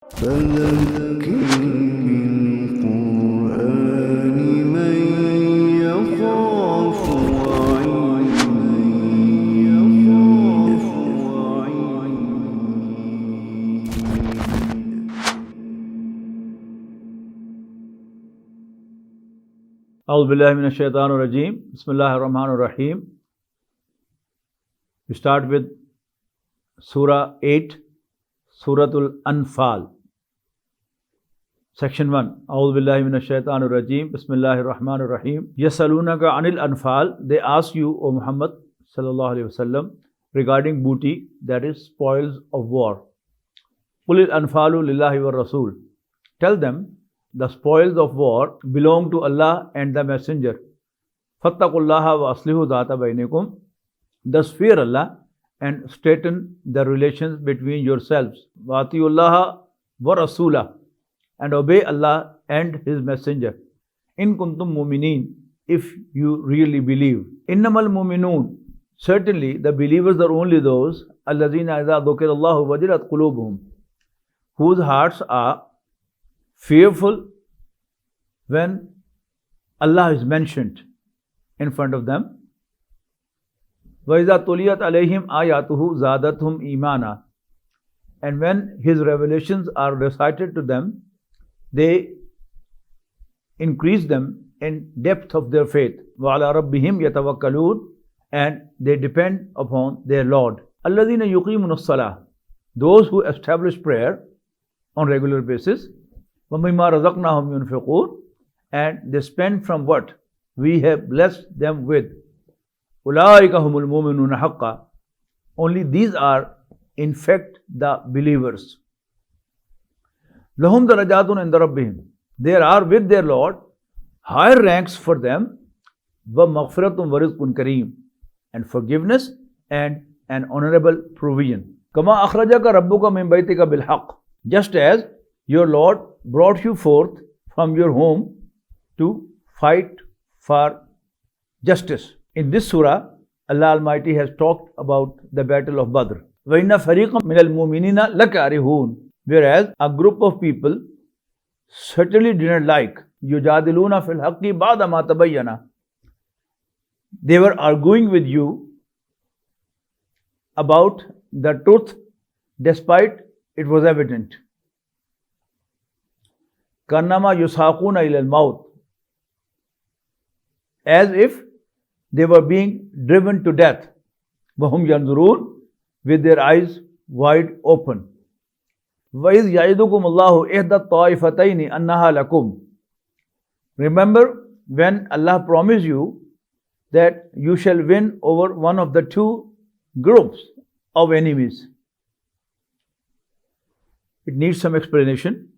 فذكر بالقرآن من يخاف وعيد. أعوذ بالله من الشيطان الرجيم. بسم الله الرحمن الرحيم. We start with Surah 8, Surah Al-Anfal. Section 1. أعوذ بالله من الشيطان الرجيم. بسم الله الرحمن الرحيم. يسألونك عن الأنفال. They ask you, O Muhammad sallallahu alaihi wasallam, regarding booty, that is spoils of war. قُلِ الْأَنْفَالُ لِلَّهِ وَالرَّسُولِ. Tell them, the spoils of war belong to Allah and the Messenger. فَاتَّقُوا اللَّهَ وَأَصْلِحُوا ذَاتَ بَيْنِكُمْ. Thus fear Allah and straighten the relations between yourselves. وَأَطِيعُوا اللَّهَ وَرَسُولَهُ. And obey Allah and His Messenger. إِن كُنتُم مُؤْمِنِينَ. If you really believe. إِنَّمَا الْمُؤْمِنُونَ. Certainly the believers are only those الَّذِينَ إِذَا ذُكِرَ اللَّهُ وَجِلَتْ قُلُوبُهُم, whose hearts are fearful when Allah is mentioned in front of them. وَإِذَا تُلِيَتْ عَلَيْهِمْ آيَاتُهُ زَادَتْهُمْ إِيمَانًا. And when His revelations are recited to them, they increase them in depth of their faith. وَعَلَى رَبِّهِمْ يَتَوَكَّلُونَ. And they depend upon their Lord. الَّذِينَ يُقِيمُونَ الصَّلَاةَ. Those who establish prayer on regular basis. وَمِمَّا رَزَقْنَاهُمْ يُنْفِقُونَ. And they spend from what we have blessed them with. أُولَٰئِكَ هُمُ الْمُؤْمِنُونَ حَقًّا. Only these are in fact the believers. لَهُمْ دَرَجَاتٌ عِنْدَ رَبِّهِمْ. There are with their Lord higher ranks for them. وَمَغْفِرَةٌ وَرِزْقٌ كَرِيمٌ. And forgiveness and an honorable provision. كَمَا أَخْرَجَكَ رَبُّكَ مِنْ بَيْتِكَ بِالْحَقِّ. Just as your Lord brought you forth from your home to fight for justice. In this surah, Allah Almighty has talked about the battle of Badr. وَإِنَّ فَرِيقًا مِنَ الْمُؤْمِنِينَ لَكَارِهُونَ. Whereas a group of people certainly didn't like يُجَادِلُونَ فِي الْحَقِّ بَعْدَ مَا تَبَيَّنَ. They were arguing with you about the truth despite it was evident. كَأَنَّمَا يُسَاقُونَ إِلَى الْمَوْتِ. As if they were being driven to death. وَهُمْ يَنْظُرُونَ. With their eyes wide open. وَإِذْ يَعِدُكُمُ اللَّهُ إِحْدَى الطَّائِفَتَيْنِ أَنَّهَا لَكُمْ. Remember when Allah promised you that you shall win over one of the two groups of enemies. It needs some explanation.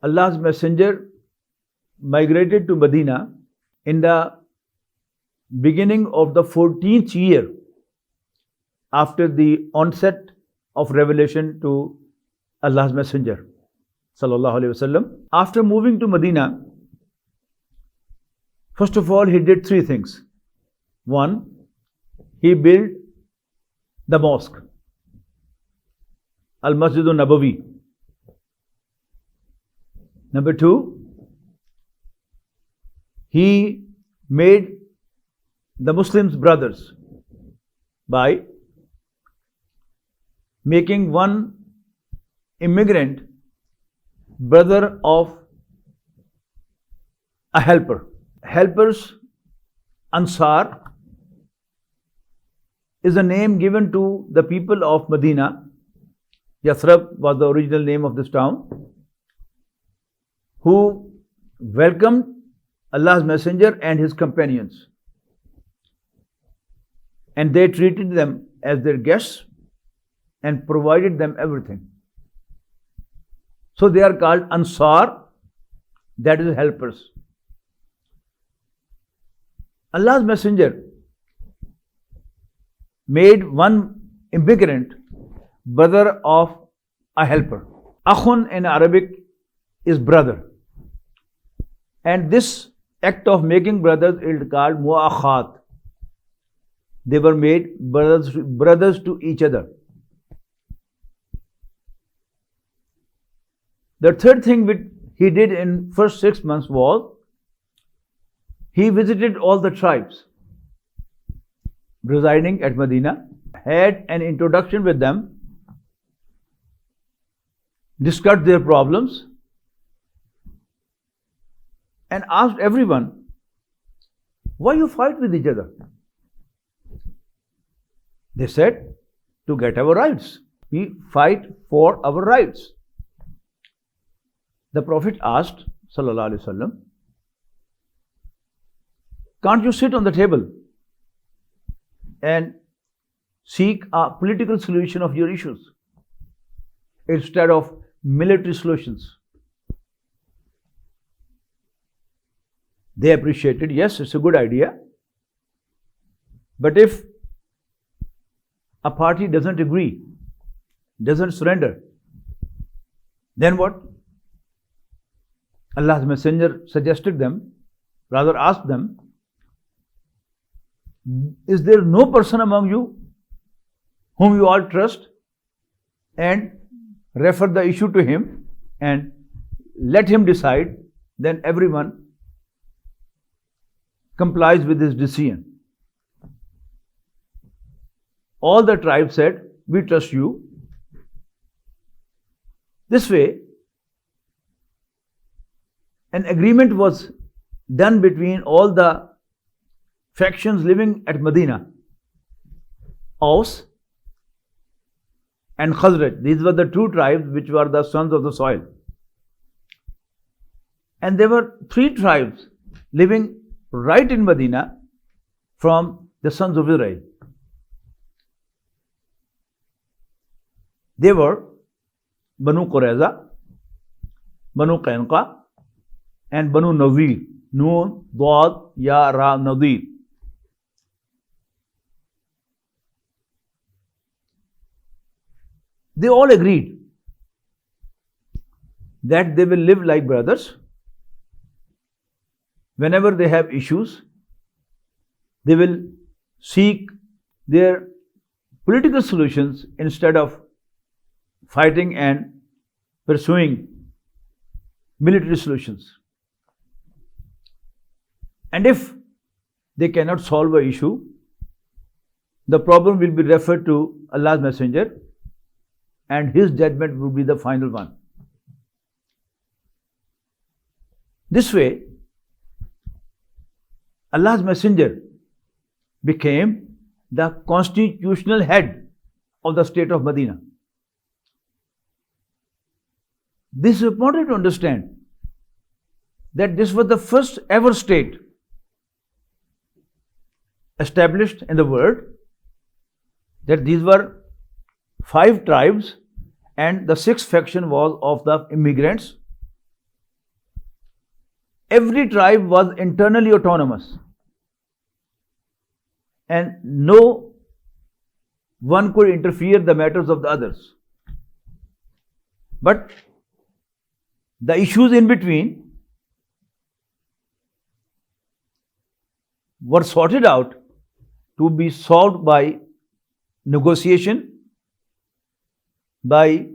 Allah's Messenger migrated to Medina in the beginning of the 14th year after the onset of revelation to Allah's Messenger sallallahu alaihi wasallam. After moving to Medina, first of all he did three things. One, he built the mosque, Al-Masjid al-Nabawi. Number two, he made the Muslims brothers by making one immigrant brother of a helper. Helpers, Ansar, is a name given to the people of Medina. Yathrib was the original name of this town, who welcomed Allah's Messenger and his companions. And they treated them as their guests and provided them everything. So they are called Ansar, that is helpers. Allah's Messenger made one immigrant brother of a helper. Akhun in Arabic is brother. And this act of making brothers is called mu'akhat. They were made brothers to each other. The third thing which he did in first 6 months was he visited all the tribes residing at Medina, had an introduction with them, discussed their problems, and asked everyone, why you fight with each other? They said, to get our rights. We fight for our rights. The Prophet asked, Sallallahu Alaihi Wasallam, can't you sit on the table and seek a political solution of your issues instead of military solutions? They appreciated, yes, it's a good idea. But if a party doesn't agree, doesn't surrender, then what? Allah's Messenger suggested them, rather asked them, is there no person among you whom you all trust, and refer the issue to him and let him decide? Then everyone complies with his decision. All the tribes said, we trust you. This way, an agreement was done between all the factions living at Medina, Aus and Khazraj. These were the two tribes which were the sons of the soil. And there were three tribes living right in Medina from the sons of Israel. They were Banu Qurayza, Banu Qaynuqa, and Banu Nadir. Noon, Dad, Ya, Ra, Nadir. They all agreed that they will live like brothers. Whenever they have issues, they will seek their political solutions instead of fighting and pursuing military solutions. And if they cannot solve an issue, the problem will be referred to Allah's Messenger, and his judgment will be the final one. This way, Allah's Messenger became the constitutional head of the state of Medina. This is important to understand, that this was the first ever state established in the world, that these were 5 tribes and the 6th faction was of the immigrants. Every tribe was internally autonomous and no one could interfere in the matters of the others. But the issues in between were sorted out to be solved by negotiation, by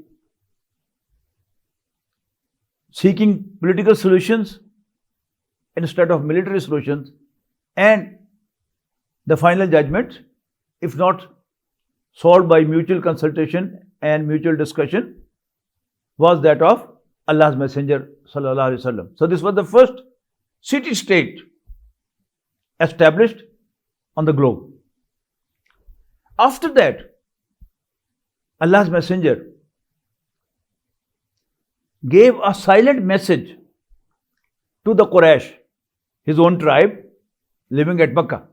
seeking political solutions instead of military solutions, and the final judgment, if not solved by mutual consultation and mutual discussion, was that of Allah's Messenger Sallallahu Alaihi Wasallam. So this was the first city-state established on the globe. After that, Allah's Messenger gave a silent message to the Quraysh, his own tribe living at Makkah.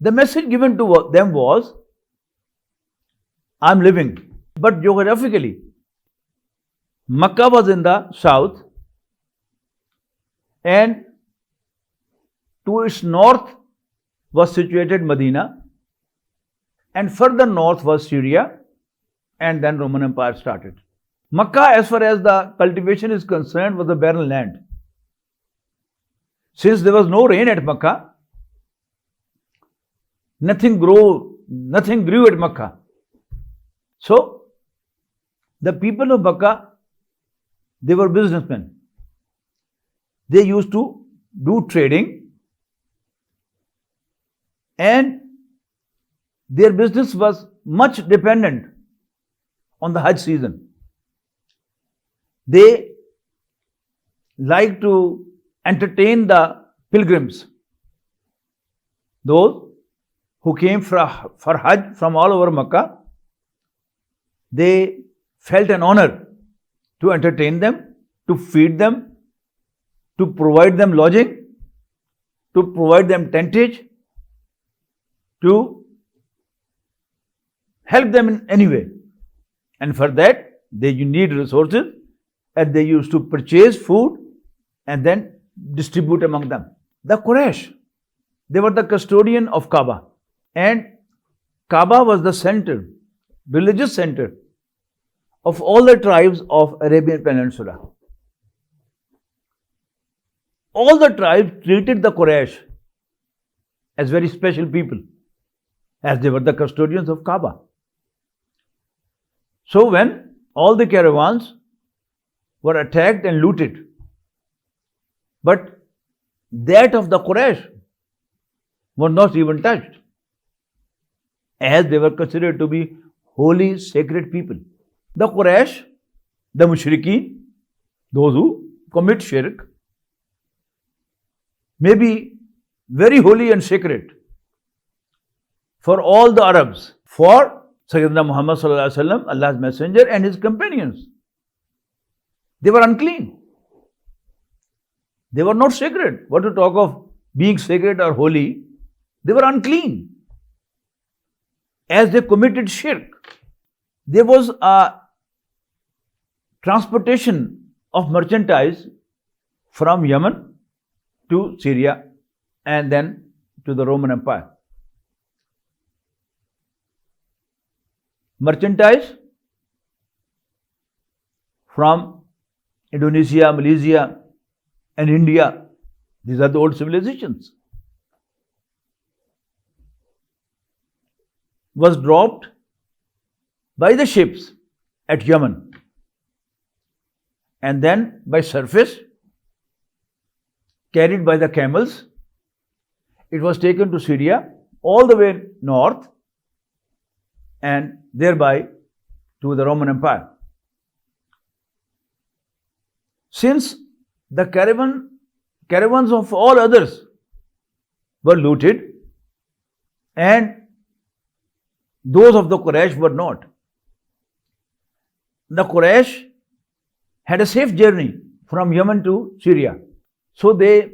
The message given to them was, I am living, but geographically, Makkah was in the south, and to its north was situated Medina, and further north was Syria, and then Roman Empire started. Makkah, as far as the cultivation is concerned, was a barren land. Since there was no rain at Makkah, nothing grew at Makkah. So The people of Makkah, they were businessmen. They used to do trading, and their business was much dependent on the Hajj season. They like to entertain the pilgrims, those who came for Hajj from all over Makkah. They felt an honor to entertain them, to feed them, to provide them lodging, to provide them tentage, to help them in any way. And for that, they need resources, and they used to purchase food and then distribute among them. The Quraysh, they were the custodian of Kaaba, and Kaaba was the center, religious center of all the tribes of Arabian Peninsula. All the tribes treated the Quraysh as very special people, as they were the custodians of Kaaba. So when all the caravans were attacked and looted, but that of the Quraysh was not even touched, as they were considered to be holy, sacred people. The Quraysh, the Mushrikeen, those who commit shirk, may be very holy and sacred for all the Arabs, for Sayyidina Muhammad sallallahu alaihi wasallam, Allah's messenger, and his companions. They were unclean. They were not sacred. What to talk of being sacred or holy? They were unclean, as they committed shirk. There was a transportation of merchandise from Yemen to Syria and then to the Roman Empire. Merchandise from Indonesia, Malaysia, and India. These are the old civilizations. Was dropped by the ships at Yemen, and then by surface, carried by the camels. It was taken to Syria, all the way north, and thereby to the Roman Empire. Since the caravans of all others were looted, and those of the Quraysh were not, the Quraysh had a safe journey from Yemen to Syria. So they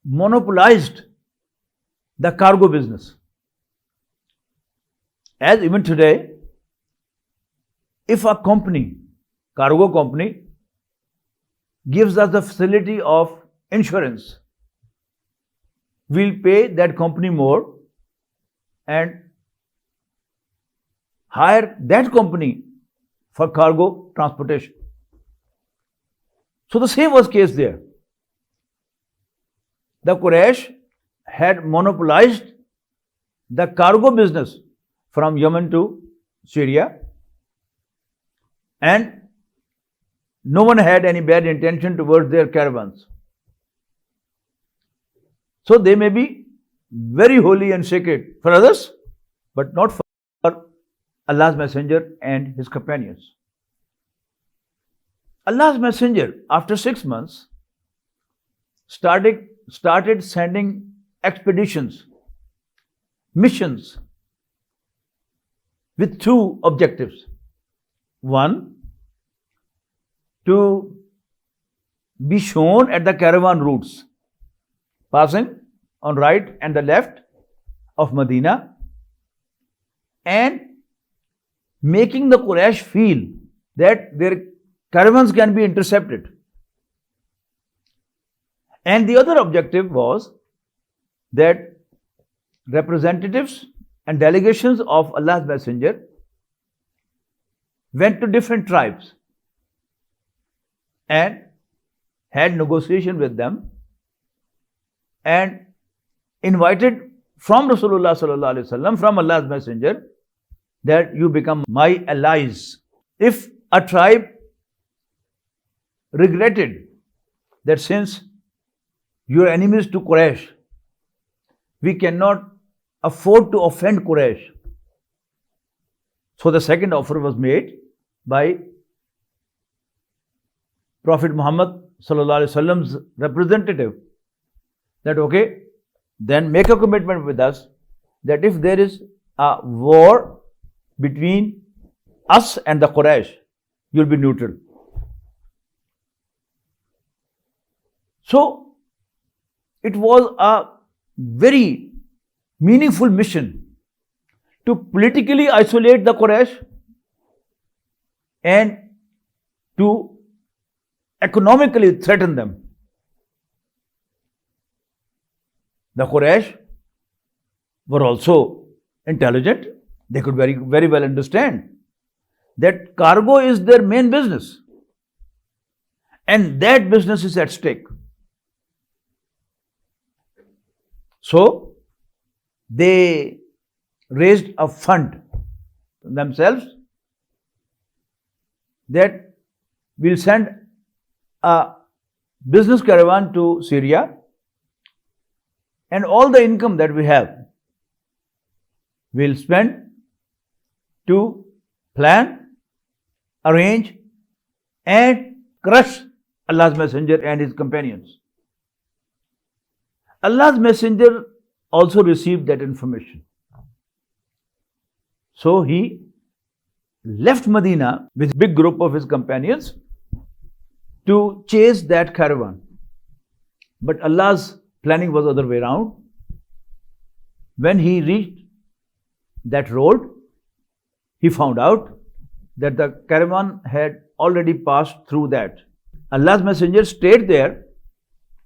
monopolized the cargo business. As even today, if a company, cargo company, gives us the facility of insurance, we'll pay that company more and hire that company for cargo transportation. So the same was case there. The Quraysh had monopolized the cargo business from Yemen to Syria, and no one had any bad intention towards their caravans. So they may be very holy and sacred for others, but not for Allah's Messenger and his companions. Allah's Messenger, after 6 months, started sending expeditions, missions, with two objectives. One, to be shown at the caravan routes, passing on right and the left of Medina, and making the Quraysh feel that their caravans can be intercepted. And the other objective was that representatives and delegations of Allah's Messenger went to different tribes and had negotiation with them and invited from Rasulullah sallallahu alaihi wasallam, from Allah's Messenger, that you become my allies if a tribe regretted that since you are enemies to Quraysh, we cannot afford to offend Quraysh. So the second offer was made by Prophet Muhammad sallallahu alaihi wasallam's representative that okay, then make a commitment with us that if there is a war between us and the Quraysh, you'll be neutral. So it was a very meaningful mission to politically isolate the Quraysh and to economically threaten them. The Quraysh were also intelligent. They could very well understand that cargo is their main business and that business is at stake. So they raised a fund themselves that will send a business caravan to Syria, and all the income that we have we'll spend to plan, arrange and crush Allah's Messenger and his companions. Allah's Messenger also received that information. So he left Medina with a big group of his companions to chase that caravan. But Allah's planning was other way around. When he reached that road, he found out that the caravan had already passed through that. Allah's Messenger stayed there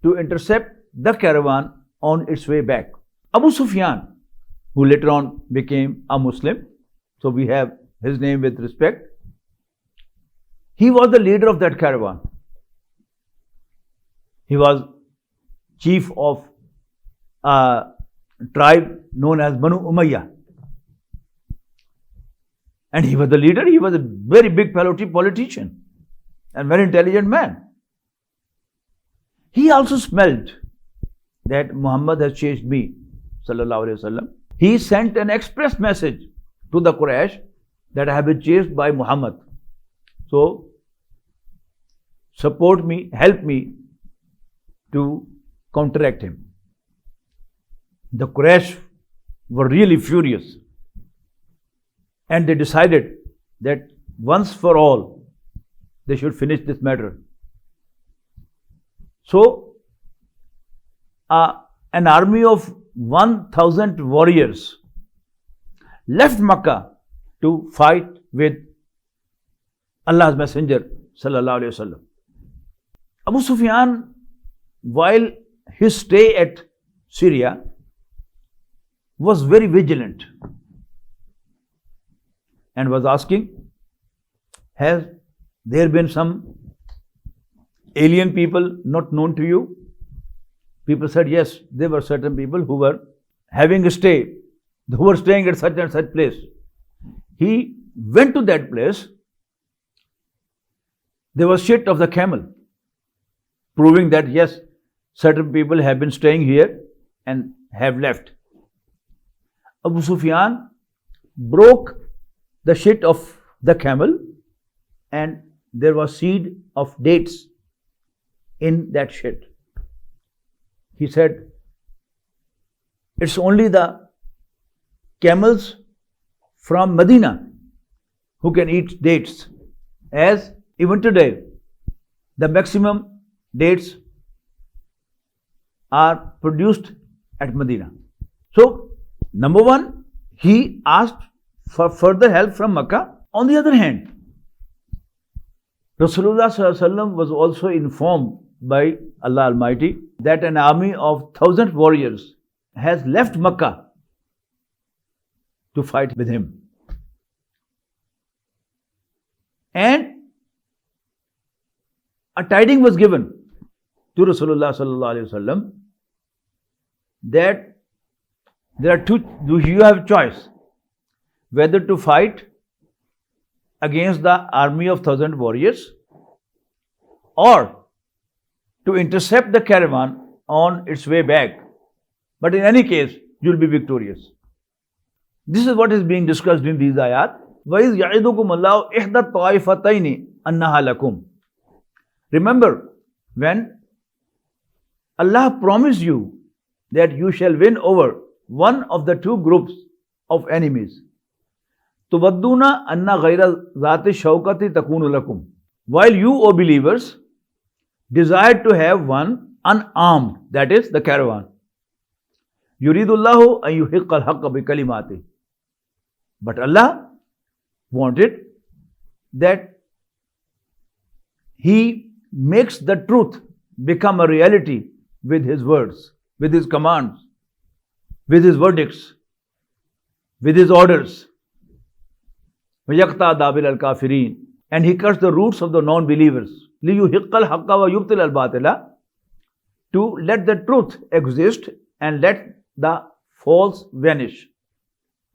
to intercept the caravan on its way back. Abu Sufyan, who later on became a Muslim, so we have his name with respect, he was the leader of that caravan. He was chief of a tribe known as Banu Umayyah. And he was the leader. He was a very big politician and very intelligent man. He also smelled that Muhammad has chased me, sallallahu alaihi wasallam. He sent an express message to the Quraysh that I have been chased by Muhammad. So support me, help me to counteract him. The Quraysh were really furious and they decided that once for all they should finish this matter. So an army of 1,000 warriors left Makkah to fight with Allah's Messenger sallallahu alaihi wasallam. Abu Sufyan, while his stay at Syria, was very vigilant and was asking, has there been some alien people not known to you? People said, yes, there were certain people who were having a stay, who were staying at such and such place. He went to that place. There was shit of the camel, proving that yes, certain people have been staying here and have left. Abu Sufyan broke the shit of the camel and there was seed of dates in that shit. He said, it's only the camels from Medina who can eat dates, as even today the maximum dates are produced at Medina. So, number one, he asked for further help from Makkah. On the other hand, Rasulullah sallallahu alaihi wasallam was also informed by Allah Almighty that an army of 1,000 warriors has left Makkah to fight with him. And a tiding was given to Rasulullah sallallahu alaihi wasallam that there are two, you have choice whether to fight against the army of 1,000 warriors, or to intercept the caravan on its way back. But in any case, you'll be victorious. This is what is being discussed in these ayat. وَإِذْ يَعِدُكُمُ اللَّهُ إِحْدَى الطَّائِفَتَيْنِ أَنَّهَا لَكُمْ. Remember, when Allah promised you that you shall win over one of the two groups of enemies, تُوَدُّونَ أَنَّ غَيْرَ ذَاتِ الشَّوْكَةِ تَكُونُ لَكُمْ. While you, O believers, desired to have one unarmed, that is the caravan. يُرِيدُ اللَّهُ أَن يُحِقَّ الْحَقَّ بِكَلِمَاتِهِ. But Allah wanted that He makes the truth become a reality with His words, with His commands, with His verdicts, with His orders. وَيَقْطَعَ دَابِرَ الْكَافِرِينَ. And He cuts the roots of the non-believers. لِيُحِقَّ الْحَقَّ وَيُبْطِلَ الْبَاطِلَ. To let the truth exist and let the false vanish.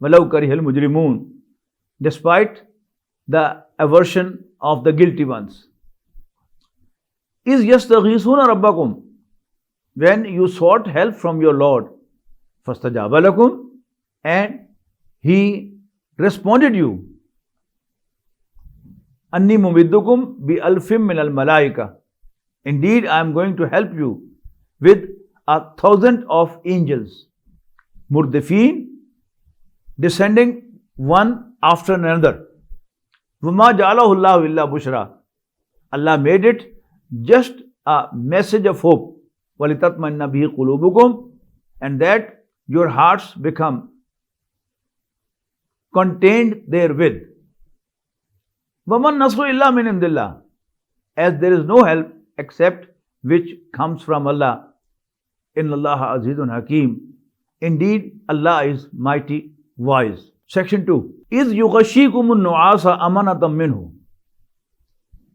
وَلَوْ كَرِهَ الْمُجْرِمُونَ. Despite the aversion of the guilty ones. إِذْ يَسْتَغِيثُونَ رَبَّكُمْ. When you sought help from your Lord. فَاسْتَجَابَ لَكُمْ. And He responded you. أَنِّي مُمِدُّكُمْ بِأَلْفٍ مِّنَ الْمَلَائِكَةِ. Indeed, I am going to help you with 1,000 of angels. مُرْدِفِينَ. Descending one after another. وَمَا جَعَلَهُ اللَّهُ إِلَّا بُشْرًا. Allah made it just a message of hope. وَلِتَطْمَئِنَّ بِهِ قُلُوبُكُمْ. And that your hearts become contained therewith. وَمَا النَّصْرُ إِلَّا مِنْ عِنْدِ اللَّهِ. As there is no help except which comes from Allah. إِنَّ اللَّهَ عَزِيزٌ حَكِيمٌ. Indeed, Allah is mighty wise. Section 2. إِذْ يُغَشِّيكُمُ النُّعَاسَ أَمَنَةً مِّنْهُ.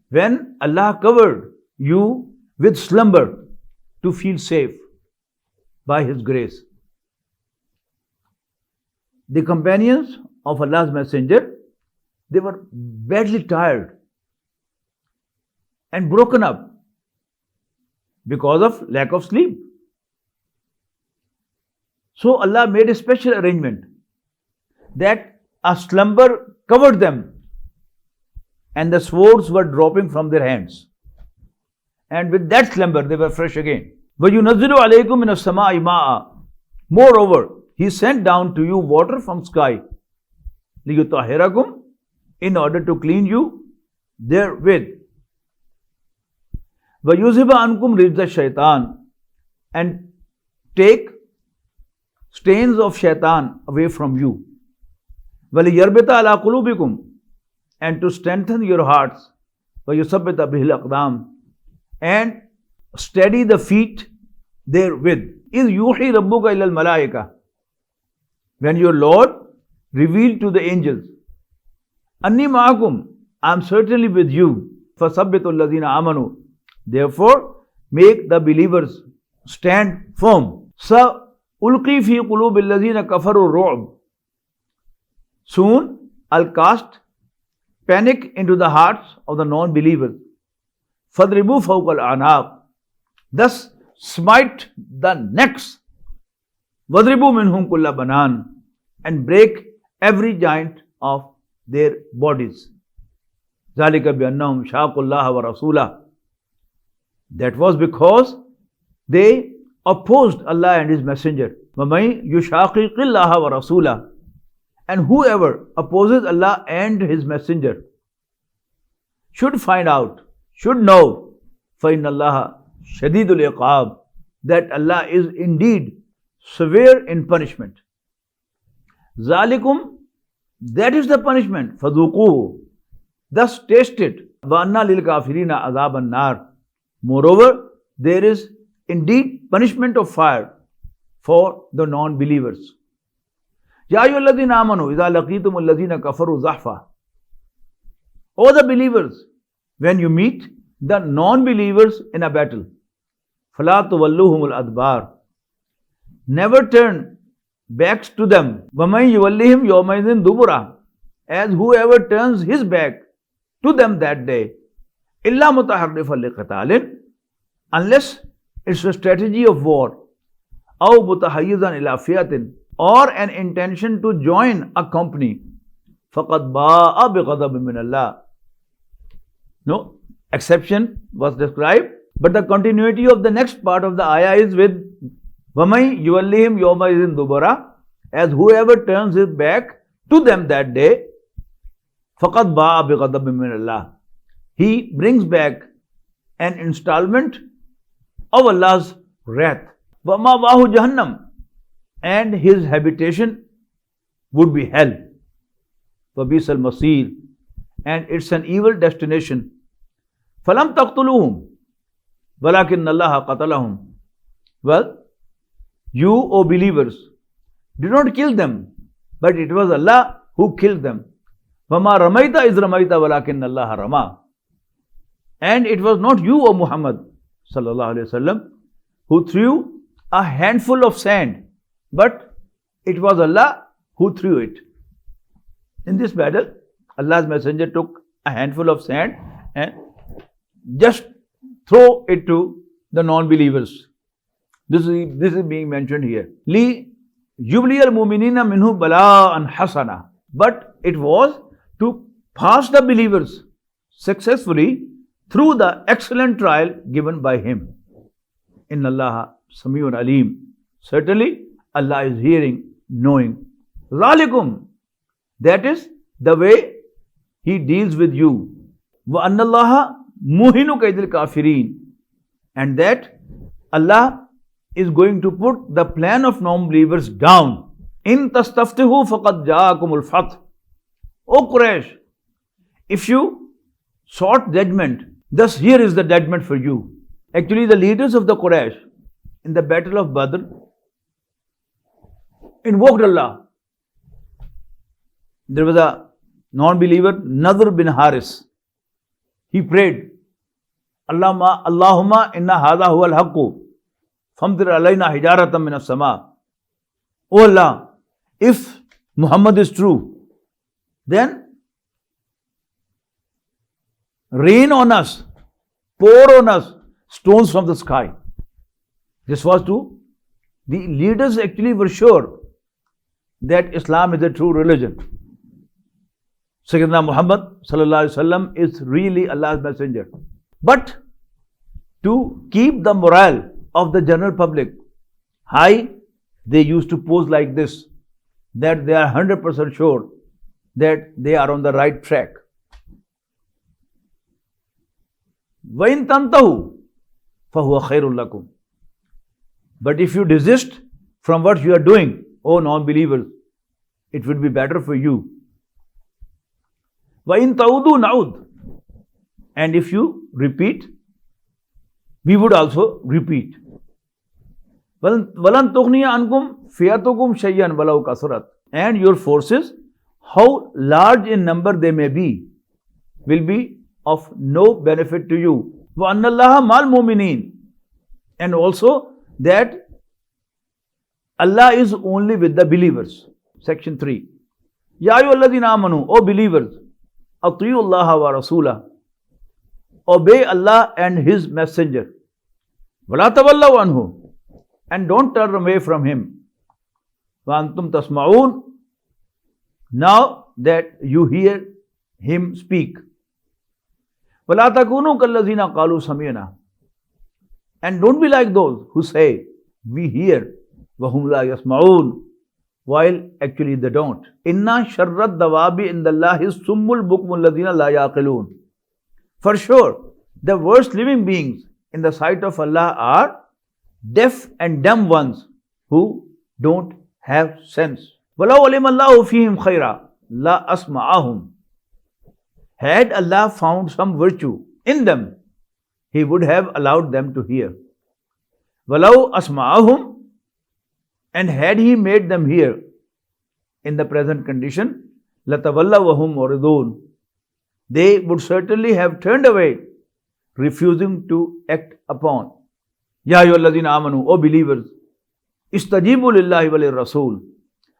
When Allah covered you with slumber to feel safe by His grace. The companions of Allah's Messenger, they were badly tired and broken up because of lack of sleep. So Allah made a special arrangement that a slumber covered them and the swords were dropping from their hands. And with that slumber they were fresh again. وَيُنَزِّلُ عَلَيْكُم مِّنَ السَّمَاءِ مَاءً. Moreover, He sent down to you water from sky. لِيُطَهِّرَكُمْ. In order to clean you therewith. وَيُذْهِبَ عَنْكُمْ رِجْزَ الشَّيْطَانِ. And take stains of shaitan away from you. وَلِيَرْبِطَ عَلَىٰ قُلُوبِكُمْ. And to strengthen your hearts. وَيُثَبِّتَ بِهِ الْأَقْدَامِ. And steady the feet therewith. إِذْ يُوحِي رَبُّكَ إِلَى الْمَلَائِكَةِ. When your Lord revealed to the angels, أَنِّي مَعَكُمْ. I am certainly with you. فَثَبِّتُوا الَّذِينَ آمَنُوا. Therefore, make the believers stand firm. سَأُلْقِي فِي قُلُوبِ الَّذِينَ كَفَرُوا الرُّعْبَ. Soon I'll cast panic into the hearts of the non-believers. فَضْرِبُوا فَوْقَ الْأَعْنَاقِ. Thus smite the necks. وَضْرِبُوا مِنْهُمْ كُلَّ بَنَانٍ. And break every joint of their bodies. ذَلِكَ بِأَنَّهُمْ شَاقُوا اللَّهَ وَرَسُولَهُ. That was because they opposed Allah and His Messenger. وَمَن يُشَاقِقِ اللَّهَ وَرَسُولَهُ. And whoever opposes Allah and His Messenger should find out, should know, فَإِنَّ اللَّهَ شَدِيدُ الْعِقَابِ. That Allah is indeed severe in punishment. ذَلِكُمْ. That is the punishment. فَذُوقُوهُ. Thus taste it. وَأَنَّ لِلْكَافِرِينَ عَذَابَ النَّارِ. Moreover, there is indeed punishment of fire for the non-believers. يَا أَيُّهَا الَّذِينَ آمَنُوا إِذَا لَقِيتُمُ الَّذِينَ كَفَرُوا زَحْفًا. O the believers, when you meet the non-believers in a battle, فَلَا تُوَلُّوهُمُ الْأَدْبَارِ. Never turn backs to them. وَمَن يُوَلِّهِمْ يَوْمَئِذٍ دُبُرًا. As whoever turns his back to them that day, illa mutaharrifan liqitalin, unless it's a strategy of war, aw mutahayyizan ila fiyatin, or an intention to join a company, faqad ba'a bighadabin min Allah. No exception was described, but the continuity of the next part of the ayah is with وَمَنْ يُوَلِّهِمْ يَوْمَئِذٍ دُبُرًا, as whoever turns his back to them that day, فَقَدْ بَاءَ بِغَضَبٍ مِّنَ اللَّهِ, he brings back an installment of Allah's wrath. وَمَأْوَاهُ جَهَنَّمْ, and his habitation would be hell. وَبِئْسَ الْمَصِيرُ, and it's an evil destination. فَلَمْ تَقْتُلُوهُمْ وَلَكِنَّ اللَّهَ قَتَلَهُمْ. Well, you, O believers, did not kill them, but it was Allah who killed them. وَمَا رَمَيْتَ إِذْ رَمَيْتَ وَلَكِنَّ اللَّهَ رَمَى. And it was not you, O Muhammad sallallahu alaihi wasallam, who threw a handful of sand, but it was Allah who threw it. In this battle, Allah's messenger took a handful of sand and just throw it to the non-believers. This is being mentioned here. Li yubliyal mu'minina minhu bala'an hasana. But it was to pass the believers successfully through the excellent trial given by him. Inna Allaha Samiun Alim. Certainly, Allah is hearing, knowing. Zalikum. That is the way He deals with you. Wa anna Allaha muhinu kaidil kafirin. And that Allah is going to put the plan of non-believers down. In tastaftihu faqad ja'akumul fath. O Quraysh, if you sought judgment, thus here is the judgment for you. Actually, the leaders of the Quraysh in the battle of Badr invoked Allah. There was a non-believer, Nadr bin Haris. He prayed, Allahumma inna hadha huwa al-haqqu famtir alayna hijaratan min as-sama. O Allah, if Muhammad is true, then rain on us, pour on us stones from the sky. This was to the leaders actually were sure that Islam is a true religion. Sayyidina Muhammad sallallahu alaihi wasallam is really Allah's messenger. But to keep the morale of the general public high, they used to pose like this, that they are 100% sure that they are on the right track. وَإِن تَنْتَهُ فَهُوَ خَيْرٌ لَكُمْ. But if you desist from what you are doing, O non-believers, it will be better for you. وَإِن تَعُودُوا نَعُودْ. And if you repeat, we would also repeat. وَلَن تُغْنِيَ عَنْكُمْ فِيَتُكُمْ شَيْئًا وَلَوْ كَثُرَتْ. And your forces, how large in number they may be, will be of no benefit to you. وَأَنَّ اللَّهَ مَعَ الْمُؤْمِنِينَ. And also that Allah is only with the believers. Section 3. Ya ayyuhalladhina amanu, O believers, atiyu Allah wa rasulah. Obey Allah and His messenger. وَلَا تَوَلَّوْا عَنْهُ. And don't turn away from Him. وَأَنْتُمْ تَسْمَعُونَ. Now that you hear Him speak. وَلَا تَكُونُوا كَالَّذِينَ قَالُوا سَمِعْنَا. And don't be like those who say, we hear, وَهُمْ لَا يَسْمَعُونَ, while actually they don't. إِنَّا شَرَّ الدَّوَابِ إِنْدَ اللَّهِ السُّمُّ الْبُكْمُ الَّذِينَ لَا يَعْقِلُونَ. For sure, the worst living beings in the sight of Allah are deaf and dumb ones who don't have sense. وَلَوْ عَلِمَ اللَّهُ فِيهِمْ خَيْرًا لَا أَسْمَعَهُمْ. Had Allah found some virtue in them, He would have allowed them to hear. وَلَوْ أَسْمَعَهُمْ. And had He made them hear in the present condition, لَتَوَلَّوْا وَهُمْ مُعْرِضُونَ. They would certainly have turned away, refusing to act upon. Ya ayyuhalladhina amanu, O believers, istajibu lillahi wa lirrasul.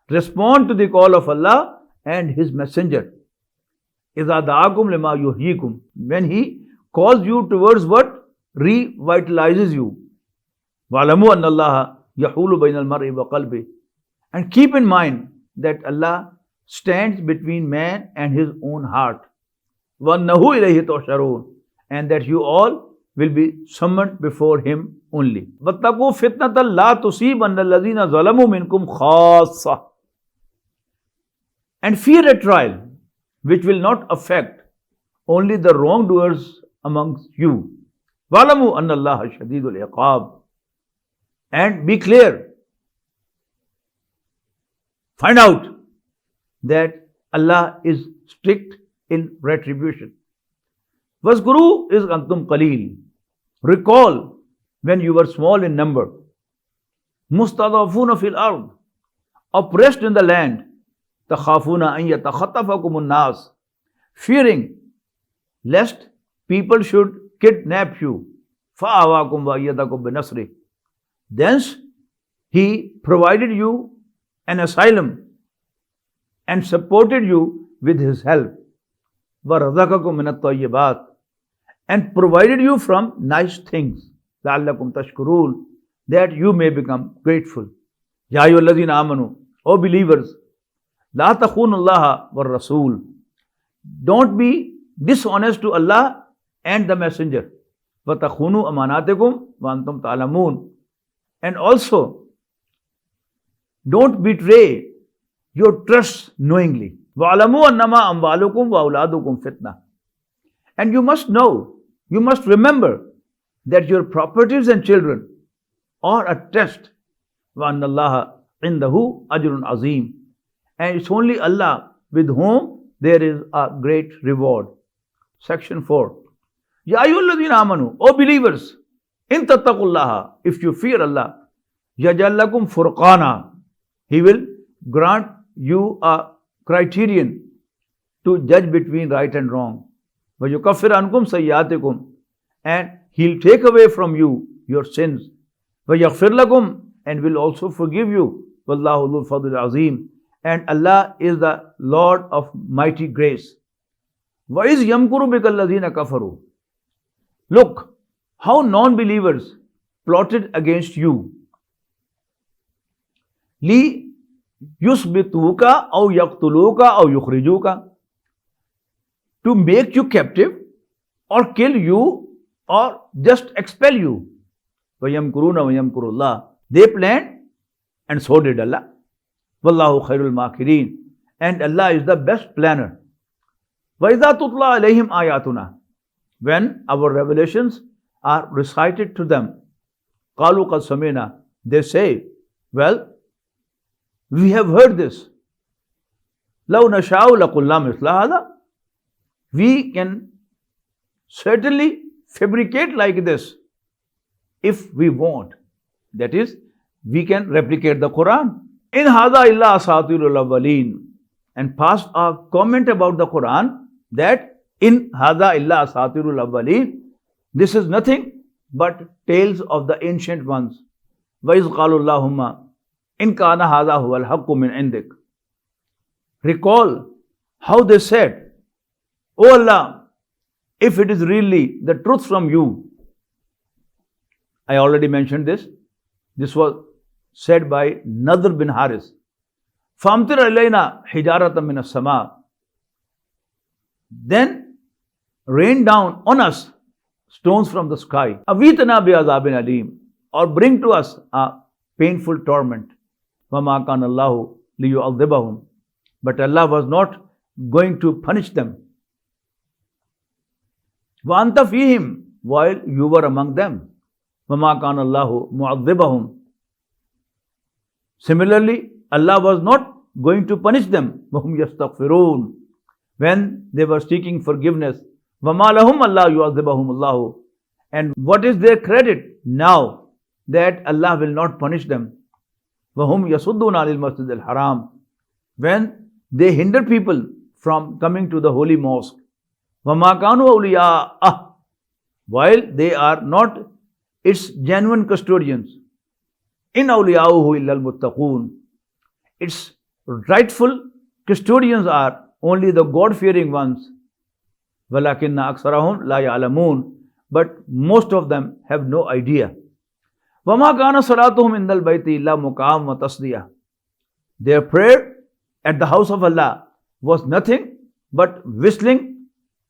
Respond to the call of Allah and His messenger. إِذَا دَعَاكُمْ لِمَا يُحْيِيكُمْ, when He calls you towards what revitalizes you. وَعْلَمُوا أَنَّ اللَّهَ يَحُولُ بَيْنَ الْمَرْءِ وَقَلْبِهِ, and keep in mind that Allah stands between man and his own heart. وَأَنَّهُ إِلَيْهِ تُحْشَرُونَ, and that you all will be summoned before Him only. وَاتَّقُوا فِتْنَةً لَا تُصِيبَنَّ الَّذِينَ ظَلَمُوا مِنْكُمْ خَاصَّةً, and fear a trial which will not affect only the wrongdoers amongst you. وَعْلَمُوا أَنَّ اللَّهَ شَدِيدُ الْعِقَابِ, and be clear, find out that Allah is strict in retribution. وَاذْكُرُوا إِذْ أَنْتُمْ قَلِيلٌ, recall when you were small in number. مُسْتَضَعْفُونَ فِي الْأَرْضِ, oppressed in the land. تَخَافُونَ أَنْ يَتَخَطَّفَكُمُ النَّاسُ, fearing lest people should kidnap you. فَآوَاكُمْ وَأَيَّدَكُمْ بِنَصْرِهِ, thence He provided you an asylum and supported you with His help. وَرَزَقَكُمْ مِنَ الطَّيِّبَاتِ, and provided you from nice things. لَعَلَّكُمْ تَشْكُرُونَ, that you may become grateful. يَا أَيُّهَا الَّذِينَ آمَنُوا, O believers, لَا تَخُونُوا اللَّهَ وَالرَّسُولَ, don't be dishonest to Allah and the Messenger. وَتَخُونُوا أَمَانَاتِكُمْ وَأَنْتُمْ تَعْلَمُونَ, and also don't betray your trust knowingly. وَعْلَمُوا أَنَّمَا أَمْوَالُكُمْ وَأَوْلَادُكُمْ فِتْنَةٌ, and you must know, you must remember that your properties and children are a test. وَأَنَّ اللَّهَ عِنْدَهُ أَجْرٌ عَظِيمٌ, and it's only Allah with whom there is a great reward. Section 4. Ya ayyuhalladhina amanu, O believers, in tattaqullaha, if you fear Allah, yaj'al lakum furqana, He will grant you a criterion to judge between right and wrong. Wa yukaffir ankum sayyi'atikum, and He'll take away from you your sins. Wa yaghfir lakum, and will also forgive you. Wallahu dhul fadl azim, and Allah is the Lord of mighty grace. Wa iz yamkuru bika alladhina kafaru, look how non-believers plotted against you. Li yusbituka aw yaqtuluka aw yukhrijuka, to make you captive or kill you or just expel you. Wa yamkuruna wa yamkurullah, they planned and so did Allah. Wallahu khairul makirin, and Allah is the best planner. Wa idha tutla alayhim ayatuna, when our revelations are recited to them, qalu qad samina, they say, well, we have heard this. Law nasha'u laqulna mithla hadha, we can certainly fabricate like this if we want. That is, we can replicate the Quran. In hadha illa asatirul awwalin, and passed a comment about the Quran that in hadha illa asatirul awwalin, this is nothing but tales of the ancient ones. Wa iz qalu Allahumma in kana hadha huwa al-haqqu min indik. Recall how they said, O Allah, if it is really the truth from you. I already mentioned this. This was said by Nadr bin Haris. فَأَمْطِرْ عَلَيْنَا حِجَارَةً مِنَ السَّمَاءِ, then rain down on us stones from the sky. أَوِيتَنَا بِعَذَابٍ أَلِيمٍ, or bring to us a painful torment. وَمَا كَانَ اللَّهُ لِيُعَذِّبَهُمْ, but Allah was not going to punish them. وَأَنْتَ فِيهِمْ, while you were among them. وَمَا كَانَ اللَّهُ مُعَذِّبَهُمْ, similarly, Allah was not going to punish them. وَهُمْ يَسْتَغْفِرُونَ, when they were seeking forgiveness. وَمَا لَهُمْ أَلَّا يُعَذِّبَهُمُ اللَّهُ, and what is their credit now that Allah will not punish them? وَهُمْ يَصُدُّونَ عَنِ الْمَسْجِدِ الْحَرَامِ, when they hinder people from coming to the holy mosque. وَمَا كَانُوا أَوْلِيَاءَهُ, while they are not its genuine custodians. إِنْ أَوْلِيَاؤُهُ إِلَّا الْمُتَّقُونَ, its rightful custodians are only the God-fearing ones. وَلَكِنَّ أَكْثَرَهُمْ لَا يَعْلَمُونَ. But most of them have no idea. وَمَا كَانَ صَلَاتُهُمْ عِنْدَ الْبَيْتِ إِلَّا مُقَامٌ وَتَصْدِيَةٌ. Their prayer at the house of Allah was nothing but whistling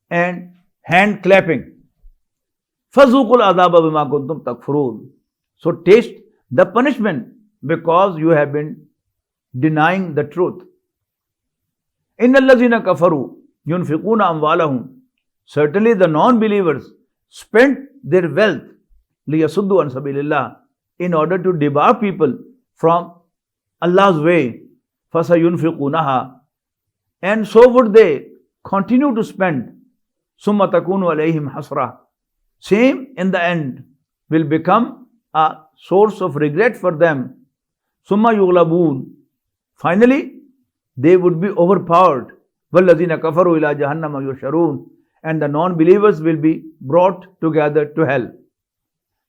and hand clapping. فَذُوقُوا الْعَذَابَ بِمَا كُنْتُمْ تَكْفُرُونَ. So taste the punishment because you have been denying the truth. إِنَّ الَّذِينَ كَفَرُوا يُنْفِقُونَ أَمْوَالَهُمْ. Certainly the non-believers spent their wealth لِيَصُدُّوا عَنْ سَبِيلِ اللَّهِ, in order to debar people from Allah's way. فَسَيُنْفِقُونَهَا. And so would they continue to spend. ثُمَّ تَكُونُ عَلَيْهِمْ حَسْرَةٌ. Same in the end will become a source of regret for them. ثُمَّ يُغْلَبُونَ. Finally, they would be overpowered. وَالَّذِينَ كَفَرُوا إِلَى جَهَنَّمَ يُحْشَرُونَ. And the non-believers will be brought together to hell.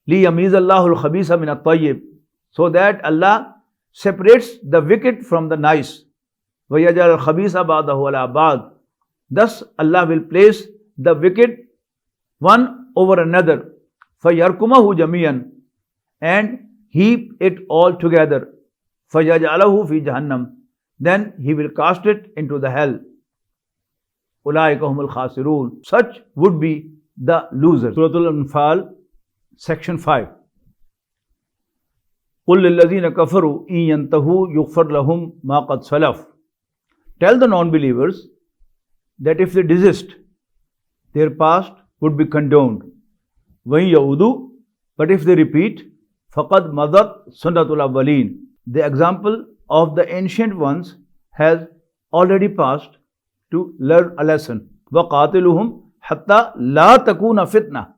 لِيَمِيزَ اللَّهُ الْخَبِيثَ مِنَ الطَّيِّبِ. So that Allah separates the wicked from the nice. وَيَجْعَلَ الْخَبِيثَ بَعْضَهُ عَلَى بَعْضٍ. Thus Allah will place the wicked one over another. فَيَرْكُمَهُ جَمِيعًا. And heap it all together. فَيَجْعَلَهُ فِي جَهَنَّمَ. Then he will cast it into the hell. أُولَٰئِكَ هُمُ الْخَاسِرُونَ. Such would be the losers. Surah Al-Anfal, Section 5. قُلْ لِلَّذِينَ كَفَرُوا إِن يَنْتَهُوا يُغْفَرْ لَهُمْ مَا قَدْ سَلَفَ. Tell the non-believers that if they desist, their past would be condoned. وَإِن يَعُودُوا. But if they repeat, فَقَدْ مَضَتْ سُنَّةُ الْأَوَّلِينَ. The example of the ancient ones has already passed. To learn a lesson. وَقَاتِلُهُمْ حَتَّى لَا تَكُونَ فِتْنَةً.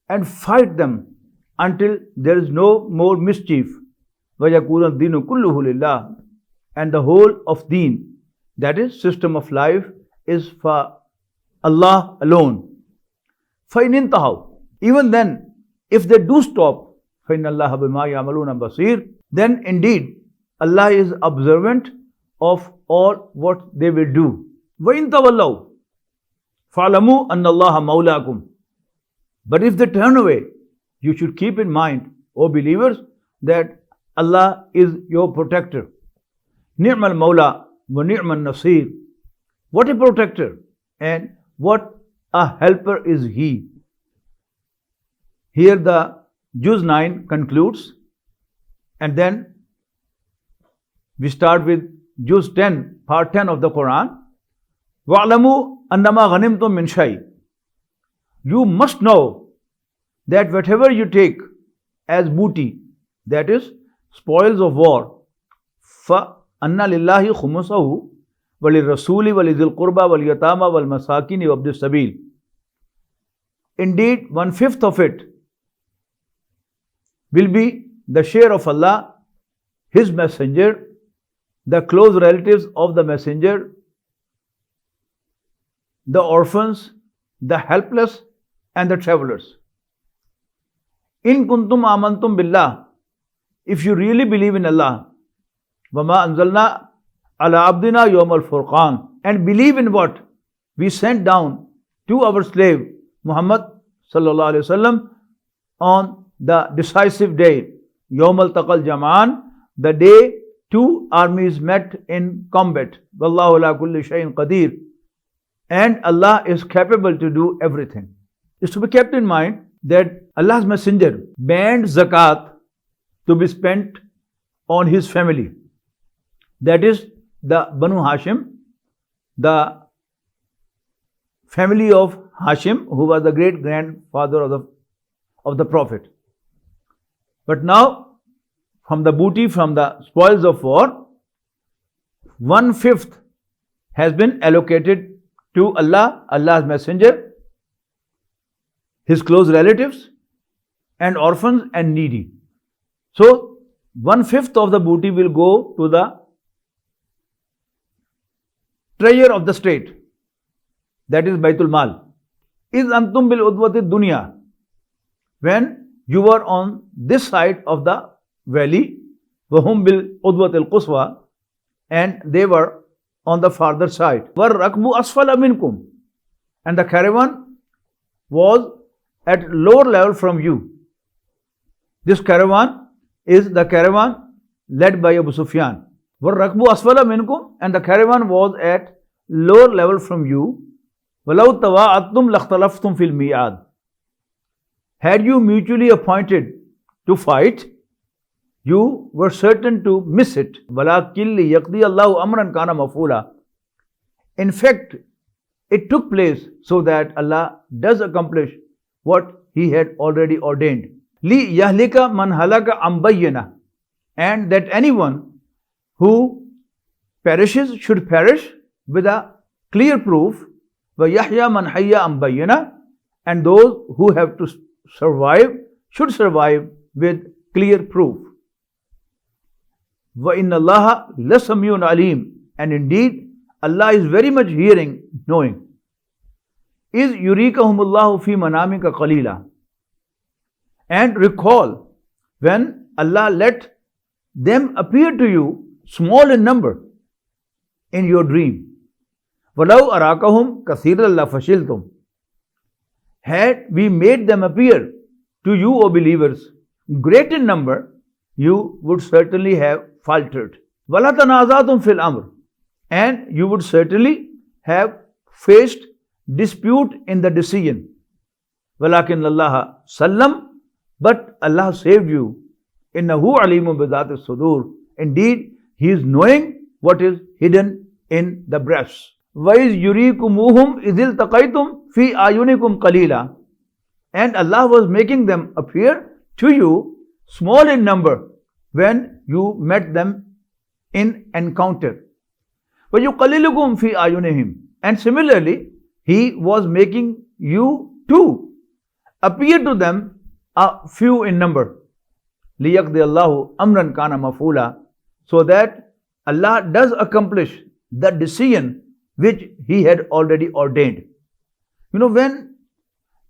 And fight them until there is no more mischief. وَيَكُونَ الدِّينُ كُلُّهُ لِلَّهِ. And the whole of deen, that is system of life, is for Allah alone. فَإِنِ انْتَهَوْا. Even then, if they do stop, فَإِنَّ اللَّهَ بِمَا يَعْمَلُونَ بَصِيرٌ. Then indeed Allah is observant of all what they will do. وَإِن تَوَلَّوْا فَاعْلَمُوا أَنَّ اللَّهَ مَوْلَاكُمْ. But if they turn away, you should keep in mind, O believers, that Allah is your protector. نِعْمَ الْمَوْلَى وَنِعْمَ النَّصِيرُ. What a protector and what a helper is He. Here the Juz 9 concludes, and then we start with Juz 10, part 10 of the Quran. وَعْلَمُوا أَنَّمَا غَنِمْتُم مِّن شَيْءٍ. You must know that whatever you take as booty, that is spoils of war, فَأَنَّ لِلَّهِ خُمُسَهُ وَلِلرَّسُولِ وَلِذِي الْقُرْبَى وَالْيَتَامَى وَالْمَسَاكِينِ وَابْنِ السَّبِيلِ. Indeed, 1/5 of it will be the share of Allah, His Messenger, the close relatives of the Messenger, the orphans, the helpless, and the travelers. In kuntum amantum billah. If you really believe in Allah, وَمَا أَنزَلْنَا عَلَىٰ عَبْدِنَا يَوْمَ الْفُرْقَانِ. And believe in what we sent down to our slave Muhammad sallallahu alaihi wasallam on the decisive day, يَوْمَ الْتَقَى الْجَمْعَانِ, the day two armies met in combat. وَاللَّهُ عَلَىٰ كُلِّ شَيْءٍ قَدِيرٌ. And Allah is capable to do everything. It's to be kept in mind that Allah's Messenger banned zakat to be spent on his family. That is the Banu Hashim, the family of Hashim, who was the great grandfather of the Prophet. But now, from the booty, from the spoils of war, 1/5 has been allocated to Allah, Allah's Messenger, his close relatives, and orphans and needy. So 1/5 of the booty will go to the treasurer of the state, that is Baitul Mal. Is antum bil udwati dunya. When you were on this side of the valley, wahum bil udwati al-quswa, and they were on the farther side. وَالرَّكْبُ أَسْفَلَ مِنْكُمْ. and the caravan was at lower level from you. This caravan is the caravan led by Abu Sufyan. وَالرَّكْبُ أَسْفَلَ مِنْكُمْ, and the caravan was at lower level from you. وَلَوْ تَوَاعَدْتُمْ لَاخْتَلَفْتُمْ فِي الْمِيعَادِ, had you mutually appointed to fight, you were certain to miss it. وَلَكِنْ لِيَقْضِيَ اللَّهُ أَمْرًا كَانَ مَفْعُولًا, in fact, it took place so that Allah does accomplish what He had already ordained. لِيَهْلِكَ مَنْ هَلَكَ عَنْ بَيِّنَةٍ, and that anyone who perishes should perish with a clear proof. وَيَحْيَى مَنْ حَيَّ عَنْ بَيِّنَةٍ, and those who have to survive should survive with clear proof. وَإِنَّ اللَّهَ لَسَمِيعٌ عَلِيمٌ, and indeed Allah is very much hearing, knowing. إِذْ يُرِيكَهُمُ اللَّهُ فِي مَنَامِكَ قَلِيلًا, and recall when Allah let them appear to you small in number in your dream. وَلَوْ أَرَاكَهُمْ كَثِيرًا لَفَشِلْتُمْ, had we made them appear to you, O believers, great in number, you would certainly have faltered. وَلَا تَنَازَعْتُمْ فِي الْأَمْرِ, and you would certainly have faced dispute in the decision. وَلَكِنَّ اللَّهَ سَلَّمَ, but Allah saved you. إِنَّهُ عَلِيمٌ بِذَاتِ الصُّدُورِ, indeed He is knowing what is hidden in the breasts. وَإِذْ يُرِيكُمُوهُمْ إِذِ الْتَقَيْتُمْ فِي أَعْيُنِكُمْ قَلِيلًا, and Allah was making them appear to you small in number when you met them in encounter. وَيُقَلِّلُكُمْ فِي أَعْيُنِهِمْ, and similarly He was making you too appear to them a few in number. لِيَقْضِيَ اللَّهُ أَمْرًا كَانَ مَفْعُولًا, so that Allah does accomplish the decision which He had already ordained. When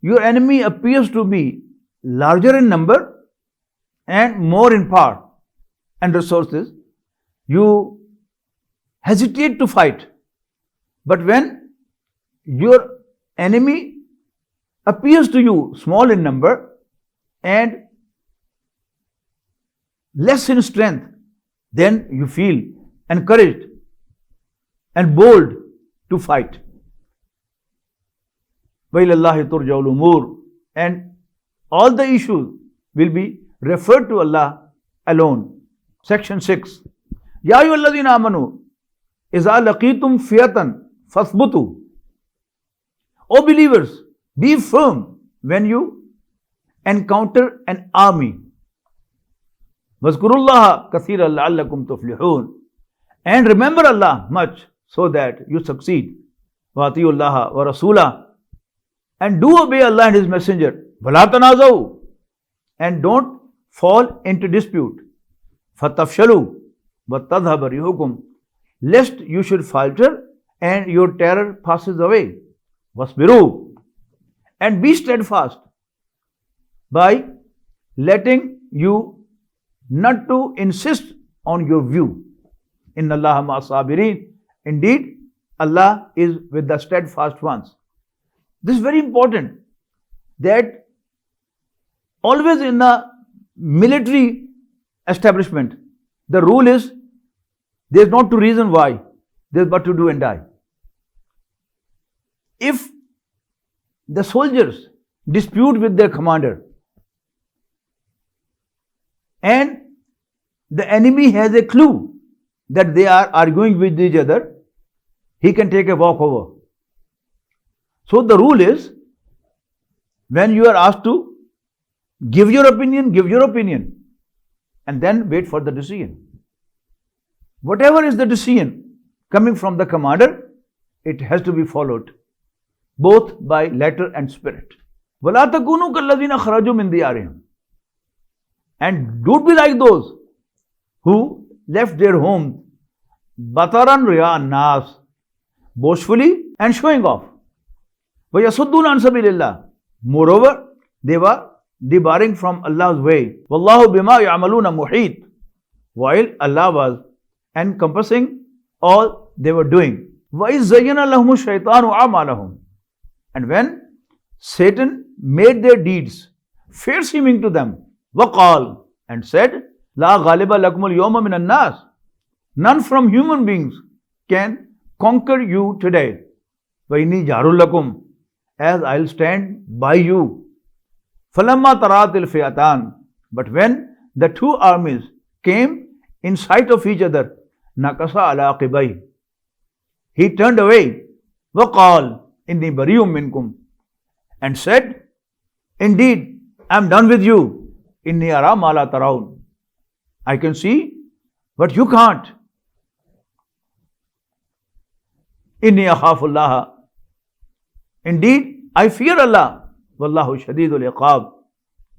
your enemy appears to be larger in number and more in power and resources, you hesitate to fight. But when your enemy appears to you small in number and less in strength, then you feel encouraged and bold to fight. وَإِلَى اللَّهِ تُرْجَعُ الْأُمُورُ, and all the issues will be referred to Allah alone. Section 6. يَا أَيُّهَا الَّذِينَ آمَنُوا إِذَا لَقِيتُمْ فِئَةً فَاثْبُتُوا, O believers, be firm when you encounter an army. وَاذْكُرُوا اللَّهَ كَثِيرًا لَعَلَّكُمْ تُفْلِحُونَ, and remember Allah much so that you succeed. وَأَطِيعُوا اللَّهَ وَرَسُولَهُ, and do obey Allah and His Messenger. وَلَا تَنَازَعُوا, and don't fall into dispute. فَتَفْشَلُوا وَتَذْهَبَ رِيحُكُمْ, lest you should falter and your terror passes away. وَاصْبِرُوا, and be steadfast by letting you not to insist on your view. إِنَّ اللَّهَ مَعَ الصَّابِرِينَ, indeed Allah is with the steadfast ones. This is very important, that always in the military establishment, the rule is there is not to reason why, there is but to do and die. If the soldiers dispute with their commander and the enemy has a clue that they are arguing with each other, he can take a walkover. So the rule is, when you are asked to give your opinion, and then wait for the decision. Whatever is the decision coming from the commander, it has to be followed, both by letter and spirit. وَلَا تَكُونُوا كَالَّذِينَ خَرَجُوا مِنْ دِيَارِهِمْ, and don't be like those who left their home بَطَرًا رِيَاءَ النَّاسِ, boastfully and showing off. وَيَصُدُّونَ عَنْ سَبِيلِ اللَّهِ, moreover they were debarring from Allah's way. وَاللَّهُ بِمَا يَعْمَلُونَ مُحِيطٌ, while Allah was encompassing all they were doing. وَإِذْ زَيَّنَ لَهُمُ الشَّيْطَانُ أَعْمَالَهُمْ, And when Satan made their deeds fair seeming to them, وَقَالْ, and said, لَا غَالِبَ لَكُمُ الْيَوْمَ مِنَ النَّاسِ, none from human beings can conquer you today. وَإِنِّي جَارٌ لَكُمْ, as I'll stand by you. فَلَمَّا تَرَاتِ الْفِئَتَانِ, but when the two armies came in sight of each other, نَكَسَ عَلَى عَقِبَيْهِ, he turned away. وَقَالْ إِنِّي بَرِيٌّ مِّنْكُمْ, and said, indeed, I am done with you. إِنِّي أَرَى مَا لَا تَرَوْنَ, I can see, but you can't. إِنِّي أَخَافُ اللَّهَ, indeed, I fear Allah. وَاللَّهُ شَدِيدُ الْعِقَابِ,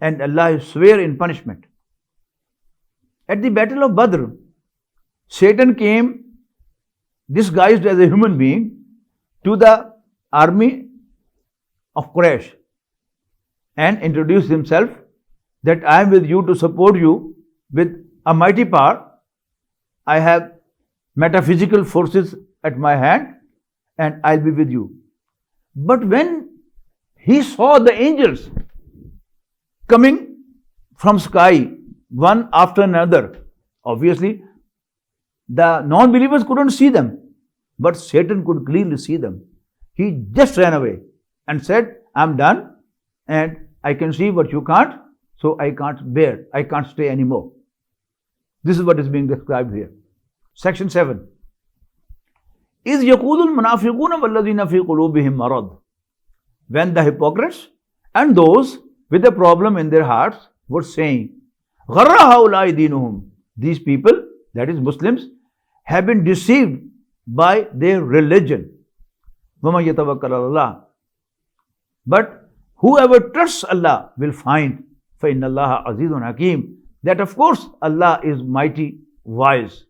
and Allah is severe in punishment. At the battle of Badr, Satan came disguised as a human being to the army of Quraysh and introduced himself that I am with you to support you with a mighty power. I have metaphysical forces at my hand and I'll be with you. But when he saw the angels coming from sky, one after another, obviously the non-believers couldn't see them, but Satan could clearly see them. He just ran away and said, I'm done and I can see what you can't, so I can't bear, I can't stay anymore. This is what is being described here. Section 7. إِذْ يَقُولُ الْمُنَافِقُونَ وَالَّذِينَ فِي قُلُوبِهِمْ مَرَضٌ, when the hypocrites and those with a problem in their hearts were saying, غَرَّ هَؤُلَاءِ دِينُهُمْ, these people, that is Muslims, have been deceived by their religion. وَمَنْ يَتَوَكَّلْ عَلَى اللَّهِ, but whoever trusts Allah will find, فَإِنَّ اللَّهَ عَزِيزٌ حَكِيمٌ, that of course Allah is mighty wise.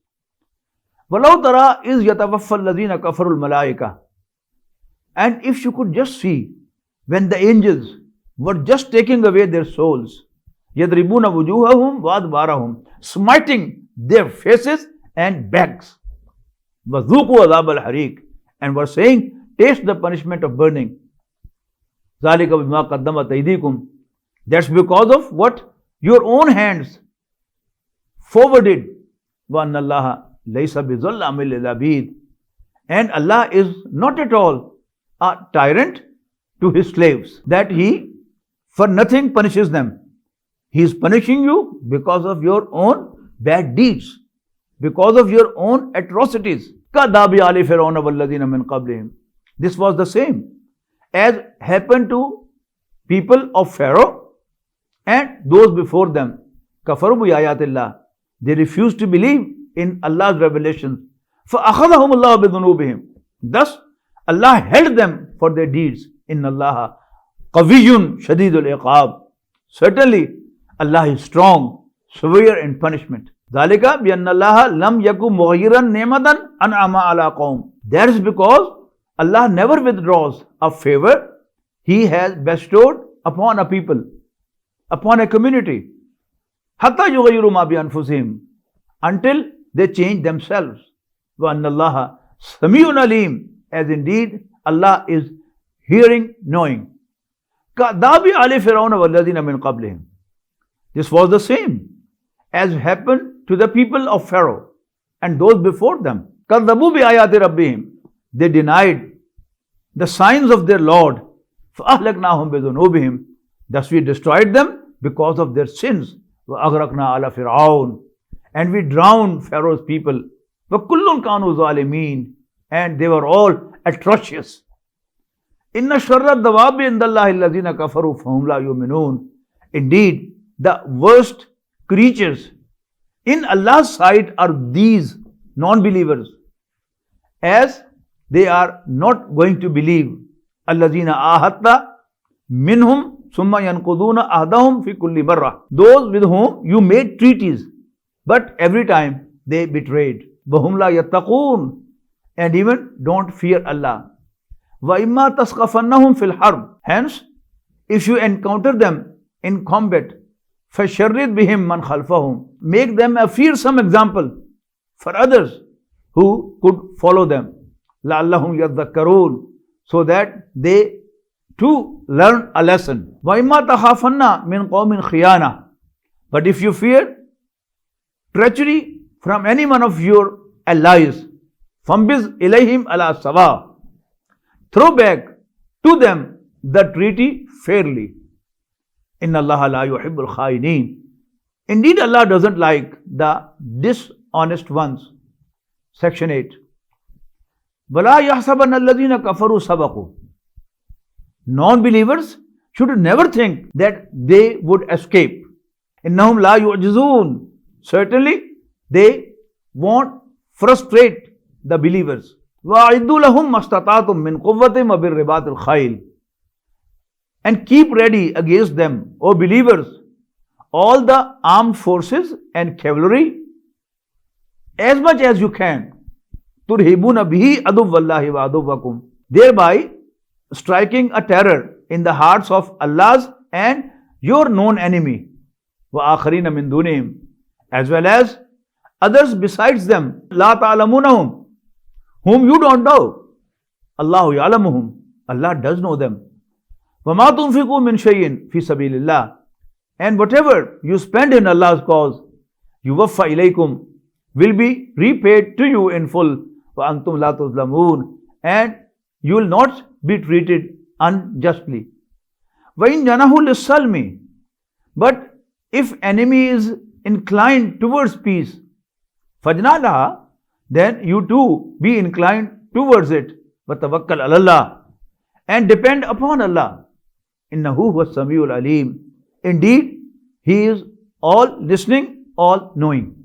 وَلَوْ تَرَى إِذْ يَتَوَفَّى الَّذِينَ كَفَرُوا الْمَلَائِكَةَ, and if you could just see when the angels were just taking away their souls, يَضْرِبُونَ وُجُوهَهُمْ وَأَدْبَارَهُم, smiting their faces and backs, وَذُوقُوا عَذَابَ الْحَرِيقِ, and were saying, taste the punishment of burning. ذَلِكَ بِمَا قَدَّمَتْ أَيْدِيكُمْ, that's because of what your own hands forwarded. وَأَنَّ اللَّهَ لَيْسَ بِظَلَّامٍ لِلْعَبِيدِ, and Allah is not at all a tyrant to his slaves, that he for nothing punishes them. He is punishing you because of your own bad deeds, because of your own atrocities. كَدَابِ آلِ فِرْعَوْنَ وَالَّذِينَ مِنْ قَبْلِهِمْ, this was the same as happened to people of Pharaoh and those before them. كَفَرُوا بِآيَاتِ اللَّهِ, they refused to believe in Allah's revelations. فَأَخَذَهُمُ اللَّهُ بِذُنُوبِهِمْ, thus Allah held them for their deeds. إِنَّ اللَّهَ قَوِيٌّ شَدِيدُ الْعِقَابِ, certainly Allah is strong, severe in punishment. ذَلِكَ بِأَنَّ اللَّهَ لَمْ يَكُنْ مُغَيِّرًا نِعْمَةً أَنْعَمَ عَلَىٰ قَوْمٍ, that is because Allah never withdraws a favor He has bestowed upon a people, upon a community. حَتَّى يُغَيِّرُوا مَا بِأَنفُسِهِمْ, until they change themselves. وَأَنَّ اللَّهَ سَمِيعٌ عَلِيمٌ, as indeed Allah is hearing, knowing. كَدَابِ آلِ فِرْعَوْنَ وَالَّذِينَ مِنْ قَبْلِهِمْ, this was the same as happened to the people of Pharaoh and those before them. كَذَّبُوا بِآيَاتِ رَبِّهِمْ, they denied the signs of their Lord. فَأَهْلَكْنَاهُمْ بِذُنُوبِهِمْ, thus we destroyed them because of their sins. وَأَغْرَقْنَا عَلَى فِرْعَوْنَ, and we drowned Pharaoh's people. وَكُلٌّ كَانُوا ظَالِمِينَ, and they were all atrocious. إِنَّ شَرَّ الدَّوَابِ عِندَ اللَّهِ الَّذِينَ كَفَرُوا فَهُمْ لَا يُؤْمِنُونَ, indeed the worst creatures in Allah's sight are these non-believers, as they are not going to believe. الَّذِينَ آهَدْتَ مِنْهُمْ ثُمَّ يَنْقُضُونَ أَهْدَهُمْ فِي كُلِّ مَرَّةٍ, those with whom you made treaties, but every time they betrayed. وَهُمْ لَا يَتَّقُونَ, and even don't fear Allah. وَإِمَّا تَسْقَفَنَّهُمْ فِي الْحَرْبِ, hence if you encounter them in combat, فَشَرِّدْ بِهِمْ مَنْ خَلْفَهُمْ, make them a fearsome example for others who could follow them. لَعَلَّهُمْ يَذَّكَّرُونَ, so that they to learn a lesson. وَإِمَّا تَخَافَنَّ مِنْ قَوْمٍ خِيَانَةٍ. But if you fear treachery from any one of your allies, فَانْبِذْ إِلَيْهِمْ عَلَى سَوَاءٍ. Throw back to them the treaty fairly. إِنَّ اللَّهَ لَا يُحِبُّ الْخَائِنِينَ. Indeed, Allah doesn't like the dishonest ones. Section 8. وَلَا يَحْسَبَنَّ الَّذِينَ كَفَرُوا سَبَقُوا. Non-believers should never think that they would escape. إِنَّهُمْ لَا يُعْجِزُونَ. Certainly, they won't frustrate the believers. وَأَعِدُّوا لَهُمْ مَا اسْتَطَعْتُم مِّن قُوَّةٍ وَبِالرِّبَاطِ الْخَيْلِ. And keep ready against them, O believers, all the armed forces and cavalry, as much as you can. تُرْهِبُونَ بِهِ عَدُوَّ اللَّهِ وَعَدُوَّكُمْ. Thereby striking a terror in the hearts of Allah's and your known enemy. وَآخَرِينَ مِن دُونِهِمْ. As well as others besides them. لَا تَعْلَمُونَهُمْ. Whom you don't know. Allahu ya'lamuhum. Allah does know them. وَمَا تُنْفِقُوا مِنْ شَيْءٍ فِي سَبِيلِ اللَّهِ. And whatever you spend in Allah's cause, يُوَفَّى إِلَيْكُمْ, will be repaid to you in full. وَأَنْتُمْ لَا تُظْلَمُونَ. And you will not be treated unjustly. وَإِنْ جَنَحُوا لِلسَّلْمِ. But if enemy is inclined towards peace, فَجْنَحْ لَهَا. Then you too be inclined towards it. وَتَوَكَّلْ عَلَى اللَّهِ. And depend upon Allah. إِنَّهُ هُوَ السَّمِيعُ الْعَلِيمُ. Indeed, He is all listening, all knowing.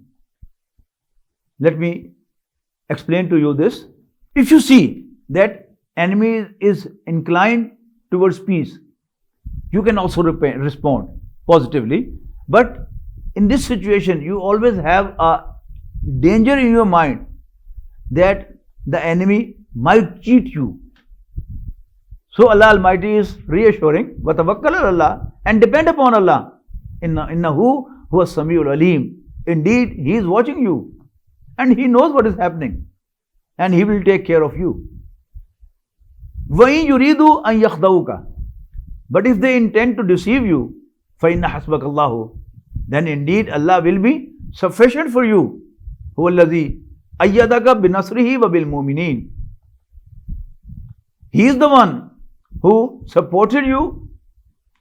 Let me explain to you this. If you see that enemy is inclined towards peace, you can also respond positively. But in this situation, you always have a danger in your mind that the enemy might cheat you. So Allah Almighty is reassuring, وَتَوَكَّلْ عَلَى اللَّهِ, and depend upon Allah. إِنَّهُ هُوَ السَّمِيعُ الْعَلِيمُ. Indeed, He is watching you and He knows what is happening and He will take care of you. وَإِن يُرِيدُوا أَن يَخْدَعُوكَ. But if they intend to deceive you, فَإِنَّ حَسْبَكَ اللَّهُ. Then indeed Allah will be sufficient for you. هُوَ الَّذِي أَيَّدَكَ بِنَصْرِهِ وَبِالْمُؤْمِنِينَ. He is the one who supported you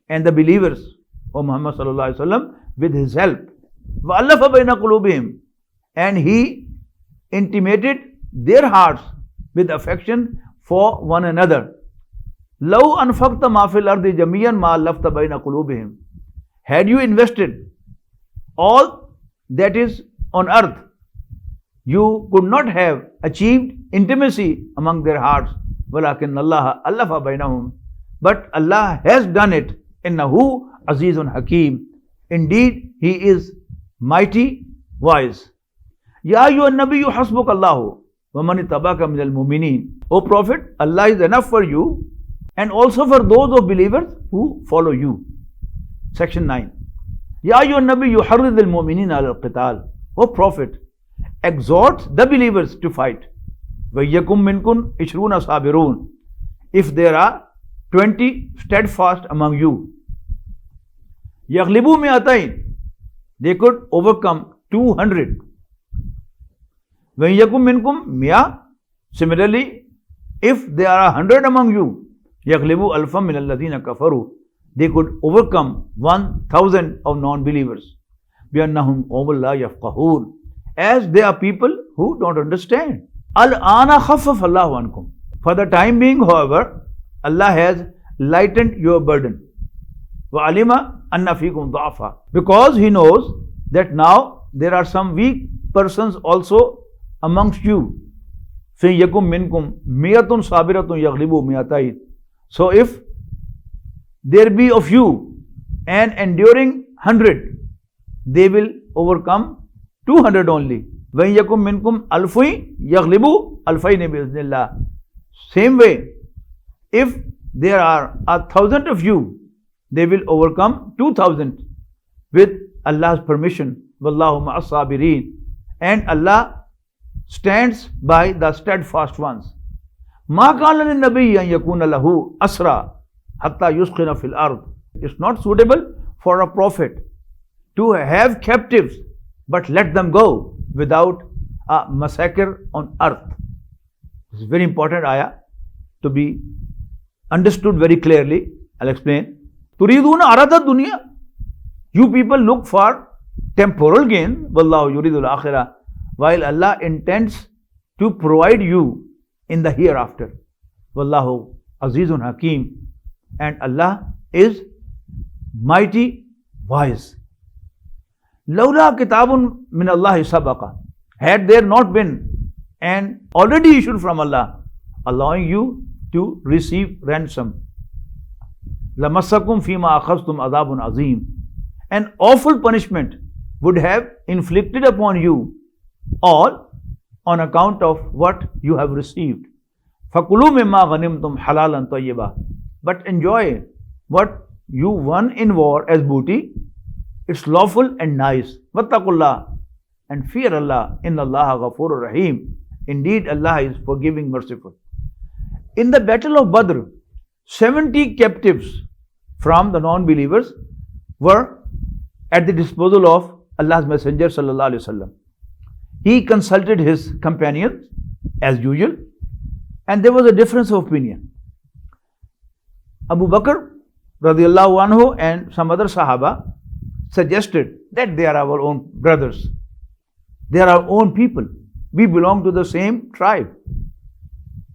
and the believers, O Muhammad sallallahu alaihi wasallam, with His help. وَأَلَّفَ بَيْنَ قُلُوبِهِمْ. And He intimated their hearts with affection for one another. لَوْ أَنْفَقْتَ مَا فِي الْأَرْضِ جَمِيعًا مَا أَلَّفْتَ بَيْنَ قُلُوبِهِمْ. Had you invested all that is on earth, you could not have achieved intimacy among their hearts. وَلَكِنَّ اللَّهَ أَلَّفَ بَيْنَهُمْ. But Allah has done it. إِنَّهُ عَزِيزٌ حَكِيمٌ. Indeed, He is mighty, wise. يَا أَيُّهَا النَّبِيُّ حَسْبُكَ اللَّهُ وَمَنِ اتَّبَعَكَ مِنَ الْمُؤْمِنِينَ. O Prophet, Allah is enough for you and also for those of believers who follow you. Section 9. يَا أَيُّهَا النَّبِيُّ حَرِّضِ الْمُؤْمِنِينَ عَلَى الْقِتَالِ. O Prophet, exhort the believers to fight. وَيَّكُمْ مِنْكُمْ عِشْرُونَ صَابِرُونَ. If there are 20 steadfast among you, يَغْلِبُوا مِئَتَيْنِ. They could overcome 200. وَيَّكُمْ مِنْكُمْ مِئَةٌ. Similarly, if there are 100 among you, يَغْلِبُوا أَلْفًا مِنَ الَّذِينَ كَفَرُوا. They could overcome 1,000 of non-believers. بِأَنَّهُمْ قَوْمٌ لَا يَفْقَهُونَ. As they are people who don't understand. Al-ana khaffaf Allahu ankum. For the time being, however, Allah has lightened your burden. Wa alima anna fikum dha'fa. Because He knows that now there are some weak persons also amongst you. Fi yakum minkum miyatun sabiratun yaghlibu miyatayn. So if there be of you an enduring 100, they will overcome 200 only. وَإِن يَكُمْ مِنْكُمْ أَلْفٌ يَغْلِبُوا أَلْفَيْنِ بِإِذْنِ اللَّهِ. Same way, if there are 1,000 of you, they will overcome 2,000 with Allah's permission. وَاللَّهُ مَعَ الصَّابِرِينَ. And Allah stands by the steadfast ones. مَا كَانَ لِلنَّبِيِّ أَن يَكُونَ لَهُ أَسْرَى hatta yuskhina fil ard. It's not suitable for a prophet to have captives, but let them go without a massacre on earth. It's a very important ayah to be understood very clearly. I'll explain. Turiduna arada dunya. You people look for temporal gain. Wallahu yuridul akhirah. While Allah intends to provide you in the hereafter. Wallahu azizun hakim. And Allah is mighty wise. Lawla kitabun min Allahi sabaqa. Had there not been an already issued from Allah allowing you to receive ransom, lamassakum fima akhadhtum adhabun azim. An awful punishment would have inflicted upon you all on account of what you have received. Fakulu mimma ghanimtum halalan tayyiba. But enjoy what you won in war as booty. It's lawful and nice. Wattaqullah, and fear Allah. Inna Allaha ghafurur rahim. Indeed, Allah is forgiving, merciful. In the battle of Badr, 70 captives from the non-believers were at the disposal of Allah's Messenger sallallahu alaihi wasallam. He consulted his companions as usual, and there was a difference of opinion. Abu Bakr radiallahu anhu and some other Sahaba suggested that they are our own brothers. They are our own people. We belong to the same tribe.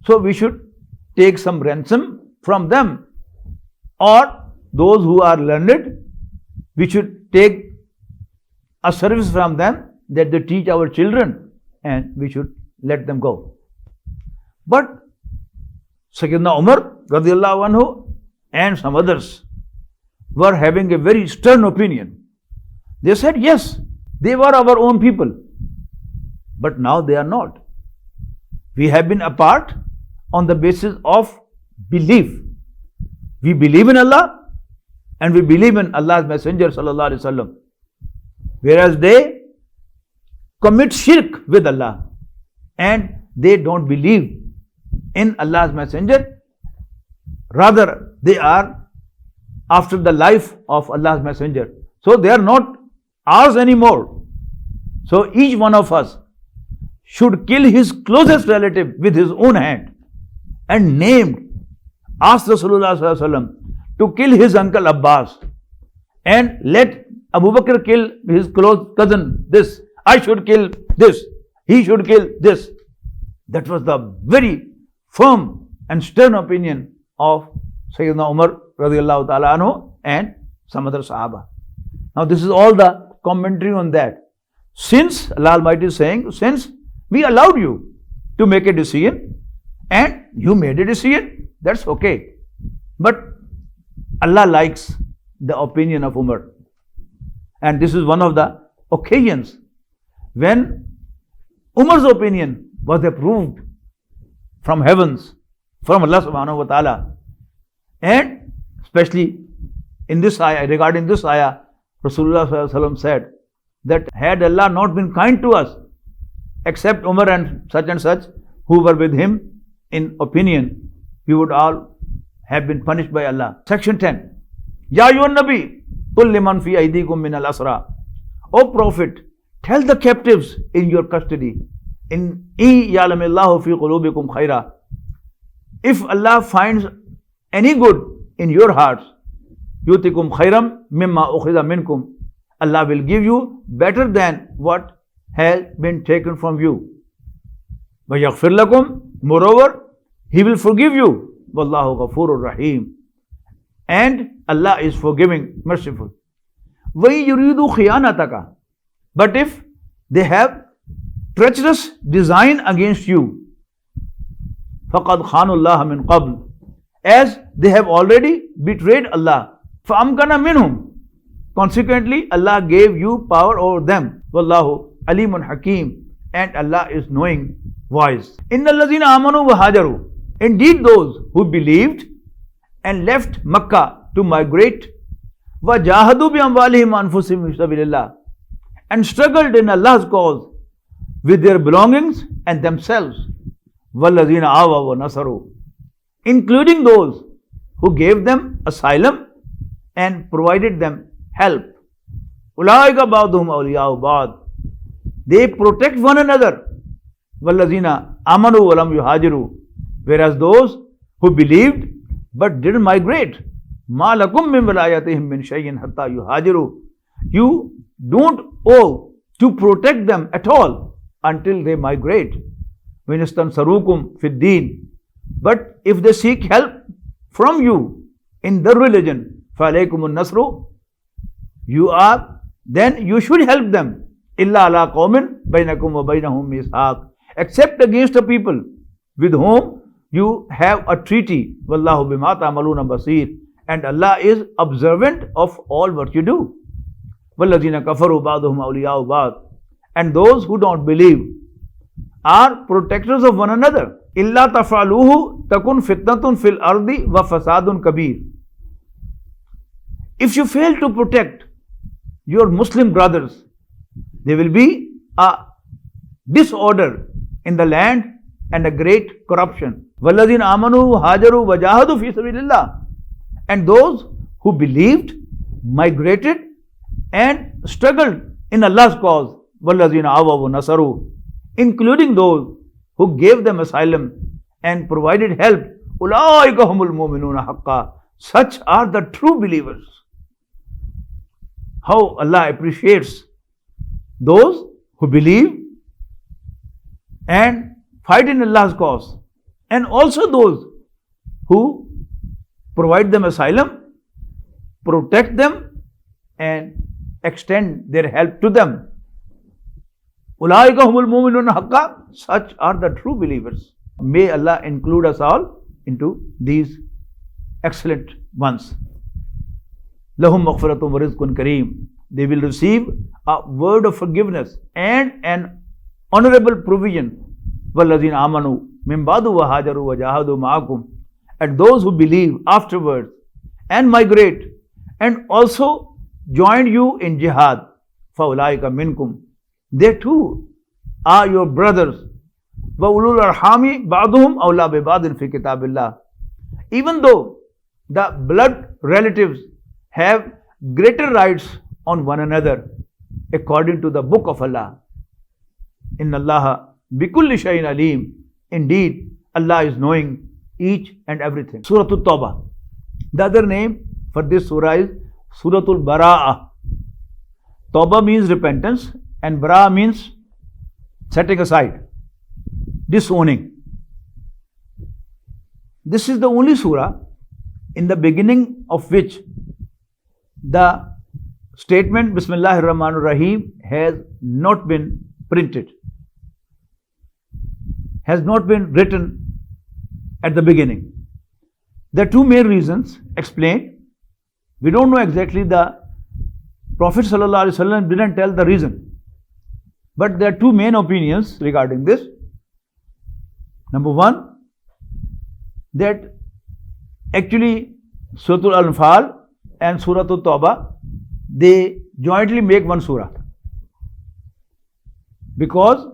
So we should take some ransom from them. Or those who are learned, we should take a service from them that they teach our children, and we should let them go. But Sayyidina Umar radiallahu anhu and some others were having a very stern opinion. They said, yes, they were our own people, but now they are not. We have been apart on the basis of belief. We believe in Allah and we believe in Allah's Messenger sallallahu alaihi wasallam. Whereas they commit shirk with Allah and they don't believe in Allah's Messenger. Rather, they are after the life of Allah's Messenger. So they are not ours anymore. So each one of us should kill his closest relative with his own hand, and asked Rasulullah sallallahu alaihi wasallam to kill his uncle Abbas, and let Abu Bakr kill his close cousin this. I should kill this. He should kill this. That was the very firm and stern opinion of Sayyidina Umar radiallahu ta'ala anhu and some other Sahaba. Now this is all the commentary on that. Since Allah Almighty is saying, since we allowed you to make a decision and you made a decision, that's okay. But Allah likes the opinion of Umar. And this is one of the occasions when Umar's opinion was approved from heavens, from Allah subhanahu wa ta'ala. And especially in this ayah, regarding this ayah, Rasulullah sallallahu alaihi wasallam said that had Allah not been kind to us, except Umar and such who were with him in opinion, we would all have been punished by Allah. Section 10. Ya ayyuhan nabi, qul liman fi aydikum min al-asra. O Prophet, tell the captives in your custody, in ya'lamillahu fi qulubikum khaira. If Allah finds any good in your hearts, yutikum khairam mimma ukhidha minkum. Allah will give you better than what has been taken from you. Wa yaghfir lakum. Moreover, He will forgive you. Wallahu ghafurur rahim. And Allah is forgiving, merciful. Wa yuridu khiyanataka. But if they have treacherous design against you, faqad khanu Allah min qabl, as they have already betrayed Allah, fa'amkana minhum. Consequently, Allah gave you power over them. Wallahu alimun hakim. And Allah is knowing, wise. Innal lazina amanu wa hajaru. Indeed, those who believed and left Makkah to migrate, wa jahadu bi amwalihim anfusihim fi sabilillah, and struggled in Allah's cause with their belongings and themselves. Wallazina awa wa nasaru. Including those who gave them asylum and provided them help. Ulaika ba'duhum awliya'u ba'd. They protect one another. Wallazina amanu wa lam yuhajiru. Whereas those who believed but didn't migrate, ma lakum min wilayatihim min shay'in hatta yuhajiru. You don't owe to protect them at all until they migrate. Winistansarukum fid deen. But if they seek help from you in their religion, فَعَلَيْكُمُ النَّصْرُ, then you should help them. إِلَّا عَلَىٰ قَوْمٍ بَيْنَكُمْ وَبَيْنَهُمْ مِيثَاقٌ, except against a people with whom you have a treaty. وَاللَّهُ بِمَا تَعْمَلُونَ بَصِيرٌ, and Allah is observant of all what you do. وَالَّذِينَ كَفَرُوا بَعْضُهُمْ أَوْلِيَاءُ بَعْضٍ, and those who don't believe are protectors of one another. إِلَّا تَفْعَلُوهُ تَكُنْ فِتْنَةٌ فِي الْأَرْضِ وَفَسَادٌ كَبِيرٌ. If you fail to protect your Muslim brothers, there will be a disorder in the land and a great corruption. وَالَّذِينَ آمَنُوا هَاجَرُوا وَجَاهَدُوا فِي سَبِيلِ اللَّهِ, and those who believed, migrated and struggled in Allah's cause. وَالَّذِينَ آوَوا وَنَصَرُوا, including those who gave them asylum and provided help. أُولَٰئِكَ هُمُ الْمُؤْمِنُونَ حَقًّا, such are the true believers. How Allah appreciates those who believe and fight in Allah's cause, and also those who provide them asylum, protect them and extend their help to them. أُولَٰئِكَ هُمُ الْمُؤْمِنُونَ حَقًّا, such are the true believers. May Allah include us all into these excellent ones. لَهُمْ مَغْفِرَةٌ وَرِزْقٌ كَرِيمٌ, they will receive a word of forgiveness and an honorable provision. وَالَّذِينَ آمَنُوا مِن بَعْدُ وَهَاجَرُوا وَجَاهَدُوا مَعَكُمْ, and those who believe afterwards and migrate and also joined you in jihad. فَأُولَٰئِكَ مِنْكُمْ, they too are your brothers. وَأُولُو الْأَرْحَامِ بَعْضُهُمْ أَوْلَىٰ بِبَعْضٍ فِي كِتَابِ اللَّهِ, even though the blood relatives have greater rights on one another according to the book of Allah. Inna Allah bikulli shay'in alim, indeed Allah is knowing each and everything. Surah At-Tawba, the other name for this surah is Surah Al-Baqara. Tawba means repentance and Bara means setting aside, disowning. This is the only surah in the beginning of which the statement Bismillahir Rahmanir Rahim has not been printed, has not been written at the beginning. There are two main reasons explained. We don't know exactly, the Prophet ﷺ didn't tell the reason, but there are two main opinions regarding this. Number one, that actually Surah Al-Anfal and Surah At-Tawba, they jointly make one surah, because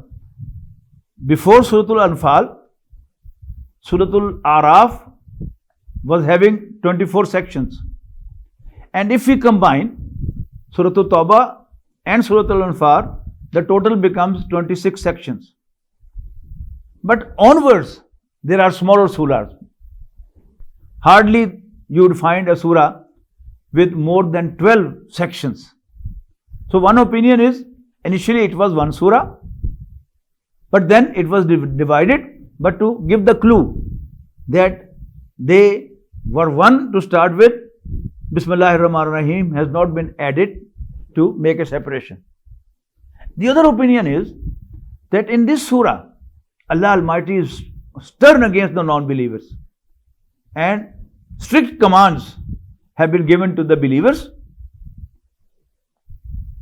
before Surah Al-Anfal, Surah Al-Araf was having 24 sections, and if we combine Surah At-Tawba and Surah Al-Anfal, the total becomes 26 sections. But onwards there are smaller surahs. Hardly you would find a surah with more than 12 sections. So one opinion is, initially it was one surah, but then it was divided, but to give the clue that they were one to start with, Bismillahir Rahmanir Rahim has not been added to make a separation. The other opinion is that in this surah, Allah Almighty is stern against the non-believers, and strict commands have been given to the believers.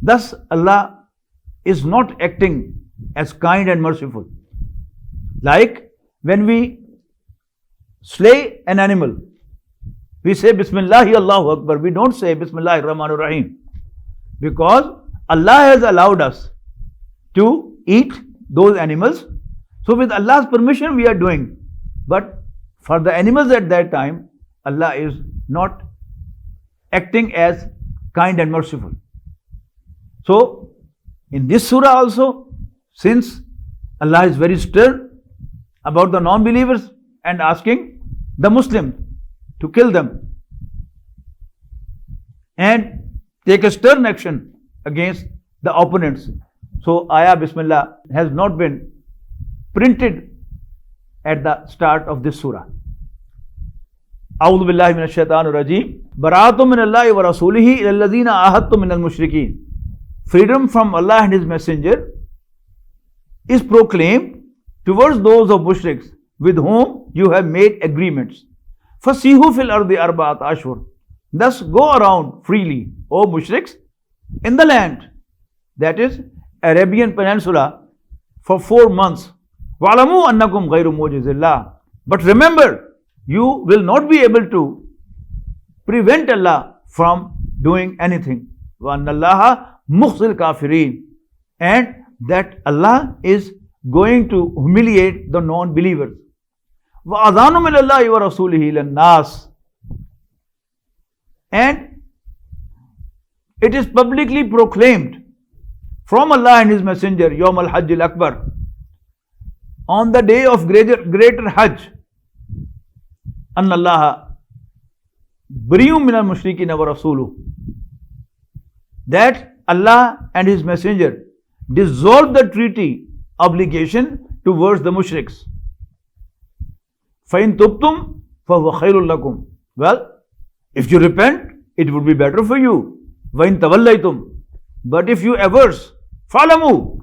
Thus Allah is not acting as kind and merciful. Like when we slay an animal, we say Bismillahi Allahu Akbar, we don't say Bismillahir Rahmanir Rahim, because Allah has allowed us to eat those animals. So with Allah's permission we are doing, but for the animals at that time, Allah is not acting as kind and merciful. So, in this surah also, since Allah is very stern about the non-believers and asking the Muslims to kill them and take a stern action against the opponents. So, Ayah Bismillah has not been printed at the start of this surah. A'udhu billahi minash shaitanir rajeem. Bara'atun min Allahi wa rasulihi ila alladhina ahadtum min al-mushrikeen. Freedom from Allah and His Messenger is proclaimed towards those of mushriks with whom you have made agreements. Fasihu fil ardi arba'at ashhur. Thus go around freely, O mushriks, in the land, that is Arabian Peninsula, for 4 months. Wa'lamu annakum ghayru mujizillah. But remember, you will not be able to prevent Allah from doing anything. Wa annallaha mukhzil kafirin. And that Allah is going to humiliate the non-believers. Wa adhanu min Allahi wa rasulihi lan nas. And it is publicly proclaimed from Allah and His Messenger, Yawm al-Hajj al-Akbar, on the day of greater Hajj, Anna Allah Bariyum min al-Mushrikeen wa Rasuluh, that Allah and His Messenger dissolved the treaty obligation towards the mushriks. فَإِن تُبْتُمْ فَهُوَ خَيْرٌ لَكُمْ. Well, if you repent, it would be better for you. وَإِن تَوَلَّيْتُمْ. But if you averse, فَعْلَمُوا,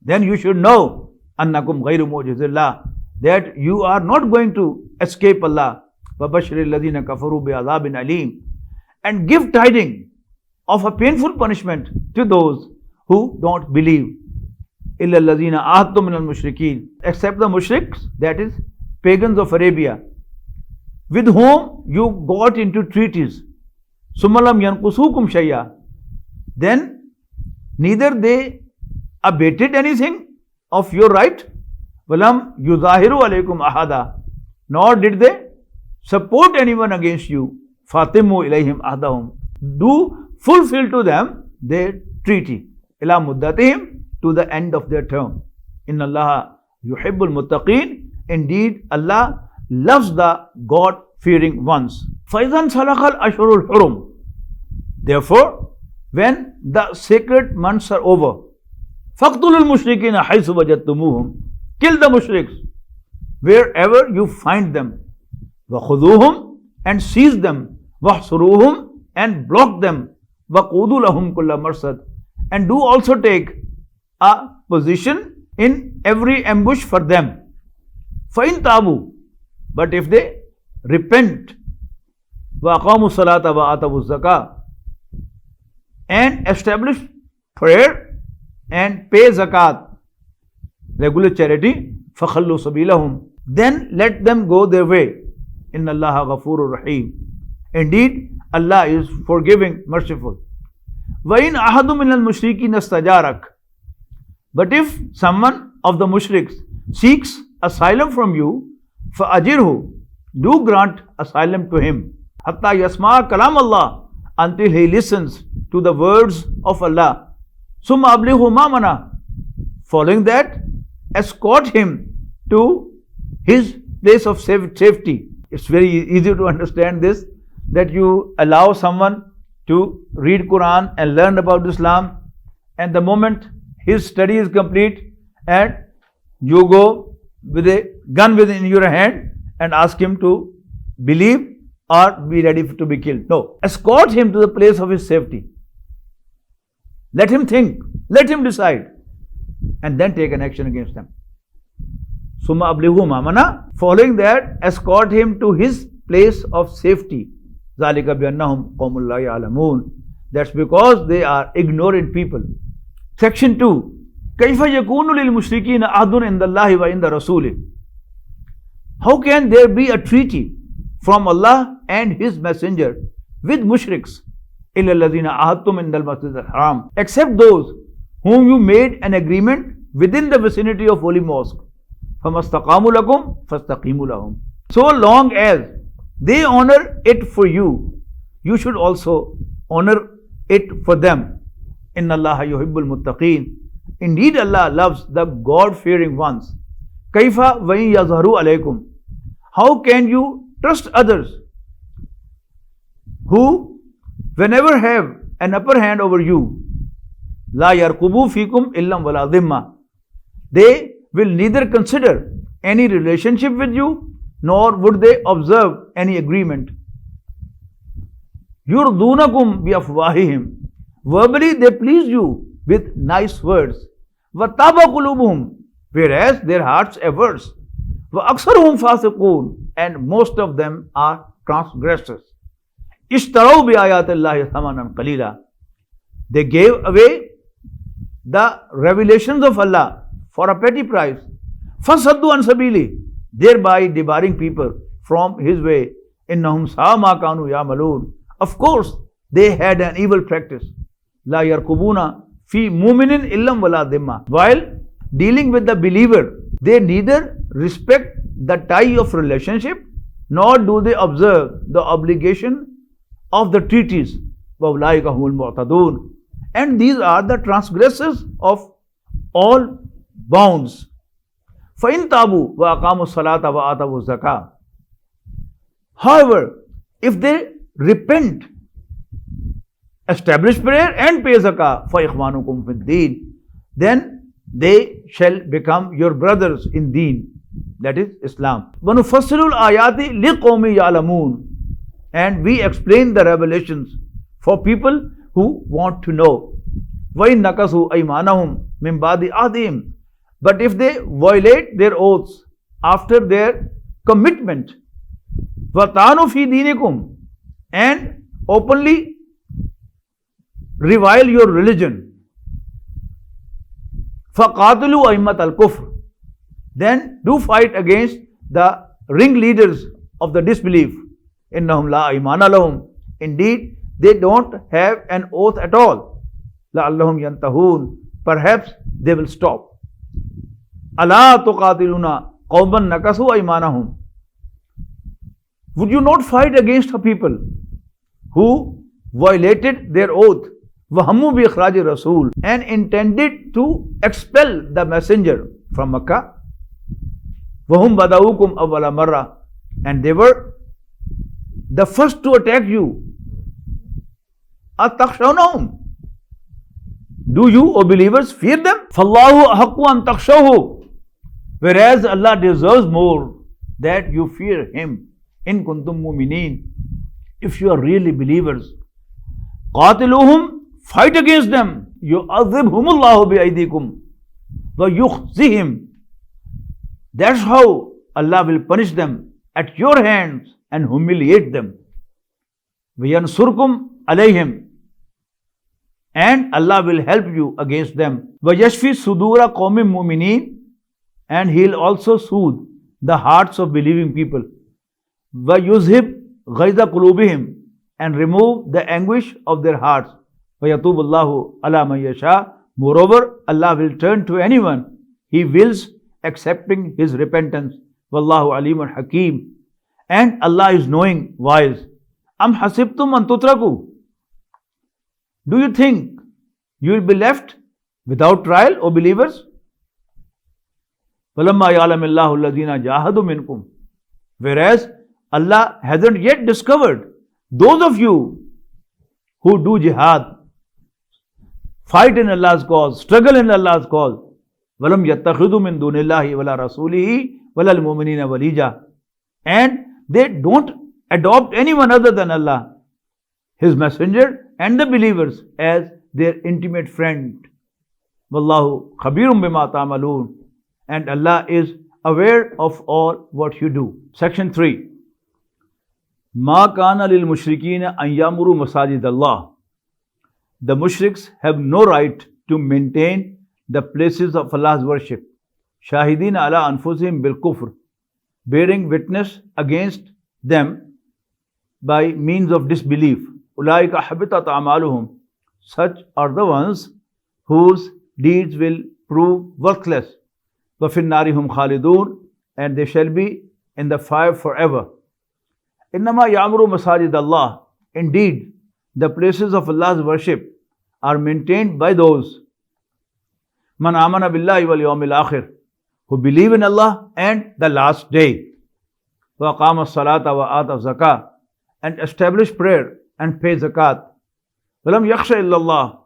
then you should know أَنَّكُمْ غَيْرُ مُعْجِزِ اللَّهِ, that you are not going to escape Allah. وَبَشِّرِ الَّذِينَ كَفَرُوا بِعَذَابٍ أَلِيمٍ. And give tidings of a painful punishment to those who don't believe. إِلَّا الَّذِينَ آهَدتُّم مِّنَ الْمُشْرِكِينَ. Except the mushriks, that is pagans of Arabia, with whom you got into treaties. ثُمَّ لَمْ يَنْقُصُوكُمْ شَيْئًا. Then neither they abated anything of your right, وَلَمْ يُظَاهِرُوا عَلَيْكُمْ أَحَدًا. Nor did they support anyone against you. فَاتِمُّوا إِلَيْهِمْ أَهْدَهُمْ. Do fulfill to them their treaty. إِلَى مُدَّتِهِمْ, to the end of their term. إِنَّ اللَّهَ يُحِبُّ الْمُتَّقِينَ. Indeed, Allah loves the God-fearing ones. فَإِذَا انْسَلَخَ الْأَشْهُرُ الْحُرُمُ. Therefore, when the sacred months are over, فَاقْتُلُوا الْمُشْرِكِينَ حَيْثُ وَجَدتُّمُوهُمْ. Kill the mushriks wherever you find them. وَخُذُوهُمْ, and seize them. وَاحْصُرُوهُمْ, and block them. وَقُودُوا لَهُمْ كُلَّ مَرْصَدٍ. And do also take a position in every ambush for them. فَإِن تَابُوا. But if they repent, وَأَقَامُوا الصَّلَاةَ وَآتَوُا الزَّكَاةَ, and establish prayer and pay zakat, regular charity, فَخَلُّوا سَبِيلَهُمْ. Then let them go their way. إِنَّ اللَّهَ غَفُورٌ رَحِيمٌ. Indeed, Allah is forgiving, merciful. وَإِنْ أَحَدٌ مِّنَ الْمُشْرِكِينَ اسْتَجَارَكَ. But if someone of the mushriks seeks asylum from you, فَأَجِرْهُ. Do grant asylum to him. حَتَّى يَسْمَعَ كَلَامَ اللَّهِ. Until he listens to the words of Allah. ثُمَّ أَبْلِغْهُ مَأْمَنَهُ. Following that, escort him to his place of safety. It's very easy to understand this, that you allow someone to read Quran and learn about Islam, and the moment his study is complete, and you go with a gun within your hand and ask him to believe or be ready to be killed. No, escort him to the place of his safety. Let him think, let him decide, and then take an action against them. Summa ablighu mamana. Following that, escort him to his place of safety. Zalika biannahum qawmun la ya'lamun. That's because they are ignorant people. Section 2. Kaifa yakunu lil mushrikeen ahdun inda Allahi wa inda Rasulih. How can there be a treaty from Allah and His Messenger with mushriks? Illa alladhina ahadtum inda al-masjid al-haram. Except those whom you made an agreement within the vicinity of Holy Mosque. فَمَسْتَقَامُوا لَكُمْ فَاسْتَقِيمُوا لَهُمْ. So long as They honor it for you. You should also honor it for them. Inna Allah yuhibbul muttaqeen. Indeed, Allah loves the God-fearing ones. Kaifa wa in yazharu alaykum. How can you trust others who, whenever have an upper hand over you, la yarqubu fikum illam wala dhimma. They will neither consider any relationship with you, nor would they observe any agreement. Yurdunakum bi afwahihim. Verbally they please you with nice words. Wataba qulubuhum, whereas their hearts averse. Wa aksaruhum fasiqun, and most of them are transgressors. Ishtarau bi ayatillahi thamanan qalila. They gave away the revelations of Allah for a petty price. Fasaddu an sabili, thereby debarring people from His way. Innahum sa'a ma kanu ya'malun. Of course, they had an evil practice. La yarkubuna fi muminin illam wala dhimma. While dealing with the believer, they neither respect the tie of relationship, nor do they observe the obligation of the treaties. وَأُولَٰئِكَ هُمُ الْمُعْتَدُونَ. And these are the transgressors of all bounds. فَإِن تَابُوا وَأَقَامُوا الصَّلَاةَ وَآتَوُا الزَّكَاةَ. However, if they repent, establish prayer and pay zakah, فَإِخْوَانُكُمْ فِي الدِّينِ, then they shall become your brothers in deen, that is Islam. وَنُفَصِّلُ الْآيَاتِ لِقَوْمٍ يَعْلَمُونَ. And we explain the revelations for people who want to know. وَإِن نَكَثُوا أَيْمَانَهُمْ مِنْ بَعْدِ عَهْدِهِمْ. But if they violate their oaths after their commitment, وَطَعَنُوا فِي دِينِكُمْ, and openly revile your religion, فَقَاتِلُوا أَئِمَّةَ الْكُفْرِ. Then do fight against the ringleaders of the disbelief. إِنَّهُمْ لَا أَيْمَانَ لَهُمْ. Indeed, they don't have an oath at all. لَعَلَّهُمْ يَنْتَهُونَ. Perhaps they will stop. أَلَا تُقَاتِلُونَ قَوْمًا نَكَثُوا أَيْمَانَهُمْ. Would you not fight against a people who violated their oath, وَهَمُّوا بِإِخْرَاجِ الرَّسُولِ, and intended to expel the messenger from Makkah? وَهُمْ بَدَؤُوكُمْ أَوَّلَ مَرَّةٍ. And they were the first to attack you. أَتَخْشَوْنَهُمْ. Do you, O believers, fear them? فَاللَّهُ أَحَقُّ أَن تَخْشَوْهُ. Whereas Allah deserves more that you fear Him. إِن كُنْتُم مُؤْمِنِينَ. If you are really believers. قَاتِلُوهُمْ. Fight against them. يُعَذِّبْهُمُ اللَّهُ بِأَيْدِيكُمْ وَيُخْزِهِمْ. That's how Allah will punish them at your hands and humiliate them. وَيَنْصُرْكُمْ عَلَيْهِمْ. And Allah will help you against them. وَيَشْفِي صُدُورَ قَوْمٍ مُؤْمِنِينَ. And He'll also soothe the hearts of believing people. وَيُذْهِبْ غَيْظَ قُلُوبِهِمْ. And remove the anguish of their hearts. وَيَتُوبُ اللَّهُ عَلَى مَن يَشَاءُ. Moreover, Allah will turn to anyone He wills, accepting his repentance. Wallahu alimun hakim. And Allah is knowing, wise. Am hasibtum an tutraku. Do you think you will be left without trial, O believers? وَلَمَّا يَعْلَمِ اللَّهُ الَّذِينَ جَاهَدُوا مِنْكُمْ. Whereas Allah hasn't yet discovered those of you who do jihad, fight in Allah's cause, struggle in Allah's cause. وَلَمْ يَتَّخِذُوا مِن دُونِ اللَّهِ وَلَا رَسُولِهِ وَلَا الْمُؤْمِنِينَ وَلِيجًا. And they don't adopt anyone other than Allah, His Messenger and the believers as their intimate friend. Wallahu khabirum bima ta'malun. And Allah is aware of all what you do. Section 3. Ma kana lil mushrikeen an yamuru masajid Allah. The mushriks have no right to maintain the places of Allah's worship. Shahideen ala anfusihim bil kufr, bearing witness against them by means of disbelief. Ulaika habitat a'maluhum. Such are the ones whose deeds will prove worthless. وَفِي النَّارِ هُمْ خَالِدُونَ. And they shall be in the fire forever. Innama ya'muru masajid Allah. Indeed, the places of Allah's worship are maintained by those man amana billahi wal yawmil akhir, who believe in Allah and the last day, wa aqama as-salata wa ata zakah, and establish prayer and pay zakat, walam yakhsha illallah,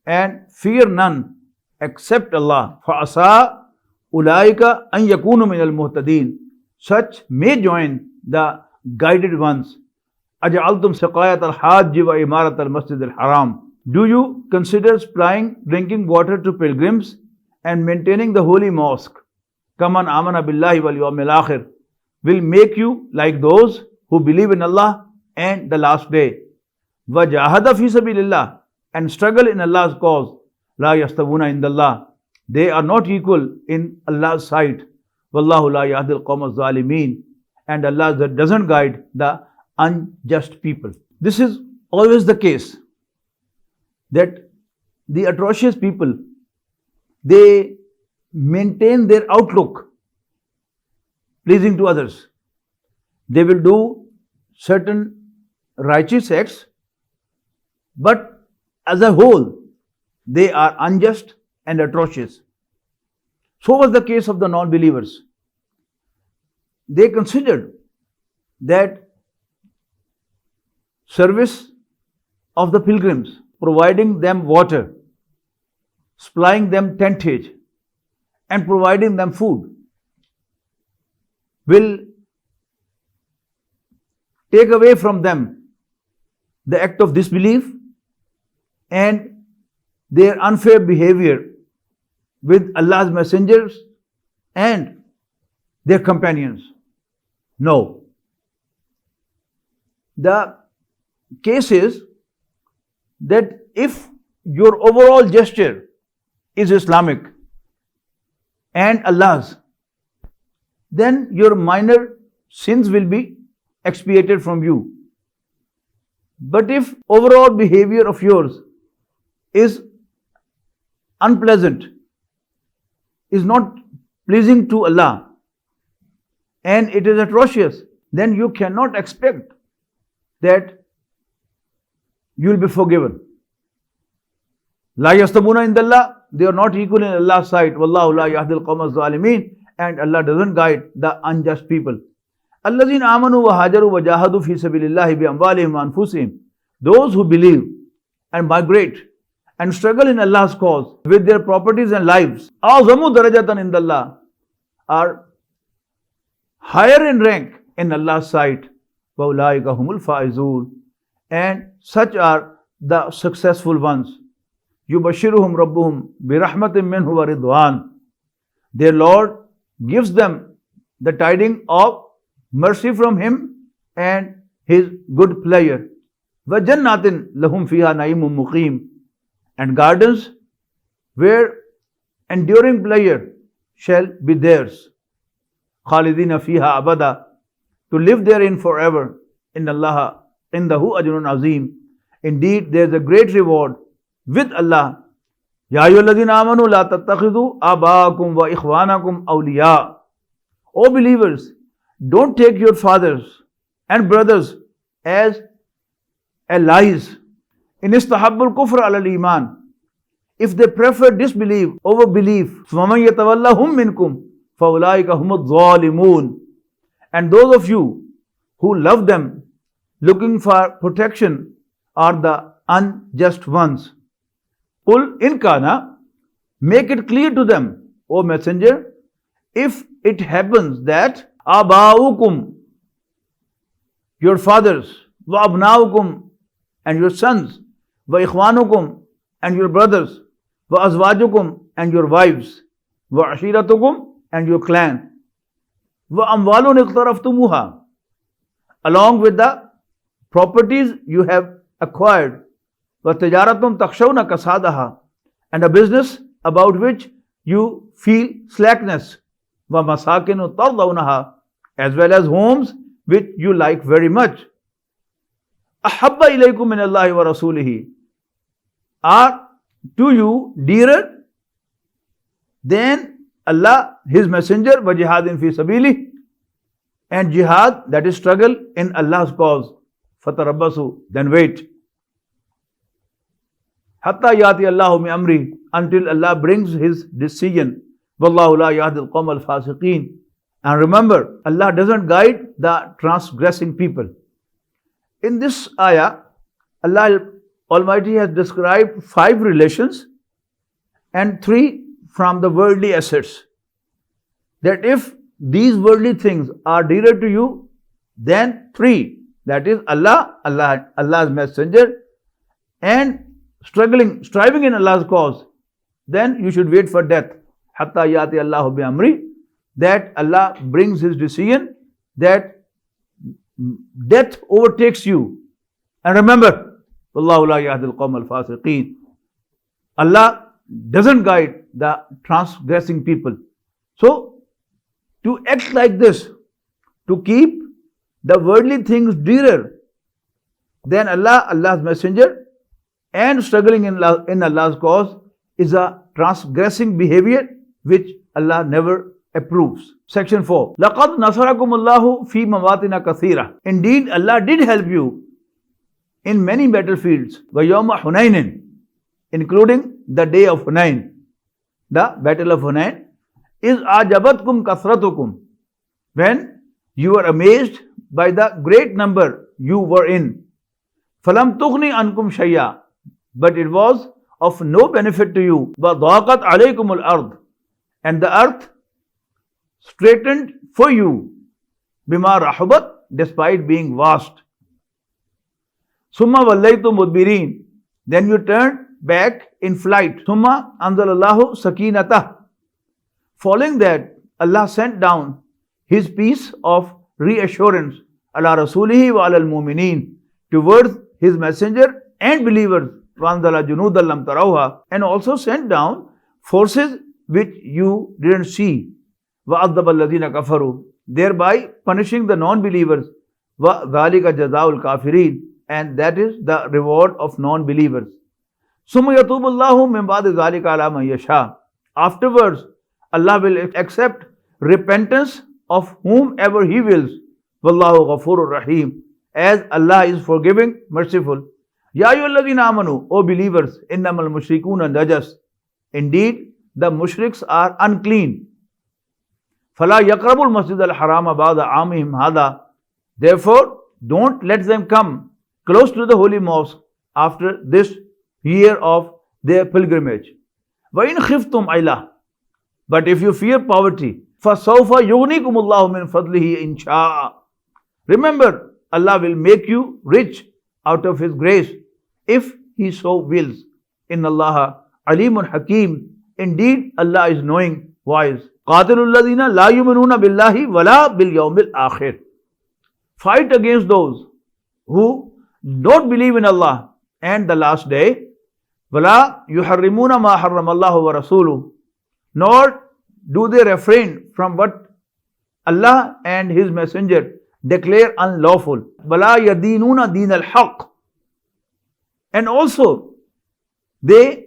and fear none except Allah, fa asa ulaika an yakunu min al-muhtadin, such may join the guided ones. Aj'altum siqayat al-hajj wa imarat al-masjid al-haram. Do you consider supplying drinking water to pilgrims and maintaining the holy mosque, kaman amana billahi wal yawmil akhir, will make you like those who believe in Allah and the last day, wa jahada fi sabilillah, and struggle in Allah's cause, la yastawuna indallah, they are not equal in Allah's sight, wallahu la yahdil qawma az-zalimin, and Allah doesn't guide the unjust people. This is always the case, that the atrocious people, they maintain their outlook pleasing to others. They will do certain righteous acts, but as a whole, they are unjust and atrocious. So was the case of the non-believers. They considered that service of the pilgrims, providing them water, supplying them tentage, and providing them food, will take away from them the act of disbelief and their unfair behavior with Allah's messengers and their companions. No. The case is that if your overall gesture is Islamic and Allah's, then your minor sins will be expiated from you. But if overall behavior of yours is unpleasant, is not pleasing to Allah, and it is atrocious, then you cannot expect that you will be forgiven. La yastabuna indallah, they are not equal in Allah's sight. Wallahu la yahdil qawma az-zalimin, and Allah doesn't guide the unjust people. Allazina amanu wa hajaru wa jahadu fi sabilillahi bi amwalihim wa anfusihim. Those who believe and migrate and struggle in Allah's cause with their properties and lives, azamu darajatan indallah, are higher in rank in Allah's sight. Wa ulaika humul faizun, and such are the successful ones. Yubashiruhum rabbuhum bi rahmatin minhu wa ridwan. Their Lord gives them the tidings of mercy from Him and His good pleasure. Wa jannatin lahum fiha naimun muqim, and gardens where enduring pleasure shall be theirs. Khalidina fiha abada, to live therein forever. Inna Allah indahu ajrun azim. Indeed, there is a great reward with Allah. Ya ayyuhalladhina amanu la tattakhidhu abaakum wa ikhwanakum awliya. O believers, don't take your fathers and brothers as allies. In istahabbul kufr al-iman, if they prefer disbelief over belief, faman yatawallahum minkum faulaika humud zalimun. And those of you who love them, looking for protection, are the unjust ones. Qul in kana, make it clear to them, O Messenger, if it happens that abaukum, your fathers, wa abnaukum, and your sons, wa ikhwanukum, and your brothers, wa azwajukum, and your wives, wa ashiratukum, and your clan, wa amwalun iqtaraftumuha, along with the properties you have acquired, wa tijaratum takshawna kasadaha, and a business about which you feel slackness, wa masakinu tardawnaha, as well as homes which you like very much. Ahabba ilaykum min Allahi wa rasulihi, are to you dearer than Allah, His Messenger, wa jihadin fi sabili, And jihad, that is struggle in Allah's cause. Fatarabbasu, then wait. Hatta yati Allahu mi amri, until Allah brings His decision. Wallahu la yahdi al-qawm al-fasiqeen. And remember, Allah doesn't guide the transgressing people. In this ayah, Allah Almighty has described 5 relations and 3 from the worldly assets. That if these worldly things are dearer to you than 3, that is Allah's messenger, and striving in Allah's cause, then you should wait for death. Hatta yati Allahu bi amri, that Allah brings His decision, that death overtakes you. And remember, Wallahu la yahdi al-qawm al-fasiqeen. Allah doesn't guide the transgressing people. So, to act like this, to keep the worldly things dearer than Allah's messenger, and struggling in Allah's cause, is a transgressing behavior which Allah never approves. Section 4. لَقَدْ نَصَرَكُمُ اللَّهُ فِي مَوَاطِنَ كَثِيرًا. Indeed, Allah did help you in many battlefields. وَيَوْمَ حُنَيْنٍ, including the day of Hunayn, the battle of Hunayn. إِذْ أَعْجَبَتْكُمْ كَثْرَتُكُمْ, when you were amazed by the great number you were in. فَلَمْ تُغْنِ عَنْكُمْ شَيْئًا, but it was of no benefit to you. وَضَاقَتْ عَلَيْكُمُ الْأَرْضِ, and the earth straightened for you. بِمَا رَحُبَتْ, despite being vast. ثُمَّ وَلَّيْتُمْ مُدْبِرِينَ, then you turned back in flight. ثُمَّ أَنزَلَ اللَّهُ سَكِينَتَهُ, following that, Allah sent down His peace of reassurance ala rasulihi wa ala al-mu'mineen, towards His messenger and believers. وَأَنزَلَ جُنُودًا لَمْ تَرَوْهَا, and also sent down forces which you didn't see. وَأَذَّبَ الَّذِينَ كَفَرُوا, thereby punishing the non-believers. وَذَلِكَ جَزَاءُ الْكَافِرِينَ, and that is the reward of non-believers. ثُمَّ يَتُوبُ اللَّهُ مِنْ بَعْدِ ذَلِكَ عَلَى مَنْ يَشَاءُ, afterwards Allah will accept repentance of whomever He wills. وَاللَّهُ غَفُورٌ رَحِيمٌ, as Allah is forgiving, merciful. Ya ayyuhalladhina amanu, O believers, innamal mushrikuna najas, indeed the mushriks are unclean. Fala yaqrabul masjid al-harama ba'da amihim hada, therefore don't let them come close to the holy mosque after this year of their pilgrimage. Wa in khiftum ailah, but if you fear poverty, fasawfa yughnikumullahu min fadlihi in sha'a, remember Allah will make you rich out of His grace if He so wills. Inna Allaha alimun hakim, indeed Allah is knowing, wise. Qatilul ladina la yu'minuna billahi wala bil yawmil akhir, fight against those who don't believe in Allah and the last day. Wala yuharrimuna ma harramallahu wa rasuluhu, nor do they refrain from what Allah and His messenger declare unlawful. Wala yadinuna din al-haq, and also they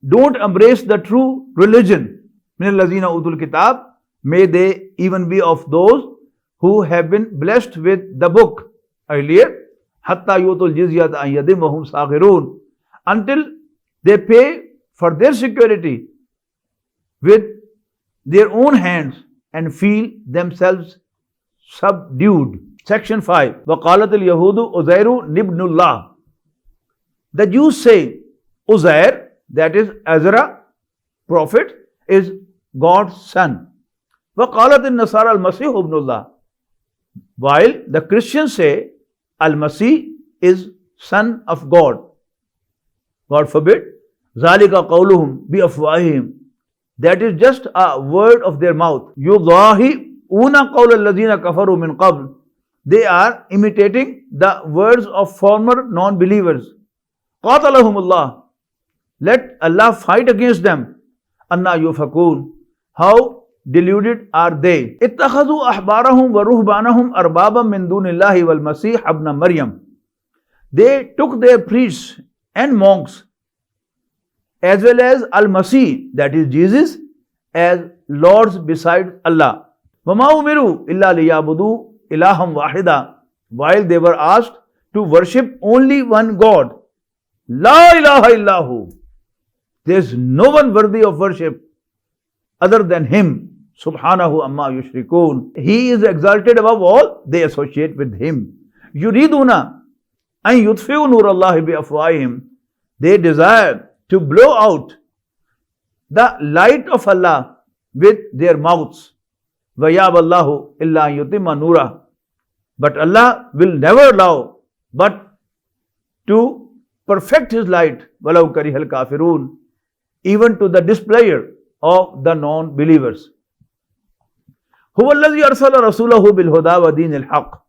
don't embrace the true religion. Min al-lazina utul kitab, may they even be of those who have been blessed with the book earlier. Hatta yutul jizyat an yadim wa hum saghirun, until they pay for their security with their own hands and feel themselves subdued. Section 5. وَقَالَتِ الْيَهُودُ أُزَيْرُ نِبْنُ اللَّهِ, the Jews say Uzair, that is Ezra, prophet, is God's son. وَقَالَتِ النَّصَارَى الْمَسِيحُ ابْنُ اللَّهِ, while the Christians say Al-Masih is son of God. God forbid. ذَلِكَ قَوْلُهُمْ بِأَفْوَاهِهِمْ, that is just a word of their mouth. يُضَاهِئُونَ قَوْلَ الَّذِينَ كَفَرُوا مِنْ قَبْلِ, they are imitating the words of former non-believers. قَاتَلَهُمُ اللَّهُ, let Allah fight against them. أَنَّا يُفَكُونَ, how deluded are they. اتَّخَذُوا أَحْبَارَهُمْ وَرُهْبَانَهُمْ أَرْبَابًا مِنْ دُونِ اللَّهِ وَالْمَسِيحَ ابْنَ مَرْيَمَ, they took their priests and monks as well as Al-Masih, that is Jesus, as lords beside Allah. وَمَا أُمِرُوا إِلَّا لِيَعْبُدُوا إِلَهًا وَاحِدًا, while they were asked to worship only one God. La ilaha illahu. There is no one worthy of worship other than Him. Subhanahu amma yushrikun. He is exalted above all they associate with Him. Yuriduna an yutfi'u nur Allah bi afwahihim. They desire to blow out the light of Allah with their mouths. وَيَابَ اللَّهُ إِلَّا أَن يُتِمَّ نُورَهُ. But Allah will never allow but to perfect His light. وَلَوْ كَرِهَ الْكَافِرُونَ. Even to the displeasure of the non-believers. هُوَ الَّذِي أَرْسَلَ رَسُولَهُ بِالْهُدَى وَدِينِ الْحَقِّ.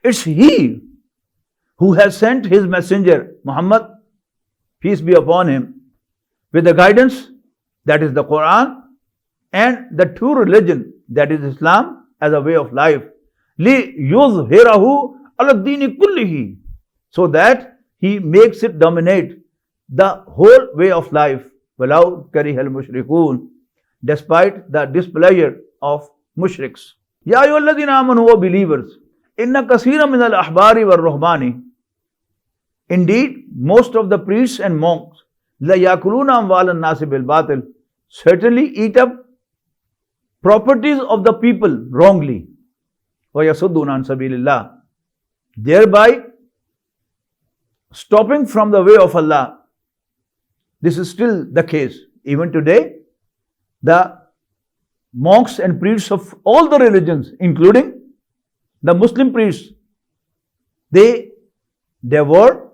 It's He who has sent His messenger Muhammad, peace be upon him, with the guidance, that is the Quran, and the true religion, that is Islam, as a way of life. لِيُظْهِرَهُ عَلَى الدِّينِ كُلِّهِ. So that He makes it dominate the whole way of life. وَلَوْ كَرِهَ الْمُشْرِكُونَ. Despite the displeasure of mushriks. يَا أَيُّهَا الَّذِينَ آمَنُوا, O believers, إِنَّ كَثِيرًا مِنَ الْأَحْبَارِ وَالرُّهْبَانِ. Indeed, most of the priests and monks, لَيَأْكُلُونَ أَمْوَالَ النَّاسِ بِالْبَاطِلِ, certainly eat up properties of the people wrongly. وَيَصُدُّونَ عَنْ سَبِيلِ اللَّهِ, thereby stopping from the way of Allah. This is still the case. Even today, the monks and priests of all the religions, including the Muslim priests, they devour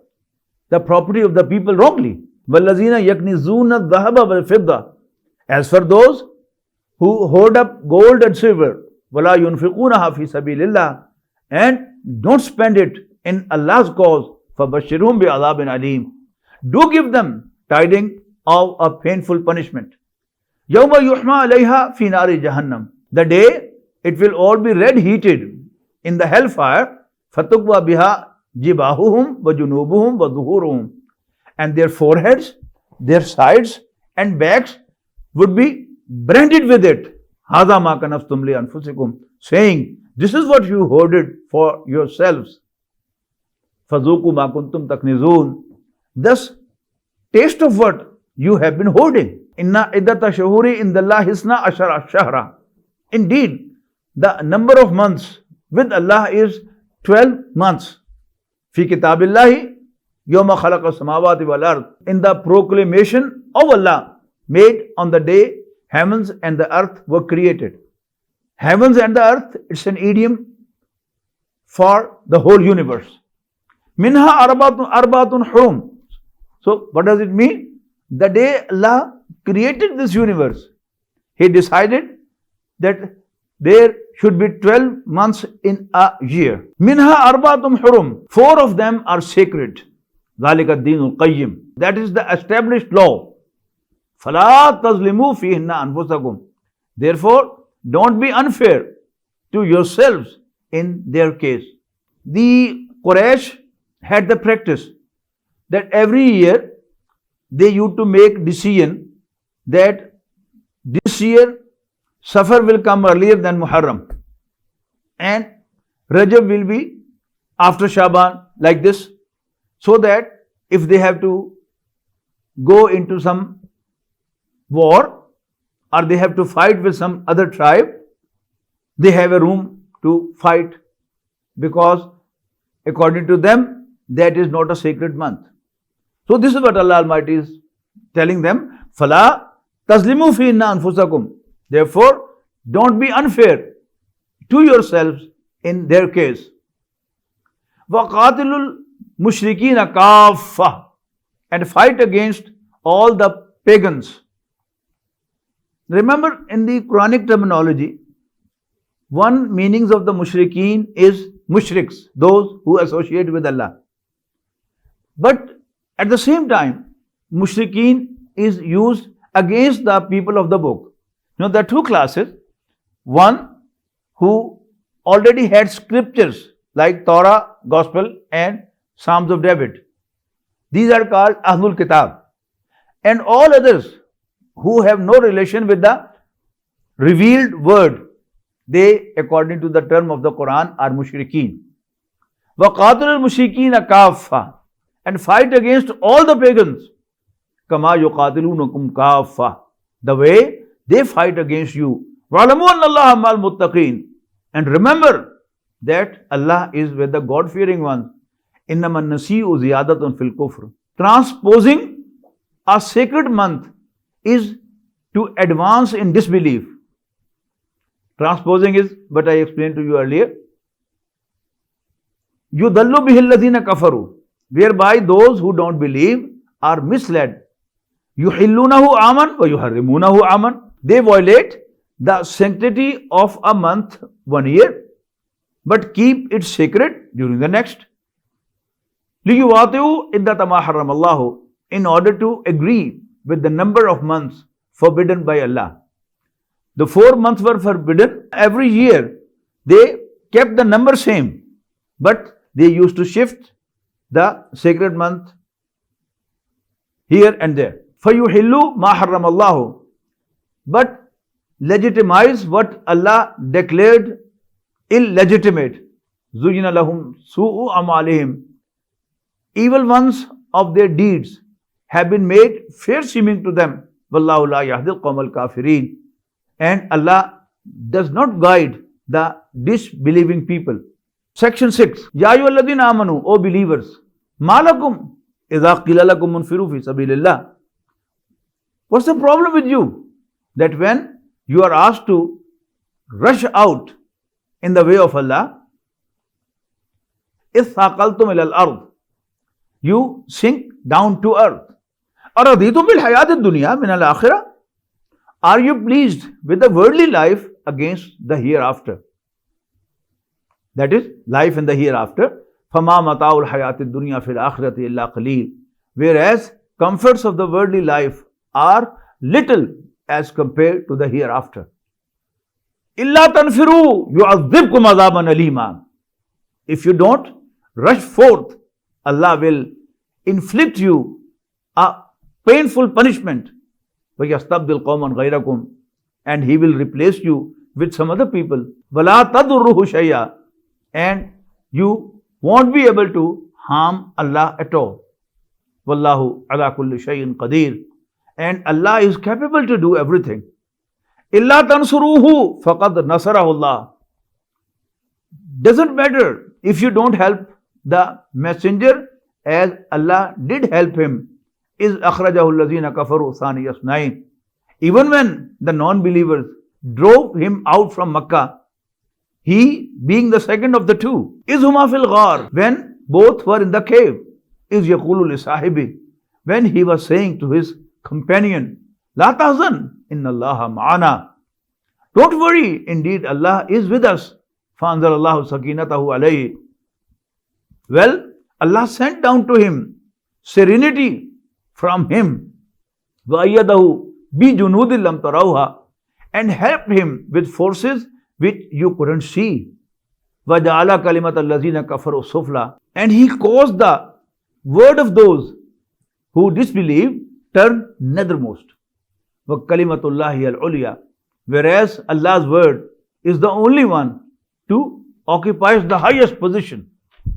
the property of the people wrongly. وَالَّذِينَ يَكْنِزُونَ الذَّهَبَ وَالْفِضَّةَ. As for those who hoard up gold and silver, وَلَا يُنْفِقُونَهَا فِي سَبِيلِ اللَّهِ, and don't spend it in Allah's cause, فَبَشِّرْهُمْ بِعَذَابٍ أَلِيمٍ. Do give them tidings of a painful punishment. يَوْمَ يُحْمَى عَلَيْهَا فِي نَارِ جَهَنَّمَ. The day it will all be red heated in the hellfire. فَتُقْوَى بِهَا جِبَاهُهُمْ وَجُنُوبُهُمْ وَظُهُورُهُمْ. And their foreheads, their sides and backs would be branded with it. هَذَا مَا كَنَزْتُمْ لِأَنفُسِكُمْ, saying, this is what you hoarded for yourselves. فَذُوقُوا مَا كُنْتُمْ تَكْنِزُونَ. Thus, taste of what you have been hoarding. إِنَّا عِدَّةَ شُهُورِ إِنْدَ اللَّهِ اثْنَا عَشَرَ شَهْرًا. Indeed, the number of months with Allah is 12 months. فِي كِتَابِ اللَّهِ يَوْمَ خَلَقَ السَّمَاوَاتِ وَالْأَرْضِ. In the proclamation of Allah made on the day heavens and the earth were created. Heavens and the earth, it's an idiom for the whole universe. Minha arbatun hurum. So what does it mean? The day Allah created this universe, He decided that there should be 12 months in a year. Minha arbatum hurum. 4 of them are sacred. ذَلِكَ الدِّينُ الْقَيِّمُ. That is the established law. فَلَا تَظْلِمُوا فِيهِنَّ أَنفُسَكُمْ. Therefore, don't be unfair to yourselves in their case. The Quraysh had the practice that every year they used to make decision that this year Safar will come earlier than Muharram and Rajab will be after Shaban, like this, so that if they have to go into some war or they have to fight with some other tribe, they have a room to fight, because according to them that is not a sacred month. So this is what Allah Almighty is telling them. فَلَا تَظْلِمُوا فِيهِنَّ أَنفُسَكُمْ. Therefore, don't be unfair to yourselves in their case. وَقَاتِلُوا الْمُشْرِكِينَ كَافَّةً. And fight against all the pagans. Remember, in the Quranic terminology, one meanings of the mushrikeen is mushriks, those who associate with Allah. But at the same time, mushrikeen is used against the people of the book. Now, there are 2 classes. One who already had scriptures like Torah, Gospel and Psalms of David. These are called Ahlul Kitab. And all others who have no relation with the revealed word, They, according to the term of the Quran, are mushrikeen. وَقَاتِلُ الْمُشْرِكِينَ كَافَّةً, and fight against all the pagans. كَمَا يُقَاتِلُونَكُمْ كَافَّةً, the way they fight against you. وَعْلَمُوا أَنَّ اللَّهَ مَعَ الْمُتَّقِينَ, and remember that Allah is with the God-fearing ones. إِنَّمَا النَّسِيءُ زِيَادَةٌ فِي الْكُفْرِ. Transposing a sacred month is to advance in disbelief. Transposing is what I explained to you earlier. يُضَلُّ بِهِ الَّذِينَ كَفَرُوا, whereby those who don't believe are misled. يُحِلُّونَهُ عَامًا وَيُحَرِّمُونَهُ عَامًا. They violate the sanctity of a month 1 year, but keep it sacred during the next. لِيُوَاطِئُوا عِدَّةَ مَا حَرَّمَ اللَّهُ, in order to agree with the number of months forbidden by Allah. The 4 months were forbidden. Every year they kept the number same, but they used to shift the sacred month here and there. فَيُحِلُّوا مَا حَرَّمَ اللَّهُ, but legitimize what Allah declared illegitimate. زُيِّنَ لَهُمْ سُوءُ أَعْمَالِهِمْ, evil ones of their deeds have been made fair seeming to them. وَاللَّهُ لَا يَهْدِي الْقَوْمَ الْكَافِرِينَ, and Allah does not guide the disbelieving people. Section 6. Ya ayyuhalladhina amanu, O believers, ma lakum idha qila lakum munfiru fi sabilillah. What's the problem with you that when you are asked to rush out in the way of Allah, ithaqaltum ila al-ard, you sink down to earth. Araditum bil hayat ad-dunya min al-akhirah, are you pleased with the worldly life against the hereafter? That is, life in the hereafter. فَمَا مَتَاعُ الْحَيَاةِ الدُّنْيَا فِي الْآخِرَةِ إِلَّا قَلِيلٌ, whereas comforts of the worldly life are little as compared to the hereafter. إِلَّا تَنْفِرُوا يُعَذِّبْكُمْ عَذَابًا أَلِيمًا. If you don't rush forth, Allah will inflict you a painful punishment. وَيَسْتَبْدِلْ قَوْمًا غَيْرَكُمْ, and He will replace you with some other people. وَلَا تَضُرُّهُ شَيْئًا, and you won't be able to harm Allah at all. وَاللَّهُ عَلَى كُلِّ شَيْءٍ قَدِيرٌ, and Allah is capable to do everything. إِلَّا تَنْصُرُوهُ فَقَدْ نَصَرَهُ اللَّهُ. Doesn't matter if you don't help the messenger, as Allah did help him. إِذْ أَخْرَجَهُ الَّذِينَ كَفَرُوا ثَانِيَ اثْنَيْنِ, even when the non-believers drove him out from Makkah, he being the second of the two. إِذْ هُمَا فِي الْغَارِ, when both were in the cave. إِذْ يَقُولُ لِصَاحِبِهِ, when he was saying to his companion, لَا تَحْزَنْ إِنَّ اللَّهَ مَعَنَا, don't worry, indeed Allah is with us. فَأَنزَلَ اللَّهُ سَكِينَتَهُ عَلَيْهِ, well, Allah sent down to him serenity from him. وَأَيَّدَهُ بِجُنُودٍ لَمْ تَرَوْهَا, and helped him with forces which you couldn't see. وَجَعَلَ كَلِمَةَ الَّذِينَ كَفَرُوا سُفْلًا, and He caused the word of those who disbelieve turn nethermost. وَكَلِمَةُ اللَّهِ الْعُلْيَا, whereas Allah's word is the only one to occupies the highest position.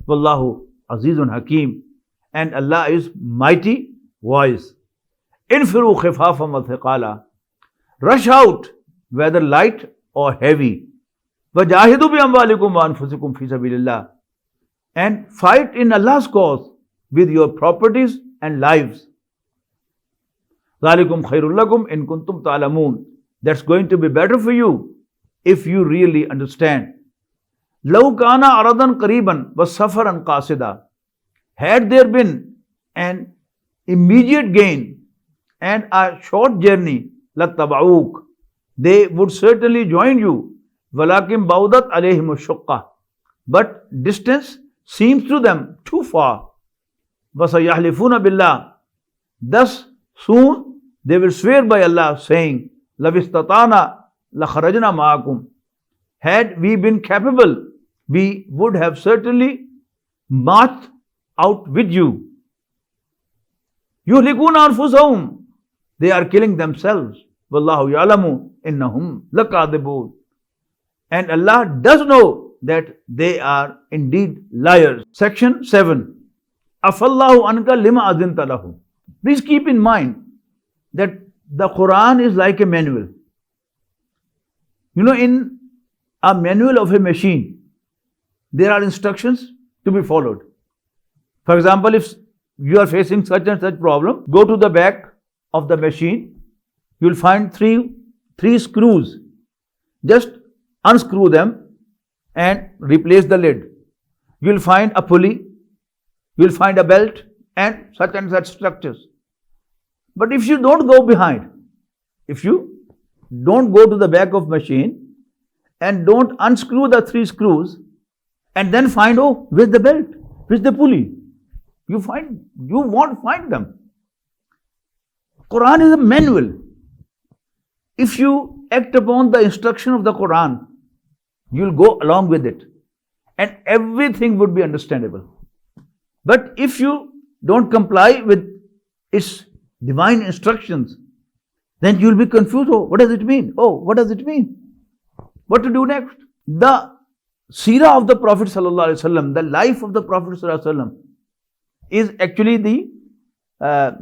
وَاللَّهُ عَزِيزٌ Hakim, and Allah is mighty, wise. إِنْفِرُوا خِفَافًا وَثِقَالًا, rush out, whether light or heavy. وَجَاهِدُوا بِأَمْوَالِكُمْ وَأَنفُسِكُمْ فِي سَبِيلِ اللَّهِ, and fight in Allah's cause with your properties and lives. ذَلِكُمْ خَيْرٌ لَكُمْ إِن كُنْتُمْ تَعْلَمُونَ, that's going to be better for you if you really understand. لَوْ كَانَ عَرَضًا قَرِيبًا وَسَفَرًا قَاصِدًا, had there been an immediate gain and a short journey, لَاتَّبَعُوكَ, they would certainly join you. وَلَكِنْ بَعُدَتْ عَلَيْهِمُ الشُّقَّةُ, but distance seems to them too far. وَسَيَحْلِفُونَ بِاللَّهِ, thus soon they will swear by Allah, saying, لَوِ اسْتَطَعْنَا لَخَرَجْنَا مَعَكُمْ, had we been capable, we would have certainly marched out with you. يُهْلِكُونَ أَنفُسَهُمْ, they are killing themselves. وَاللَّهُ يَعْلَمُ إِنَّهُمْ لَكَاذِبُونَ, And Allah does know that they are indeed liars. Section 7. Afallahu anka lima azinta lahu. Please keep in mind that the Quran is like a manual. You know, in a manual of a machine, there are instructions to be followed. For example, if you are facing such and such problem, go to the back of the machine. You will find three screws. Just unscrew them and replace the lid. You will find a pulley. You will find a belt and such structures. But if you don't go behind, if you don't go to the back of machine and don't unscrew the 3 screws and then find, oh, where's the belt? Where's the pulley? You won't find them. Quran is a manual. If you act upon the instruction of the Quran, you'll go along with it and everything would be understandable. But if you don't comply with its divine instructions, then you'll be confused. Oh, what does it mean? Oh, what does it mean? What to do next? The seerah of the Prophet ﷺ, the life of the Prophet ﷺ, is actually the,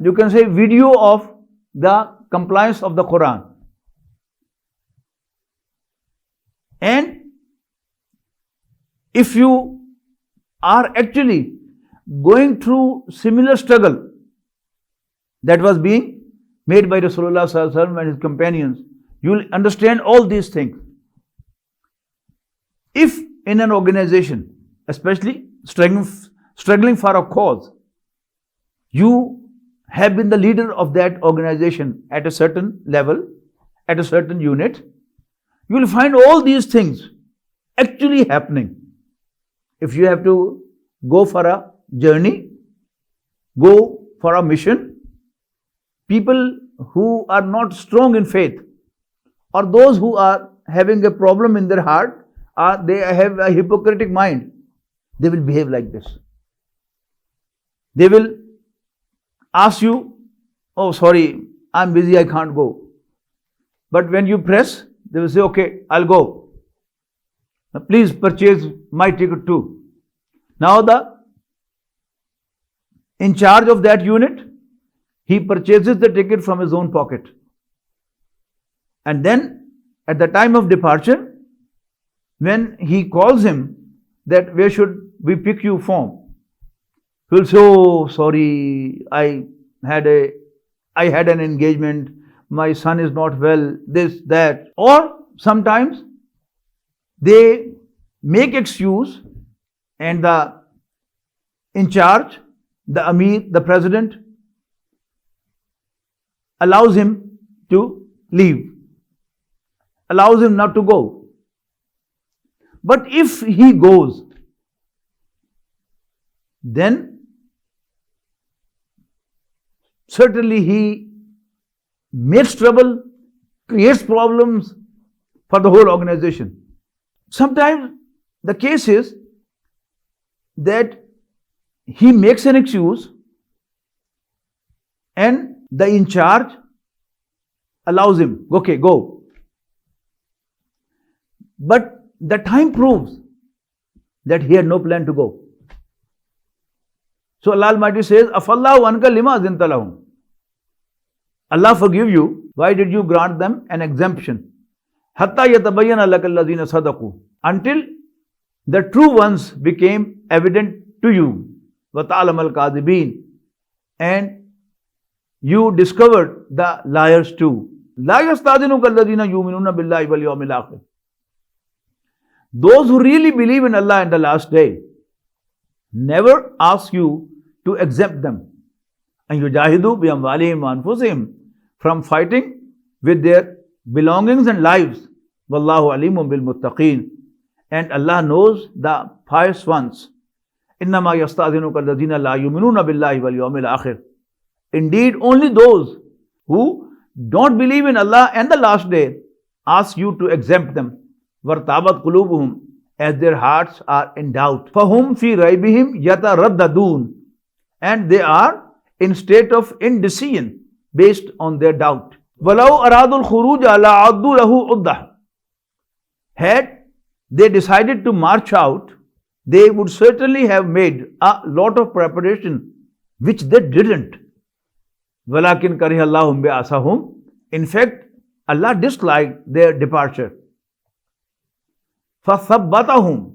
you can say, video of the compliance of the Quran. And if you are actually going through similar struggle that was being made by Rasulullah ﷺ and his companions, you will understand all these things. If in an organization, especially struggling for a cause, you have been the leader of that organization at a certain level, at a certain unit, you will find all these things actually happening. If you have to go for a journey, go for a mission, people who are not strong in faith or those who are having a problem in their heart, they have a hypocritic mind, they will behave like this. They will ask you, oh sorry, I'm busy, I can't go. But when you press, they will say, okay, I'll go. Now, please purchase my ticket too. Now the in charge of that unit, he purchases the ticket from his own pocket. And then at the time of departure, when he calls him that where should we pick you from, he will say, oh sorry, I had an engagement, my son is not well, this, that. Or sometimes they make excuse and the in charge, the Amir, the president, allows him to leave, allows him not to go. But if he goes, then certainly he makes trouble, creates problems for the whole organization. Sometimes the case is that he makes an excuse and the in charge allows him, okay, go. But the time proves that he had no plan to go. So Allah Almighty says, Afallahu anka lima azinta lahum. Allah forgive you. Why did you grant them an exemption? Hatta yatabayyana laka allazina sadaqu. Until the true ones became evident to you. Wa ta'lamal kadhibin. And you discovered the liars too. La yastadinuka allazina yu'minuna billahi wal yawmil akhir. Those who really believe in Allah and the last day never ask you to exempt them. And yujahidu bi amwalihim wa anfusihim, from fighting with their belongings and lives. Wallahu alimun bil muttaqeen. And Allah knows the pious ones. Innama yasta'dhinuka alladhina la yu'minuna billahi wal yawmil akhir. Indeed, only those who don't believe in Allah and the last day ask you to exempt them. وَارْتَابَتْ قُلُوبُهُمْ, as their hearts are in doubt. فَهُمْ فِي رَيْبِهِمْ يَتَرَدَّدُونَ, and they are in state of indecision based on their doubt. وَلَوْ أَرَادُوا الْخُرُوجَ لَعَضُّوا لَهُ عُدَّةً. Had they decided to march out, they would certainly have made a lot of preparation, which they didn't. وَلَكِنْ كَرِهَ اللَّهُ بِعَثَهُمْ. In fact, Allah disliked their departure. فَثَبَّتَهُمْ.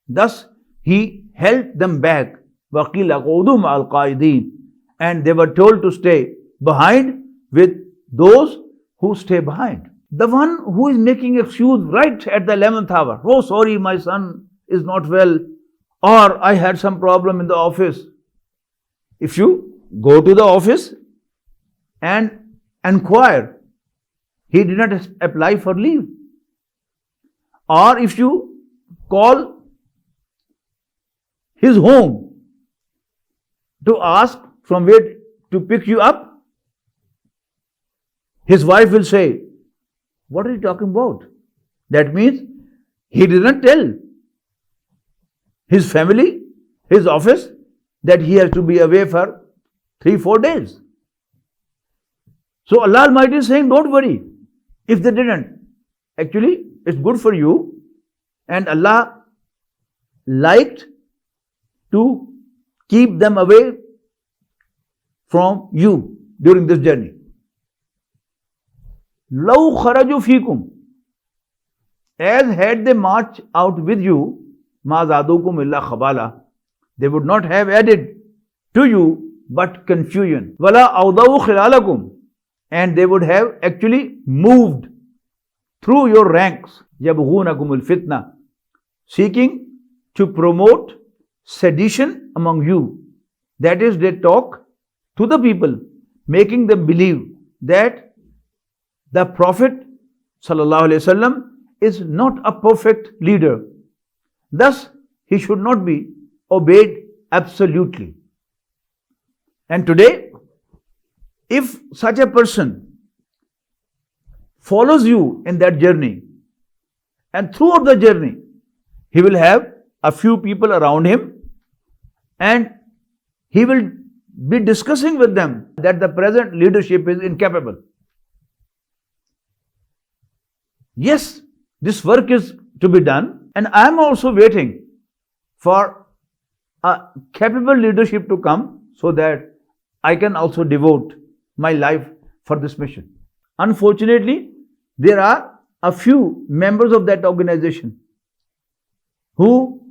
Thus, He held them back. وَقِيلَ قُعُودُوا مَعَ الْقَائِدِينَ. And they were told to stay behind with those who stay behind. The one who is making excuse right at the 11th hour, oh sorry, my son is not well, or I had some problem in the office. If you go to the office and inquire, he did not apply for leave. Or if you call his home to ask from where to pick you up, his wife will say, what are you talking about? That means he didn't tell his family, his office, that he has to be away for 3-4 days. So Allah Almighty is saying, don't worry if they didn't. Actually, it's good for you, and Allah liked to keep them away from you during this journey. لَوْ خَرَجُوا فِيكُمْ. As had they marched out with you, مَا زَادُوكُمْ إِلَّا خَبَالًا. They would not have added to you but confusion. وَلَا أَوْضَوْا خِلَالَكُمْ. And they would have actually moved through your ranks. يَبْغُونَكُمُ الْفِتْنَةِ. Seeking to promote sedition among you. That is, they talk to the people, making them believe that the Prophet ﷺ is not a perfect leader. Thus, he should not be obeyed absolutely. And today, if such a person follows you in that journey, and throughout the journey, he will have a few people around him, and he will be discussing with them that the present leadership is incapable. Yes, this work is to be done, and I am also waiting for a capable leadership to come so that I can also devote my life for this mission. Unfortunately, there are a few members of that organization who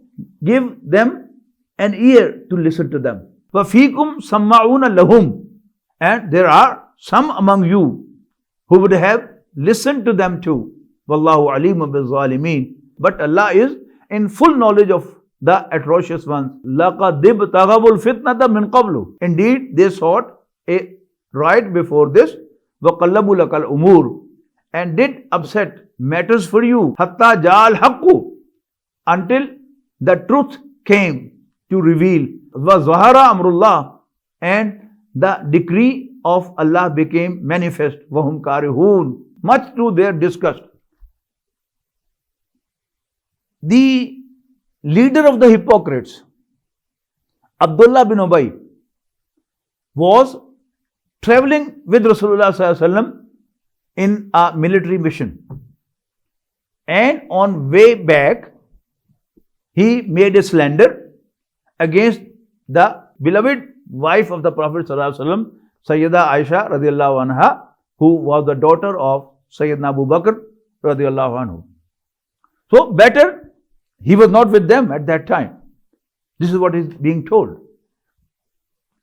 give them an ear to listen to them. وَفِيكُمْ سَمَّعُونَ لَهُمْ. And there are some among you who would have listened to them too. Wallahu alimun bil-zalimin. But Allah is in full knowledge of the atrocious ones. لَقَدْ ابْتَغَوُا الْفِتْنَةَ مِنْ قَبْلُ. Indeed, they sought a right before this. وَقَلَّبُوا لَكَ الْأُمُورِ. And did upset matters for you. حَتَّى جَاءَ الْحَقُّ. Until the truth came to reveal. وَظَهَرَ أَمْرُ اللَّهِ. And the decree of Allah became manifest. وَهُمْ كَارِهُونَ. Much to their disgust. The leader of the hypocrites, Abdullah bin Ubay, was traveling with Rasulullah ﷺ in a military mission. And on way back, he made a slander against the beloved wife of the Prophet ﷺ, Sayyida Aisha radiallahu anha, who was the daughter of Sayyidina Abu Bakr radiallahu anhu. So better he was not with them at that time. This is what is being told.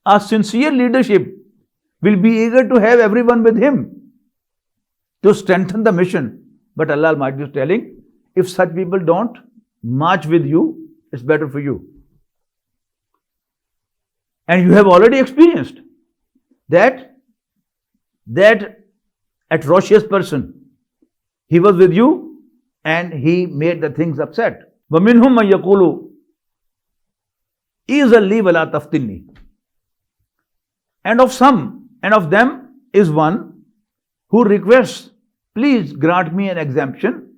A sincere leadership will be eager to have everyone with him to strengthen the mission. But Allah Almighty is telling, if such people don't march with you, it's better for you. And you have already experienced that atrocious person. He was with you and he made the things upset. وَمِنْهُمْ مَنْ يَقُولُ إِذَا لِي وَلَا تَفْتِنِّي. And of them is one who requests, please grant me an exemption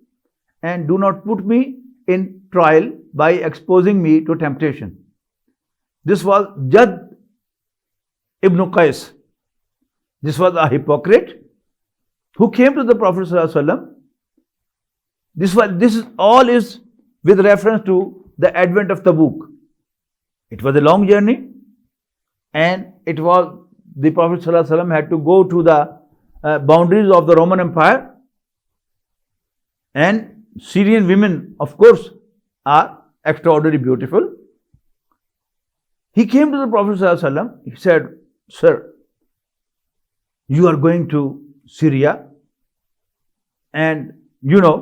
and do not put me in trial by exposing me to temptation. This was Jad ibn Qais. This was a hypocrite who came to the Prophet ﷺ. This all is with reference to the advent of Tabuk. It was a long journey, and it was the Prophet ﷺ had to go to the boundaries of the Roman Empire, and Syrian women, of course, are extraordinarily beautiful. He came to the Prophet ﷺ. He said, "Sir, you are going to Syria, and you know,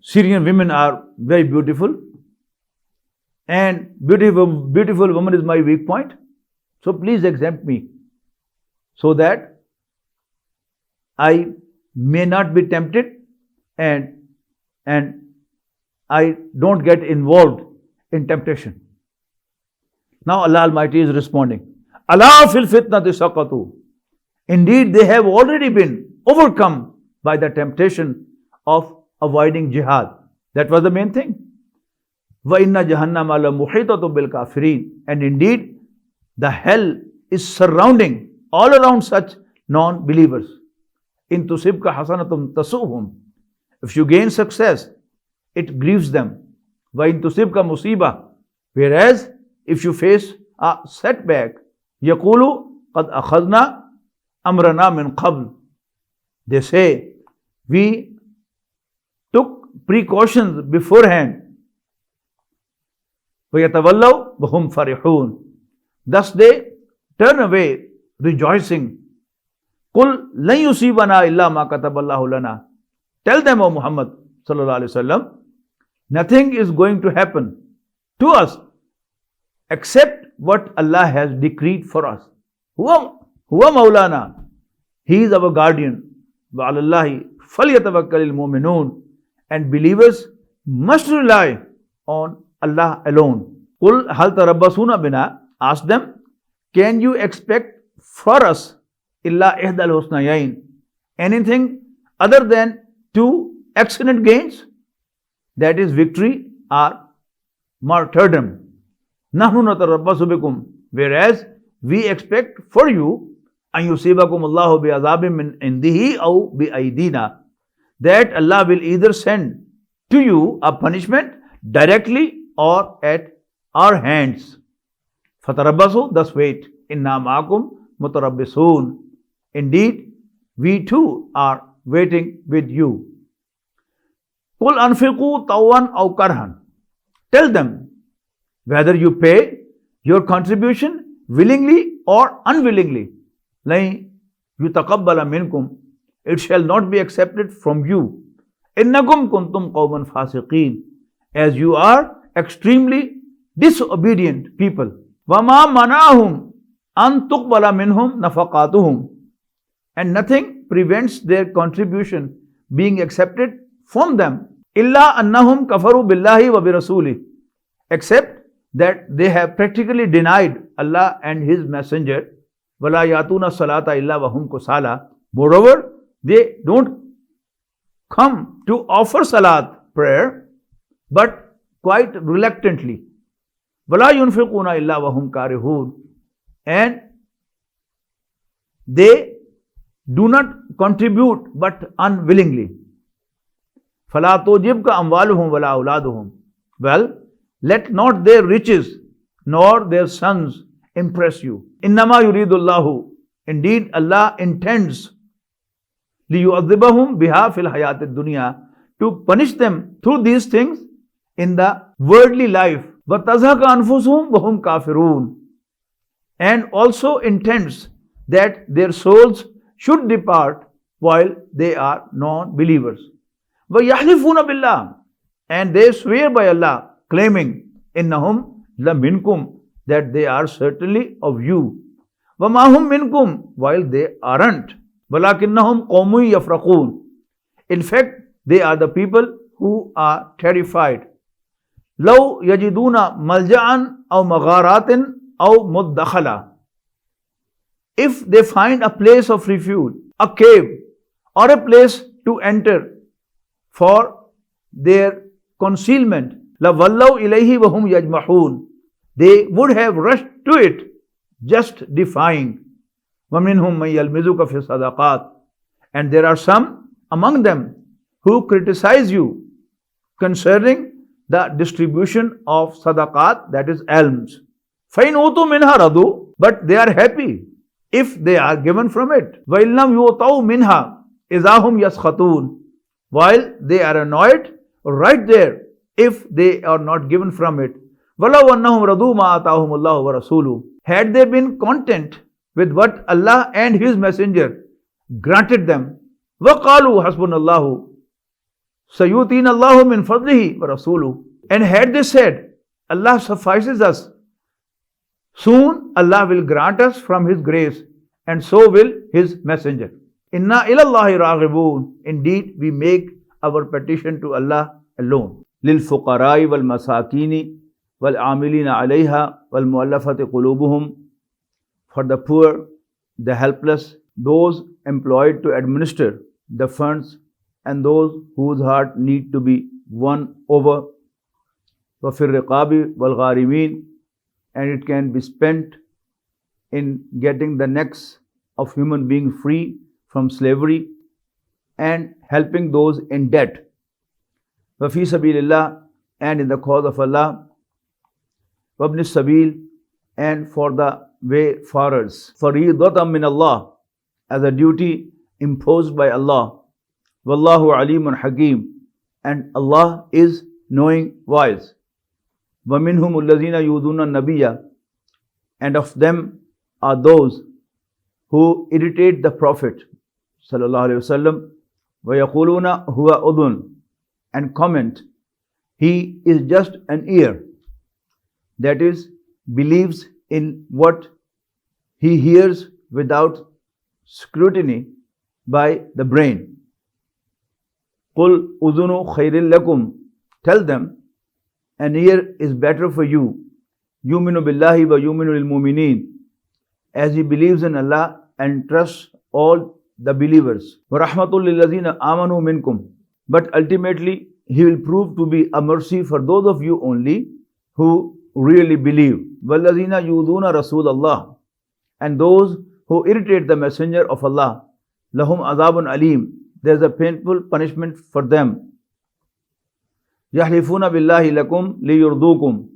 Syrian women are very beautiful, and beautiful woman is my weak point. So please exempt me, so that I may not be tempted, and I don't get involved in temptation." Now Allah Almighty is responding, "Allah fil fitnati saqatu." Indeed, they have already been overcome by the temptation of avoiding jihad. That was the main thing. Wa inna jahannama la muhitatu bil kafirin. And indeed, the hell is surrounding all around such non-believers. In tusibka hasanatum tasuhum. If you gain success, it grieves them. Wa in tusibka musiba. Whereas, if you face a setback, yaqulu qad akhadna amrana min qabl. They say, we took precautions beforehand. وَيَتَوَلَّوْا وَهُمْ فَرِحُونَ. Thus they turn away rejoicing. قُلْ لَنْ يُصِيبَنَا إِلَّا مَا كَتَبَ اللَّهُ لَنَا. Tell them, O Muhammad sallallahu alaihi wasallam, nothing is going to happen to us except what Allah has decreed for us. Huwa Maulana. He is our guardian. وَعَلَى اللَّهِ فَلْيَتَوَكَّلِ الْمُؤْمِنُونَ. And believers must rely on Allah alone. قُلْ هَلْ تَرَبَّصُونَ بِنَا. Ask them, can you expect for us إِلَّا إِحْدَى الْحُسْنَيَيْنِ, anything other than two excellent gains? That is victory or martyrdom. نَحْنُ نَتَرَبَّصُ بِكُمْ. Whereas we expect for you أَن يُصِيبَكُمُ اللَّهُ بِعَذَابٍ مِّنْ عِنْدِهِ أَوْ بِأَيْدِينَا. That Allah will either send to you a punishment directly or at our hands. فَتَرَبَّصُوا. Thus wait. إِنَّا مَعَكُمْ مُتَرَبِّصُونَ. Indeed, we too are waiting with you. قُلْ أَنْفِقُوا طَوْعًا أَوْ كَرْهًا. Tell them, whether you pay your contribution willingly or unwillingly, لَن يُتَقَبَّلَ مِنْكُمْ. It shall not be accepted from you. إِنَّكُمْ كُنْتُمْ قَوْمًا فَاسِقِينَ. As you are extremely disobedient people. وَمَا مَنَعَهُمْ أَن تُقْبَلَ مِنْهُمْ نَفَقَاتُهُمْ. And nothing prevents their contribution being accepted from them. إِلَّا أَنَّهُمْ كَفَرُوا بِاللَّهِ وَبِرَسُولِهِ. Except that they have practically denied Allah and His Messenger. وَلَا يَأْتُونَ الصَّلَاةَ إِلَّا وَهُمْ كُسَالَى. Moreover, they don't come to offer salat, prayer, but quite reluctantly. وَلَا يُنْفِقُونَ إِلَّا وَهُمْ كَارِهُونَ. And they do not contribute but unwillingly. فَلَا تُعْجِبْكَ أَمْوَالُهُمْ وَلَا أَوْلَادُهُمْ. Well, let not their riches nor their sons impress you. إِنَّمَا يُرِيدُ اللَّهُ. Indeed, Allah intends لِيُعَذِّبَهُمْ بِهَا فِي الْحَيَاةِ الدُّنْيَا. To punish them through these things in the worldly life. وَتَزْهَقَ أَنفُسُهُمْ وَهُمْ كَافِرُونَ. And also intends that their souls should depart while they are non-believers. وَيَحْلِفُونَ بِاللَّهِ. And they swear by Allah, claiming إِنَّهُمْ لَمِنْكُمْ. That they are certainly of you. وَمَا هُمْ مِنْكُمْ. While they aren't. وَلَكِنَّهُمْ قَوْمٌ يَفْرَقُونَ. In fact, they are the people who are terrified. لَوْ يَجِدُونَ مَلْجَأً أَوْ مَغَارَاتٍ أَوْ مُدَّخَلًا. If they find a place of refuge, a cave, or a place to enter for their concealment, لَوَلَّوْا إِلَيْهِ وَهُمْ يَجْمَحُونَ. They would have rushed to it, just defying. وَمِنْهُمْ مَنْ يَلْمِزُكَ فِي الصَّدَقَاتِ. And there are some among them who criticize you concerning the distribution of sadaqat, that is alms. فَإِنْ أُوتُوا مِنْهَا رَضُوا, but they are happy if they are given from it. وَإِنْ لَمْ يُؤْتَوْا مِنْهَا إِذَا هُمْ يَسْخَطُونَ, while they are annoyed right there if they are not given from it. وَلَوْ أَنَّهُمْ رَضُوا مَا آتَاهُمُ اللَّهُ وَرَسُولُهُ, had they been content with what Allah and His Messenger granted them, وَقَالُوا حَسْبُنَ اللَّهُ سَيُؤْتِينَ اللَّهُ مِنْ فَضْلِهِ وَرَسُولُهُ, and had they said, Allah suffices us, soon Allah will grant us from His grace, and so will His Messenger. Inna ilallahi raghibun, indeed we make our petition to Allah alone. Lil fuqarai wal masakini wal amilina alayha wal muallafati qulubuhum, for the poor, the helpless, those employed to administer the funds, and those whose heart need to be won over. Wa fir riqabi wal gharimin, and it can be spent in getting the necks of human beings free from slavery and helping those in debt. وَفِي سَبِيلِ اللَّهِ, and in the cause of Allah. وَابْنِ السَّبِيلِ, and for the wayfarers. فَرِيضَةً مِّنَ اللَّهِ, as a duty imposed by Allah. وَاللَّهُ عَلِيمٌ حَكِيمٌ, and Allah is knowing wise. وَمِنْهُمُ الَّذِينَ يُؤْذُونَ النَّبِيَّ, and of them are those who irritate the Prophet sallallahu alaihi wasallam. وَيَقُولُونَ هُوَ أُذُنٌ, and comment, he is just an ear, that is, believes in what he hears without scrutiny by the brain. قُلْ أُذُنُ خَيْرٍ لَكُمْ, tell them, an ear is better for you. يُؤْمِنُ بِاللَّهِ وَيُؤْمِنُ لِلْمُؤْمِنِينَ, as he believes in Allah and trusts all the believers. وَرَحْمَةٌ لِلَّذِينَ آمَنُوا مِنْكُمْ, but ultimately he will prove to be a mercy for those of you only who really believe. وَالَّذِينَ يُؤْذُونَ رَسُولَ اللَّهِ, and those who irritate the messenger of Allah. لَهُمْ عَذَابٌ أَلِيمٌ, there is a painful punishment for them. يَحْلِفُونَ بِاللَّهِ لَكُمْ لِيُرْضُوكُمْ,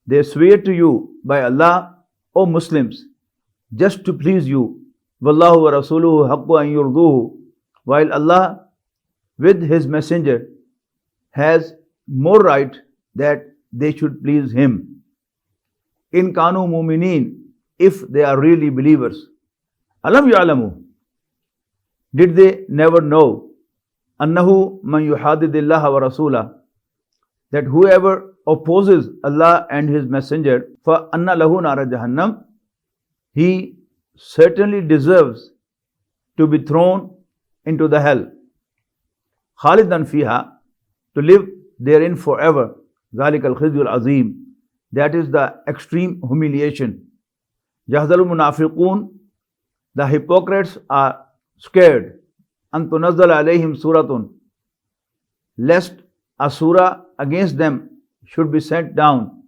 they swear to you by Allah, O Muslims, just to please you. وَاللَّهُ وَرَسُولُهُ حَقُّ أَن يُرْضُوهُ, while Allah with His Messenger has more right that they should please Him. إِن كَانُوا مُؤْمِنِينَ, if they are really believers. أَلَمْ يَعْلَمُوا, did they never know, أَنَّهُ مَنْ يُحَادِدِ اللَّهَ وَرَسُولَهُ, that whoever opposes Allah and His Messenger, فَأَنَّ لَهُ نَارَ جَهَنَّمَ, he certainly deserves to be thrown into the hell. خَالِدًا فِيهَا, to live therein forever. ذَلِكَ الْخِزْيُ الْعَظِيمُ, that is the extreme humiliation. يَحْذَرُ الْمُنَافِقُونَ, the hypocrites are scared. أَن تُنَزَّلَ عَلَيْهِمْ سُورَةٌ, lest a surah against them should be sent down.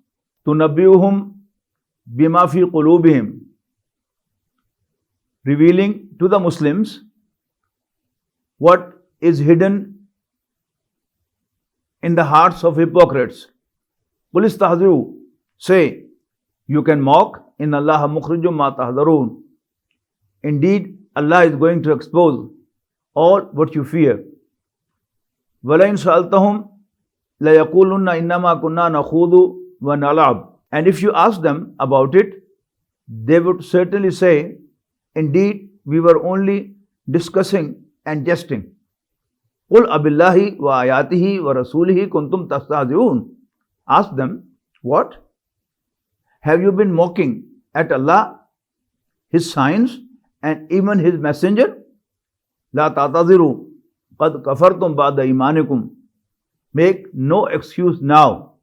تُنَبِّئُهُمْ بِمَا فِي قُلُوبِهِمْ, revealing to the Muslims what is hidden in the hearts of hypocrites. قُلِ اسْتَهْزِئُوا, say, you can mock, إِنَّ اللَّهَ مُخْرِجٌ مَا تَحْذَرُونَ, indeed Allah is going to expose all what you fear. وَلَئِنْ سَأَلْتَهُمْ لَيَقُولُنَّ إِنَّمَا كُنَّا نَخُوضُ وَنَلْعَبُ, and if you ask them about it, they would certainly say, indeed we were only discussing and jesting. قُلْ أَبِاللَّهِ وَآيَاتِهِ وَرَسُولِهِ كُنْتُمْ تَسْتَهْزِئُونَ, ask them, what? Have you been mocking at Allah, His signs, and even His Messenger? لَا تَعْتَذِرُوا قَدْ كَفَرْتُمْ بَعْدَ إِيمَانِكُمْ, make no excuse now,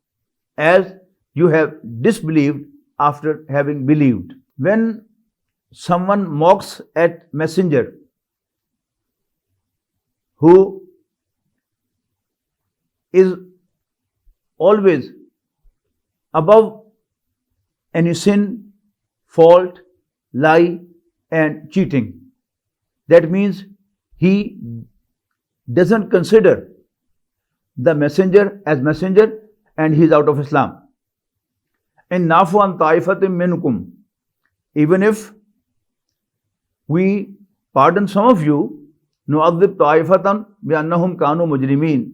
as you have disbelieved after having believed. When someone mocks at Messenger who is always above any sin, fault, lie and cheating, that means he doesn't consider the messenger as messenger and he is out of Islam. In nafu an ta'ifatim minkum, even if we pardon some of you, nu'adhib ta'ifatan bi'annahum kanu mujrimeen,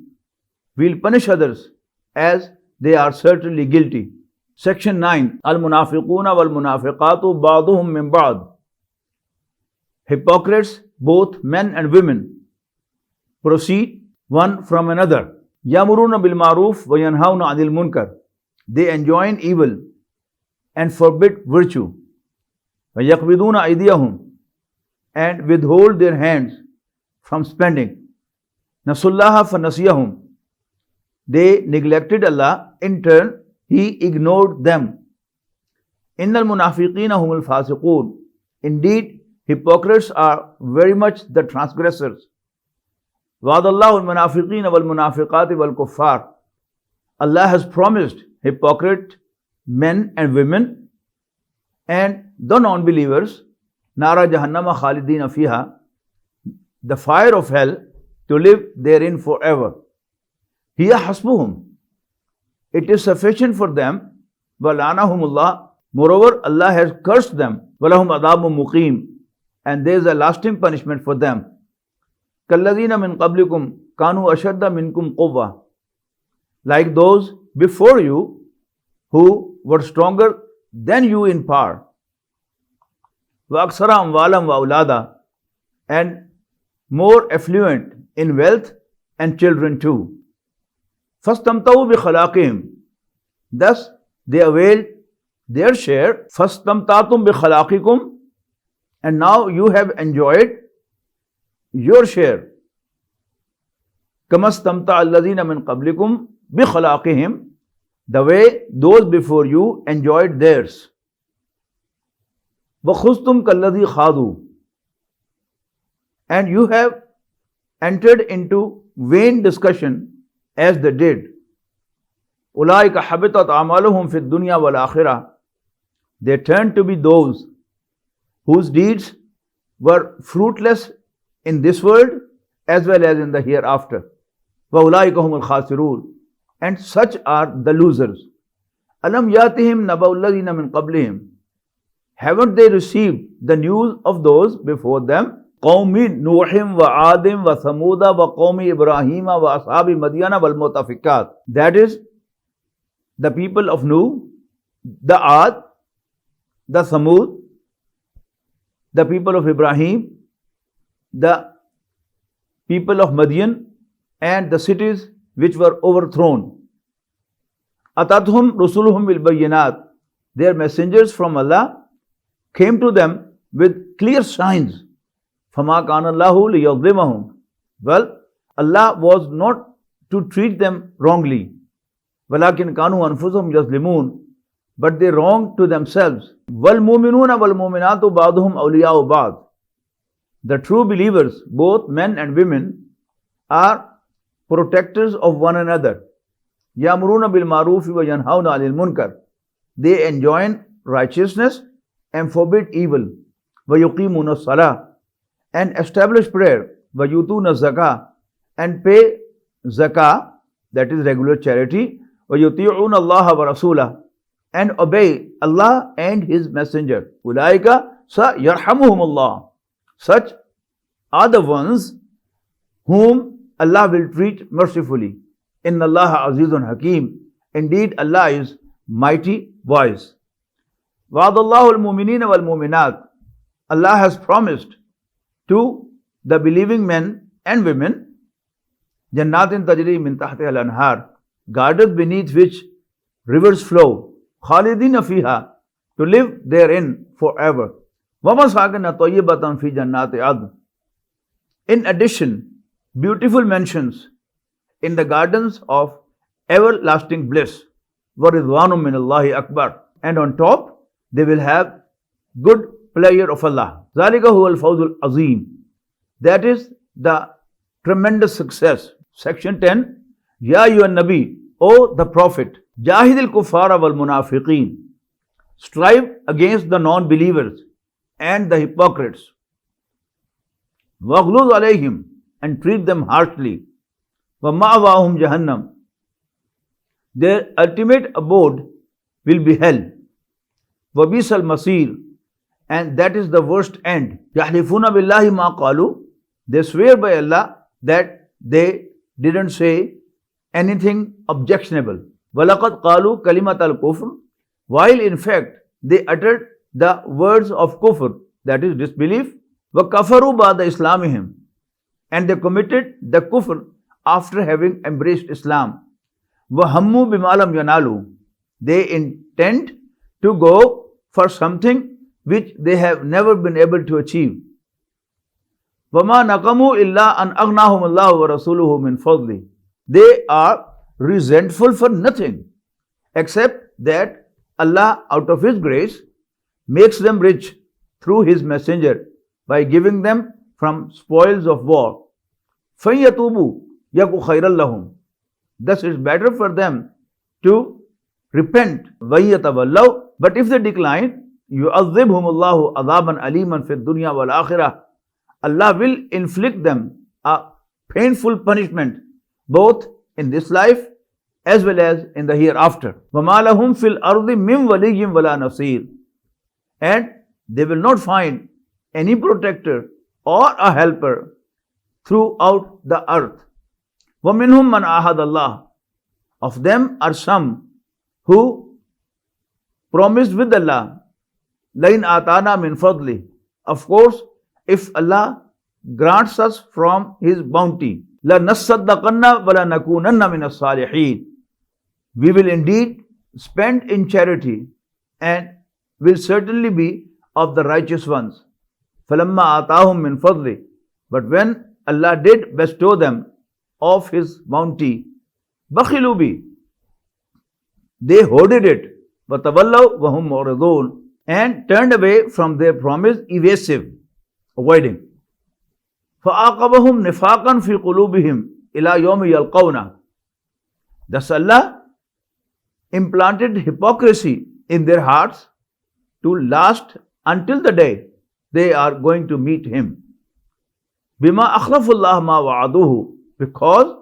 we'll punish others as they are certainly guilty. Section 9, Al-Munafiquna wal-Munafiqatu ba'duhum min ba'd. Hypocrites, both men and women, proceed one from another. Yamuruna bil ma'ruf wa yanhauna 'anil munkar. They enjoin evil and forbid virtue. Wa yaqbiduna aydiyahum, and withhold their hands from spending. Nasullaha fa nasiyahum. They neglected Allah, in turn He ignored them. Innal munafiqina humul fasiqun. Indeed, hypocrites are very much the transgressors. Wa'adallahu al-munafiqina wal-munafiqati wal-kuffar. Allah has promised hypocrite men and women and the non-believers nara jahannama khalidina fiha, the fire of hell, to live therein forever. Hiya hasbuhum. It is sufficient for them. Walanahumullah. Moreover, Allah has cursed them. Walahum adabun muqim. And there is a lasting punishment for them. Kalladina min qablikum kanu ashadda minkum quwwa. Like those before you who were stronger than you in power. Wa aksara amwalam wa awlada. And more affluent in wealth and children too. Fastamtau bi khalaqihim. Thus they availed their share. Fastamtatum bi khalaqikum. And now you have enjoyed your share. Kamastamta alladhina min qablikum bi khalaqihim. The way those before you enjoyed theirs. Wa khustum kalladhi khadu. And you have entered into vain discussion as they did. Ulaika habitat amaluhum fid dunya wal akhirah. They turned to be those whose deeds were fruitless in this world as well as in the hereafter. Wa ulaika humul khasirun. And such are the losers. Alam yatihim naba'ul ladhina min qablihim. Haven't they received the news of those before them? Qawmi Nuhim wa Adim wa Samuda wa Qawmi Ibrahima wa Ashabi Madyana wal Mutafikat. That is the people of Nuh, the Ad, the Samud, the people of Ibrahim, the people of Madian, and the cities which were overthrown. Atathum rusuluhum bil bayyinat. Their messengers from Allah came to them with clear signs. Fama kana Allahu liyadhlimahum. Well, Allah was not to treat them wrongly. Walakin kanu anfusahum yazlimun. But they wronged to themselves. Wal mu'minuna wal mu'minatu ba'duhum awliya'u ba'd. The true believers, both men and women, are protectors of one another. Ya'muruna bil ma'rufi wa yanhauna 'anil munkar. They enjoin righteousness and forbid evil. Wa yuqimuna as-salah. And establish prayer. Wa yutuna zakah. And pay zakah, that is regular charity. Wa yuti'una Allah wa rasulah. And obey Allah and His Messenger. Ulaika sa yarhamuhumullah. Such are the ones whom Allah will treat mercifully. Inna Allah azizun hakim. Indeed, Allah is mighty, wise. Wa'adallahu al-mu'minina wal-mu'minat. Allah has promised to the believing men and women Jannatin tajri min tahtiha al-anhar, gardens beneath which rivers flow, khalidina fiha, to live therein forever. Wa masakin tayyibatan fi jannati adn. In addition, beautiful mentions in the gardens of everlasting bliss. Wa ridwanum min Allahi akbar. And on top, they will have good pleasure of Allah. Zalika huwa al-fawzul azim. That is the tremendous success. Section 10. Ya ayyuhan nabi, O the Prophet, jahidil kuffara wal munafiqeen. Strive against the non-believers and the hypocrites. Waghluz alayhim, and treat them harshly. وَمَأْوَاهُمْ جَهَنَّمْ. Their ultimate abode will be hell. وَبِئْسَ الْمَصِيرُ. And that is the worst end. يَحْلِفُونَ بِاللَّهِ مَا قَالُوا. They swear by Allah that they didn't say anything objectionable. وَلَقَدْ قَالُوا كَلِمَةَ الْكُفْرِ. While in fact they uttered the words of kufr, that is disbelief. وَكَفَرُوا بَعْدَ إِسْلَامِهِمْ. And they committed the kufr after having embraced Islam. وَهَمُّوا بِمَا لَمْ يَنَالُوا. They intend to go for something which they have never been able to achieve. وَمَا نَقَمُوا إِلَّا أَنْ أَغْنَاهُمُ اللَّهُ وَرَسُولُهُ مِنْ فَضْلِهِ. They are resentful for nothing except that Allah out of His grace makes them rich through His messenger by giving them from spoils of war. فَيَتُوبُوا يَكُ خَيْرًا لَهُمْ. Thus it is better for them to repent. وَيَتَوَلَّوْا. But if they decline, يُعَذِّبْهُمُ اللَّهُ عَذَابًا أَلِيمًا فِي الدُّنْيَا وَالْآخِرَةِ. Allah will inflict them a painful punishment both in this life as well as in the hereafter. وَمَا لَهُمْ فِي الْأَرْضِ مِنْ وَلِيٍّ وَلَا نَصِيرٍ. And they will not find any protector or a helper throughout the earth. وَمِنْهُمْ مَنْ عَاهَدَ اللَّهِ. Of them are some who promised with Allah, لَإِنْ آتَانَا مِنْ فَضْلِهِ. Of course, if Allah grants us from His bounty, لَنَصَّدَّقَنَّ وَلَنَكُونَنَّ مِنَ الصَّالِحِينَ. We will indeed spend in charity and will certainly be of the righteous ones. فَلَمَّا آتَاهُمْ مِنْ فَضْلِهِ. But when Allah did bestow them of His bounty, بَخِلُوا بِهِ. They hoarded it. وَتَوَلَّوْا وَهُمْ مُعْرِضُونَ. And turned away from their promise, evasive, avoiding. فَأَعْقَبَهُمْ نِفَاقًا فِي قُلُوبِهِمْ إِلَى يَوْمِ يَلْقَوْنَهُ. Thus Allah implanted hypocrisy in their hearts to last until the day they are going to meet Him. بِمَا أَخْلَفُ اللَّهَ مَا وَعَدُوهُ. Because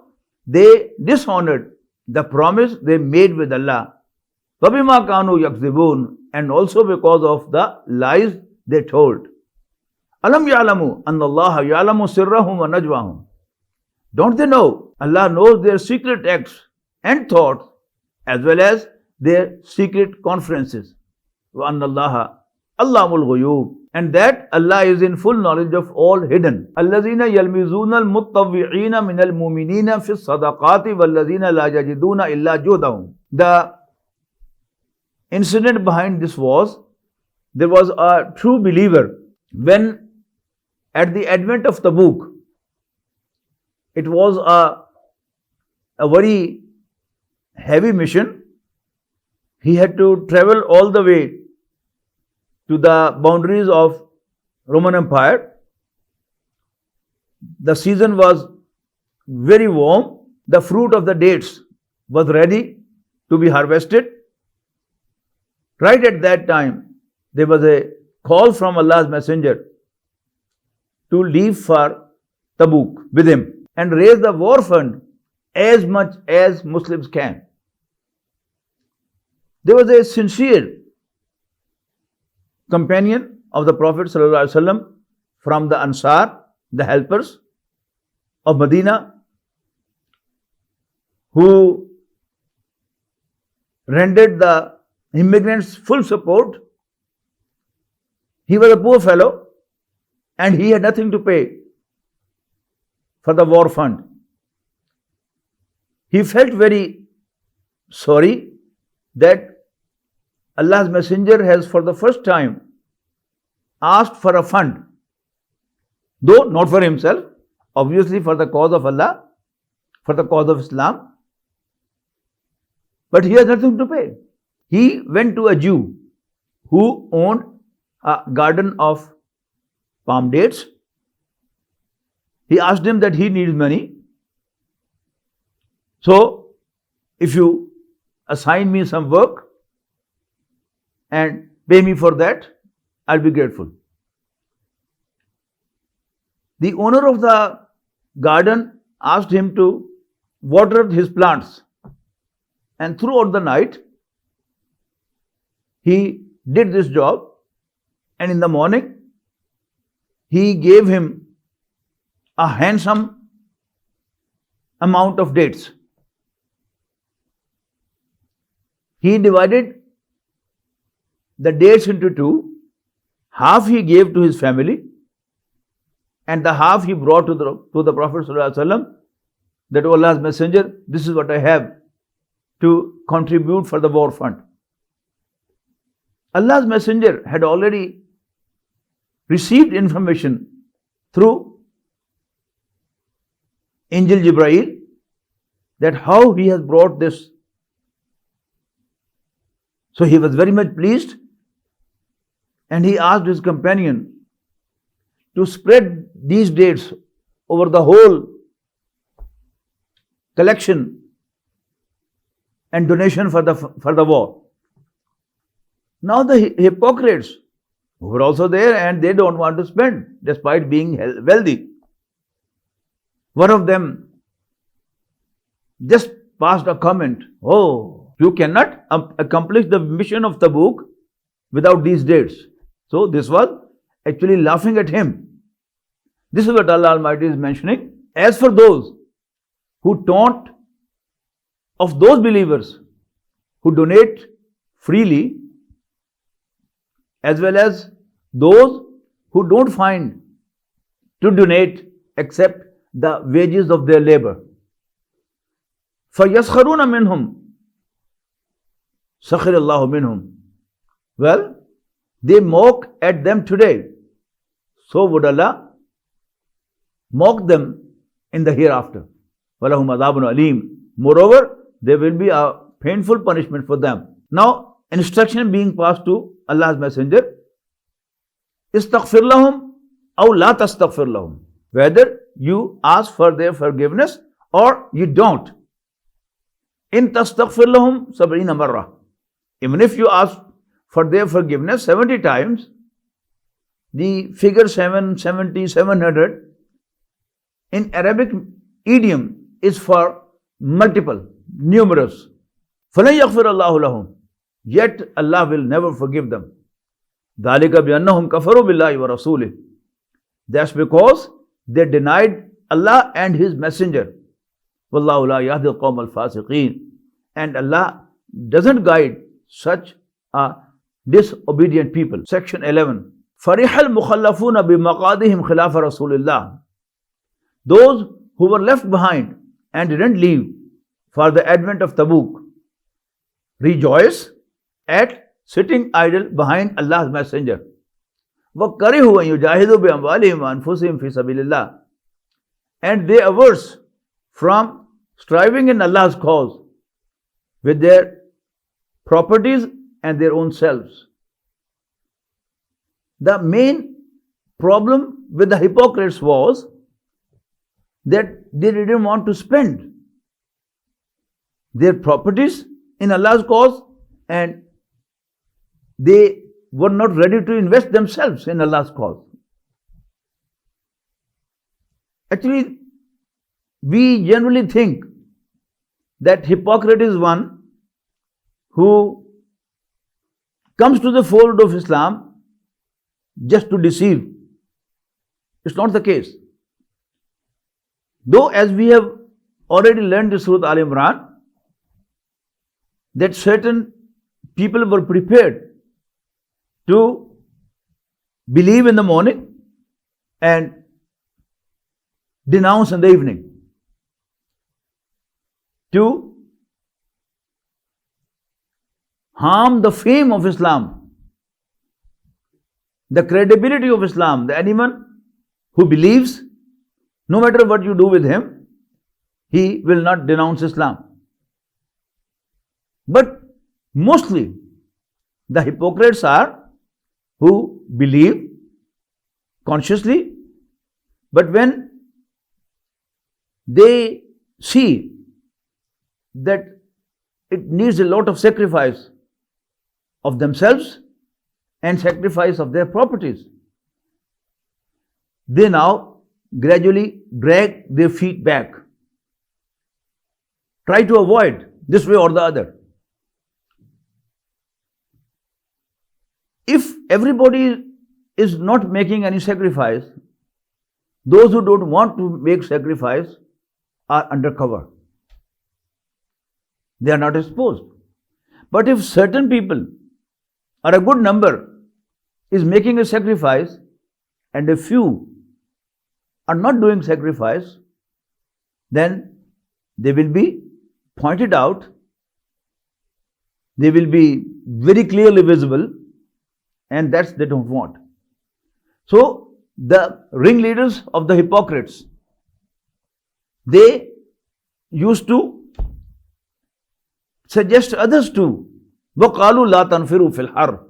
they dishonored the promise they made with Allah. وَبِمَا كَانُوا يَكْذِبُونَ. And also because of the lies they told. أَلَمْ يَعْلَمُوا أَنَّ اللَّهَ يَعْلَمُ سِرَّهُمْ وَنَجْوَاهُم. Don't they know Allah knows their secret acts and thoughts as well as their secret conferences. وَأَنَّ اللَّهَ عَلَّامُ الْغُيُوبِ. And that Allah is in full knowledge of all hidden. الَّذِينَ يَلْمِزُونَ الْمُطَّوِّعِينَ مِنَ الْمُؤْمِنِينَ فِي الصَّدَقَاتِ وَالَّذِينَ لَا يَجِدُونَ إِلَّا جُهْدَهُمْ. The incident behind this was, there was a true believer when at the advent of Tabuk, it was a very heavy mission. He had to travel all the way to the boundaries of Roman Empire. The season was very warm. The fruit of the dates was ready to be harvested. Right at that time, there was a call from Allah's Messenger to leave for Tabuk with him and raise the war fund as much as Muslims can. There was a sincere companion of the Prophet ﷺ from the Ansar, the helpers of Medina, who rendered the immigrants full support. He was a poor fellow and he had nothing to pay for the war fund. He felt very sorry that Allah's Messenger has for the first time asked for a fund, though not for himself, obviously for the cause of Allah, for the cause of Islam, but he has nothing to pay. He went to a Jew who owned a garden of palm dates. He asked him that he needs money. So, if you assign me some work and pay me for that, I'll be grateful. The owner of the garden asked him to watered his plants, and throughout the night he did this job, and in the morning he gave him a handsome amount of dates. He divided the dates into two. Half he gave to his family, and the half he brought to the Prophet ﷺ, that, O Allah's Messenger, this is what I have to contribute for the war fund. Allah's Messenger had already received information through Angel Jibreel that how he has brought this. So he was very much pleased, and he asked his companion to spread these dates over the whole collection and donation for the war. Now the hypocrites who were also there, and they don't want to spend despite being wealthy. One of them just passed a comment, "Oh, you cannot accomplish the mission of the book without these dates." So this was actually laughing at him. This is what Allah Almighty is mentioning. As for those who taunt of those believers who donate freely, as well as those who don't find to donate except the wages of their labor. فَيَسْخَرُونَ مِنْهُمْ سَخِرَ اللَّهُ مِنْهُمْ. Well, they mock at them today, so would Allah mock them in the hereafter. وَلَهُمْ عَذَابٌ أَلِيمٌ. Moreover, there will be a painful punishment for them. Now, instruction being passed to Allah's Messenger, istaghfir lahum aw la tastaghfir lahum. Whether you ask for their forgiveness or you don't. In tastaghfir lahum sab'ina marra. Even if you ask for their forgiveness 70 times, the figure 770, 700 in Arabic idiom is for multiple, numerous. فَلَنْ يَغْفِرَ اللَّهُ لَهُمْ. Yet Allah will never forgive them. ذَلِكَ بِأَنَّهُمْ كَفَرُوا بِاللَّهِ وَرَسُولِهِ. That's because they denied Allah and His Messenger. وَاللَّهُ لَا يَهْدِي الْقَوْمَ الْفَاسِقِينَ. And Allah doesn't guide such disobedient people. Section 11. فَرِحَ الْمُخَلَّفُونَ بِمَقَادِهِمْ خِلَافَ رَسُولِ اللَّهِ. Those who were left behind and didn't leave for the advent of Tabuk rejoice at sitting idle behind Allah's Messenger. وَكَرِهُوا أَن يُجَاهِدُوا بِأَمْوَالِهِمْ وَأَنفُسِهِمْ فِي سَبِيلِ اللَّهِ. And they averse from striving in Allah's cause with their properties and their own selves. The main problem with the hypocrites was that they didn't want to spend their properties in Allah's cause, and they were not ready to invest themselves in Allah's cause. Actually, we generally think that hypocrite is one who comes to the fold of Islam just to deceive. It's not the case. Though, as we have already learned in Surah Al-Imran, that certain people were prepared to believe in the morning and denounce in the evening, to harm the fame of Islam, the credibility of Islam. The anyone who believes, no matter what you do with him, he will not denounce Islam. But mostly the hypocrites are who believe consciously, but when they see that it needs a lot of sacrifice of themselves and sacrifice of their properties, they now gradually drag their feet back try to avoid this way or the other. If everybody is not making any sacrifice, those who don't want to make sacrifice are undercover. They are not exposed. But if certain people, or a good number, is making a sacrifice and a few are not doing sacrifice, then they will be pointed out, they will be very clearly visible, and that's they don't want. So the ringleaders of the hypocrites, they used to suggest others to وَقَالُوا لَا تَنْفِرُوا فِي الْحَرِّ,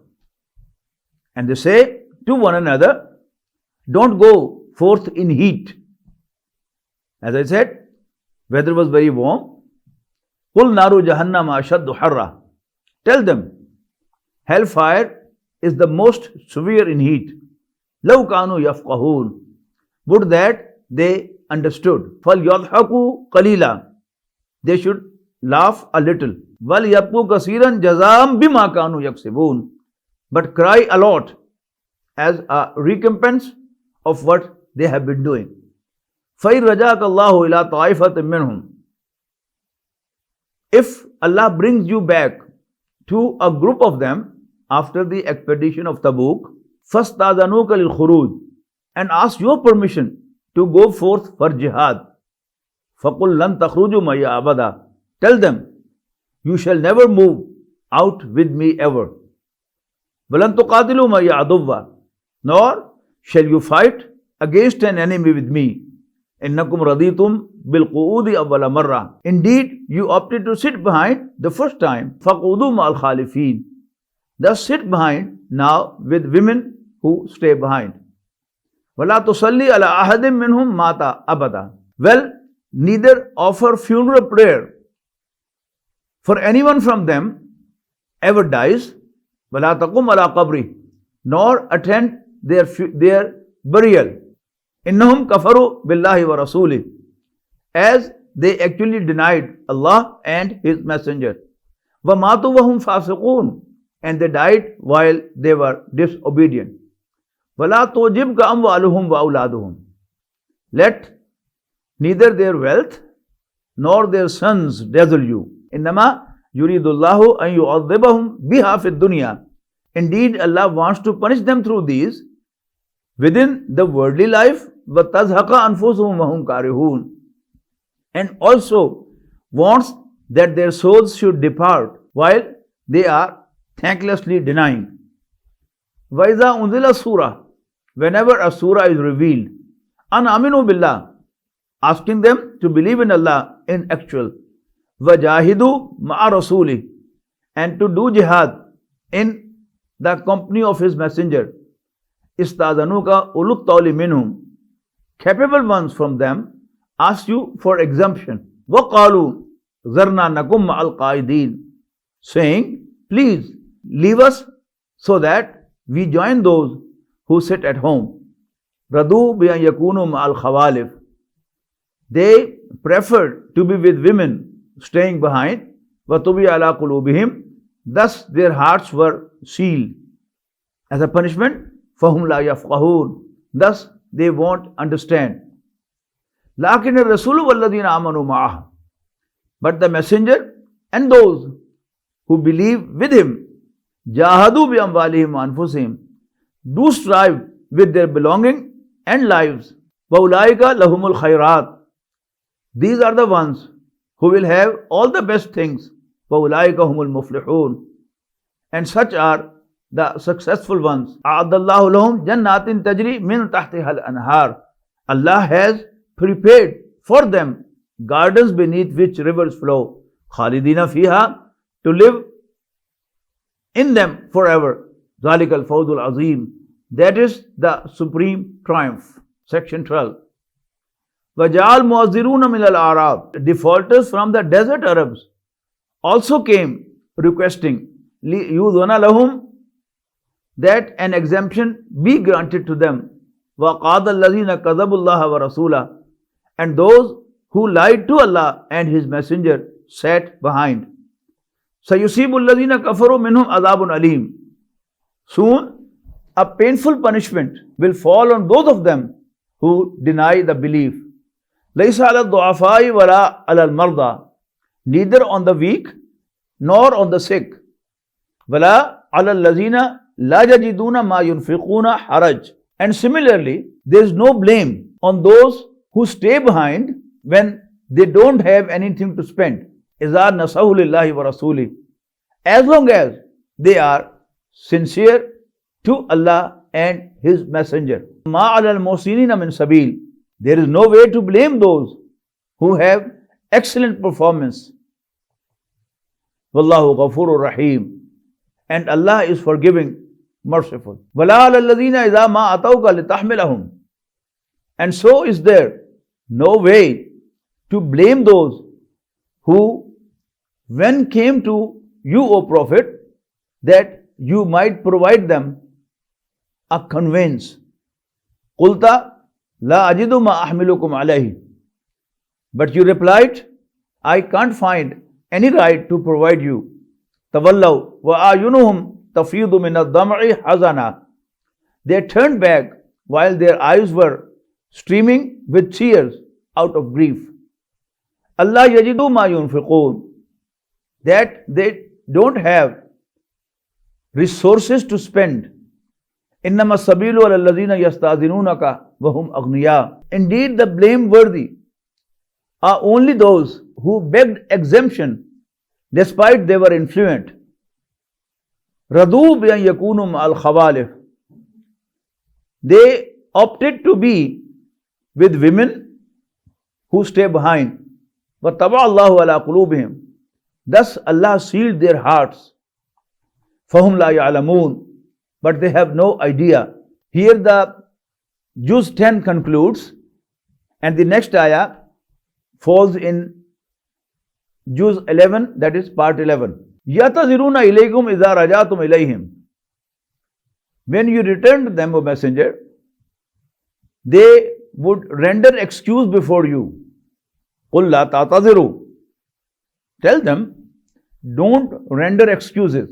and they say to one another, don't go forth in heat. As I said, weather was very warm. قُلْ نَارُ جَهَنَّمَ أَشَدُّ حَرًّا, tell them, hellfire is the most severe in heat. لَوْ كَانُوا يَفْقَهُونَ, would that they understood. فَلْيَضْحَكُوا قَلِيلًا, they should laugh a little. وَلْيَبْكُوا كَثِيرًا جَزَاءً بِمَا كَانُوا يَكْسِبُونَ, but cry a lot as a recompense of what they have been doing. فَإِنْ رَجَاكَ اللَّهُ إِلَىٰ طَائِفَةٍ مِّنْهُمْ, if Allah brings you back to a group of them after the expedition of Tabuk, فَاسْتَأْذَنُوكَ لِلْخُرُوجِ, and ask your permission to go forth for jihad. فَقُلْ لَن تَخْرُجُوا مَعِيَ أَبَدًا, tell them, you shall never move out with me ever. وَلَن تُقَاتِلُوا مَعِيَ عَدُوًّا, nor shall you fight against an enemy with me. إِنَّكُمْ رَضِيتُمْ بِالْقُعُودِ أَوَّلَ مَرَّةٍ, indeed you opted to sit behind the first time. فَقُعُودُوا مَعَ الْخَالِفِينَ, thus sit behind now with women who stay behind. وَلَا تُصَلِّ عَلَىٰ أَحَدٍ مِّنْهُمْ مَاتَ أَبَدًا, well, neither offer funeral prayer for anyone from them ever dies. وَلَا تَقُمْ عَلَىٰ قَبْرِهِ, nor attend their burial. إِنَّهُمْ كَفَرُوا بِاللَّهِ وَرَسُولِهِ, as they actually denied Allah and His Messenger. وَمَاتُوا وَهُمْ فَاسِقُونَ, and they died while they were disobedient. وَلَا تُعْجِبْكَ أَمْوَالُهُمْ وَأَوْلَادُهُم, let neither their wealth nor their sons dazzle you. إِنَّمَا يُرِيدُ اللَّهُ أَن يُعَذِّبَهُم بِهَا فِي الدُّنْيَا, indeed Allah wants to punish them through these within the worldly life. وَتَزْهَقَ أَنفُسُهُمْ وَهُمْ كَارِهُونَ, and also wants that their souls should depart while they are thanklessly denying. وَإِذَا أُنزِلَ surah, whenever a surah is revealed, أَنْ آمِنُوا بِاللَّهِ, asking them to believe in Allah in actual. وَجَاهِدُوا مَعَ رَسُولِهِ, and to do jihad in the company of His Messenger. إِسْتَأْذَنُوكَ أُولُو الطَّوْلِ مِنْهُمْ, capable ones from them ask you for exemption. وَقَالُوا ذَرْنَا نَكُمْ مَعَ الْقَائِدِينَ, saying, please leave us so that we join those who sit at home. رَضُوا بِأَنْ يَكُونُوا مَعَ الْخَوَالِفِ, they preferred to be with women staying behind. وَطُبِعَ عَلَىٰ قُلُوبِهِمْ, thus their hearts were sealed as a punishment. فَهُمْ لَا يَفْقَهُونَ, thus they won't understand. لَكِنَّ الرَّسُولُ وَالَّذِينَ آمَنُوا مَعَهُ, but the messenger and those who believe with him, جَاهَدُوا بِأَمْوَالِهِمْ وَأَنفُسِهِمْ, do strive with their belonging and lives. وَأُولَٰئِكَ لَهُمُ الْخَيْرَاتِ, these are the ones who will have all the best things. وَأُولَٰئِكَ هُمُ الْمُفْلِحُونَ, and such are the successful ones. أَعَدَّ اللَّهُ لَهُمْ جَنَّاتٍ تَجْرِي مِنْ تَحْتِهَا الْأَنْهَارِ, Allah has prepared for them gardens beneath which rivers flow. خَالِدِينَ فِيهَا, to live in them forever. ذَلِكَ الْفَوْزُ الْعَظِيمُ, that is the supreme triumph. Section 12. وَجَعَلْ مُعَذِّرُونَ مِنَ الْأَعْرَابِ, defaulters from the desert Arabs also came requesting لِيُؤْذَنَ لَهُمْ, that an exemption be granted to them. وَقَادَ الَّذِينَ كَذَبُوا اللَّهَ وَرَسُولَهُ, and those who lied to Allah and His Messenger sat behind. سَيُصِيبُ الَّذِينَ كَفَرُوا مِنْهُمْ عَذَابٌ أَلِيمٌ. Soon a painful punishment will fall on those of them who deny the belief. لَيْسَ عَلَى الضُّعَفَاءِ وَلَا عَلَى الْمَرْضَى. Neither on the weak nor on the sick. وَلَا عَلَى الَّذِينَ لَا يَجِدُونَ مَا يُنْفِقُونَ حَرَجٌ. And similarly, there is no blame on those who stay behind when they don't have anything to spend. إِذَا نَصَحُوا لِلَّهِ وَرَسُولِهِ. As long as they are sincere to Allah and His Messenger. مَا عَلَى الْمُحْسِنِينَ مِنْ سَبِيلٍ. There is no way to blame those who have excellent performance. وَاللَّهُ غَفُورٌ رَحِيمٌ. And Allah is forgiving, merciful. وَلَا عَلَى الَّذِينَ إِذَا مَا أَتَوْكَ لِتَحْمِلَهُمْ. And so is there no way to blame those who, when came to you, O Prophet, that you might provide them a conveyance. قُلْتَ لَا أَجِدُ مَا أَحْمِلُكُمْ عَلَيْهِ. But you replied, I can't find any right to provide you. تَوَلَّوْا وَأَعْيُنُهُمْ تَفِيضُ مِنَ الدَّمْعِ حَزَنًا. They turned back while their eyes were streaming with tears out of grief. Allah yajidu ma yunfiqun. That they don't have resources to spend. إِنَّمَا السَّبِيلُ عَلَى الَّذِينَ يَسْتَأْذِنُونَكَ وَهُمْ أَغْنِيَاءُ. Indeed, the blameworthy are only those who begged exemption despite they were influent. رَضُوا بِأَنْ يَكُونُوا مَعَ الْخَوَالِفِ. They opted to be with women who stay behind. وَطَبَعَ اللَّهُ عَلَى قُلُوبِهِمْ. Thus Allah sealed their hearts. فَهُمْ لَا يَعْلَمُونَ. But they have no idea. Here the Juz 10 concludes, and the next ayah falls in Juz 11, that is part 11. يَتَذِرُونَ إِلَيْكُمْ إِذَا رَجَعْتُمْ إِلَيْهِمْ. When you return to them, O Messenger, they would render excuse before you. قُلْ لَا تَعْتَذِرُوا. Tell them, don't render excuses.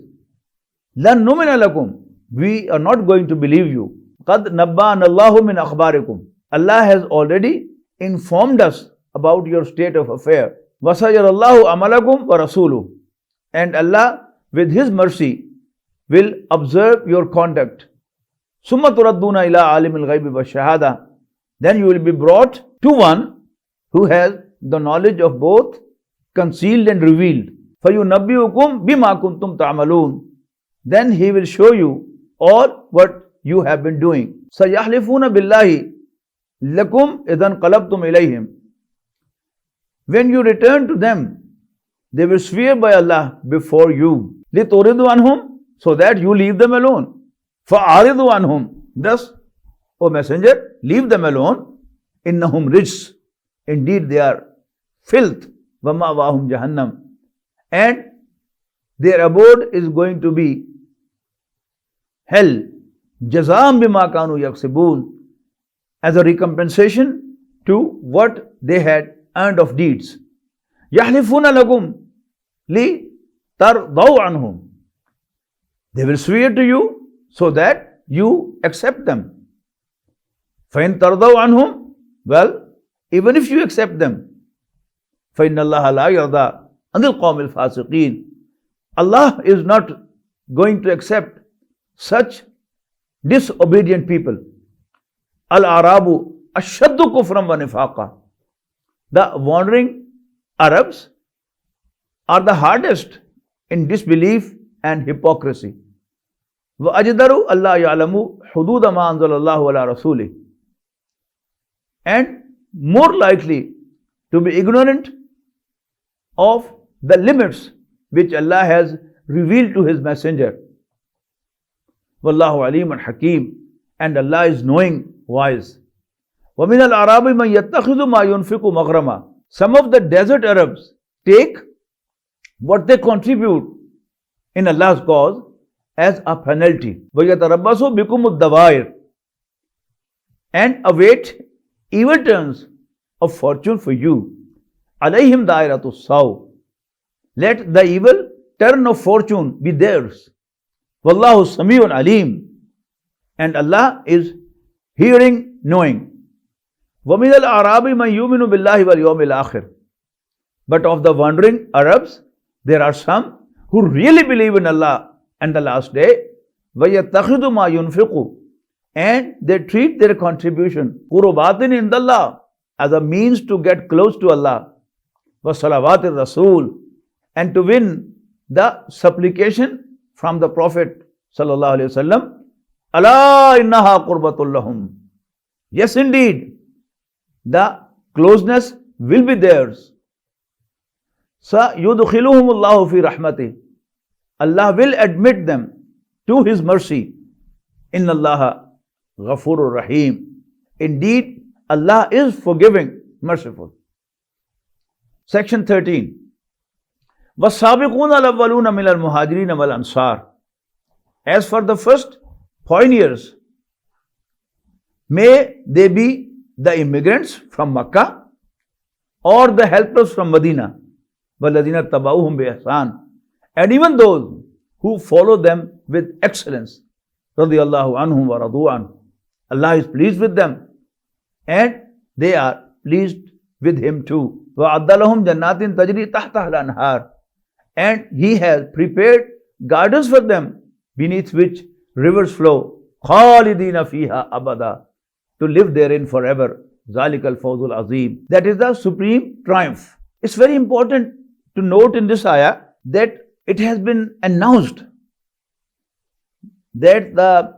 لَن نُّؤْمِنَ لَكُمْ. We are not going to believe you. قَدْ نَبَّأَنَا اللَّهُ مِنْ أَخْبَارِكُمْ. Allah has already informed us about your state of affair. وَسَيَرَ اللَّهُ عَمَلَكُمْ وَرَسُولُهُ. And Allah, with His mercy, will observe your conduct. ثُمَّ تُرَدُّونَ إِلَىٰ عَالِمِ الْغَيْبِ وَالشَّهَادَةِ. Then you will be brought to one who has the knowledge of both concealed and revealed. فَيُنَبِّئُكُمْ بِمَا كُنْتُمْ تَعْمَلُونَ. Then He will show you all what you have been doing. سَيَحْلِفُونَ بِاللَّهِ لَكُمْ إِذَا انْقَلَبْتُمْ إِلَيْهِمْ. When you return to them, they will swear by Allah before you. لِتُعْرِضُوا عَنْهُمْ. So that you leave them alone. فَأَعْرِضُوا عَنْهُمْ. Thus, O Messenger, leave them alone. إِنَّهُمْ رِجْسٌ. Indeed they are filth. وَمَأْوَاهُمْ جَهَنَّمْ. And their abode is going to be hell. جَزَاءً بِمَا كَانُوا يَكْسِبُونَ. As a recompensation to what they had earned of deeds. يَحْلِفُونَ لَكُمْ لِتَرْضَوْا عَنْهُمْ. They will swear to you so that you accept them. فَإِن تَرْضَوْا عَنْهُمْ. Well, even if you accept them, فَإِنَّ اللَّهَ لَا يَرْضَى عَنِ الْقَوْمِ الْفَاسِقِينَ. Allah is not going to accept such disobedient people. Al-Arabu ashaddu kufran wa nifaqa. The wandering Arabs are the hardest in disbelief and hypocrisy. وَأَجْدَرُوا أَلَّا يَعْلَمُوا حُدُودَ مَا أَنزَلَ اللَّهُ عَلَى رَسُولِهِ. And more likely to be ignorant of the limits which Allah has revealed to His Messenger. Wallahu alimun hakim. And Allah is knowing, wise. وَمِنَ الْأَعْرَابِ مَنْ يَتَّخِذُ مَا يُنْفِقُ مَغْرَمًا. Some of the desert Arabs take what they contribute in Allah's cause as a penalty. وَيَتَرَبَّصُ بِكُمُ الدَّوَائِرِ. And await evil turns of fortune for you. عَلَيْهِمْ دَائِرَةُ السَّوْءِ. let the evil turn of fortune be theirs. Wallahu Samiun Alim. And Allah is hearing, knowing. وَمِنَ الْأَعْرَابِ مَنْ يُؤْمِنُ بِاللَّهِ وَالْيَوْمِ الْآخِرِ. But of the wandering Arabs, there are some who really believe in Allah and the last day. وَيَتَّخِذُ مَا يُنْفِقُ. And they treat their contribution قُرُبَاتٍ عِنْدَ اللَّهِ as a means to get close to Allah. وَصَلَوَاتِ الرَّسُولِ. And to win the supplication from the Prophet sallallahu alaihi wasallam. أَلَا إِنَّهَا قُرْبَةٌ لَهُمْ. Yes, indeed, the closeness will be theirs. سَيُدْخِلُهُمُ اللَّهُ فِي رَحْمَتِهِ. Allah will admit them to His mercy. إِنَّ اللَّهَ غَفُورٌ Rahim. Indeed, Allah is forgiving, merciful. Section 13. وَالسَّابِقُونَ الْأَوَّلُونَ مِنَ الْمُهَاجِرِينَ وَالْأَنصَارِ. As for the first pioneers, may they be the immigrants from Makkah or the helpers from Medina. وَالَّذِينَ اتَّبَعُوهُمْ بِإِحْسَانٍ. And even those who follow them with excellence. رَضِيَ اللَّهُ عَنْهُمْ وَرَضُوا عَنْهُ. Allah is pleased with them and they are pleased with Him too. وَأَعَدَّ لَهُمْ جَنَّاتٍ تَجْرِي تَحْتَهَا الْأَنْهَارُ. And He has prepared gardens for them beneath which rivers flow. خَالِدِينَ فِيهَا أَبَدًا. To live therein forever. ذَلِكَ الْفَوْزُ الْعَظِيمُ. That is the supreme triumph. It's very important to note in this ayah that it has been announced that the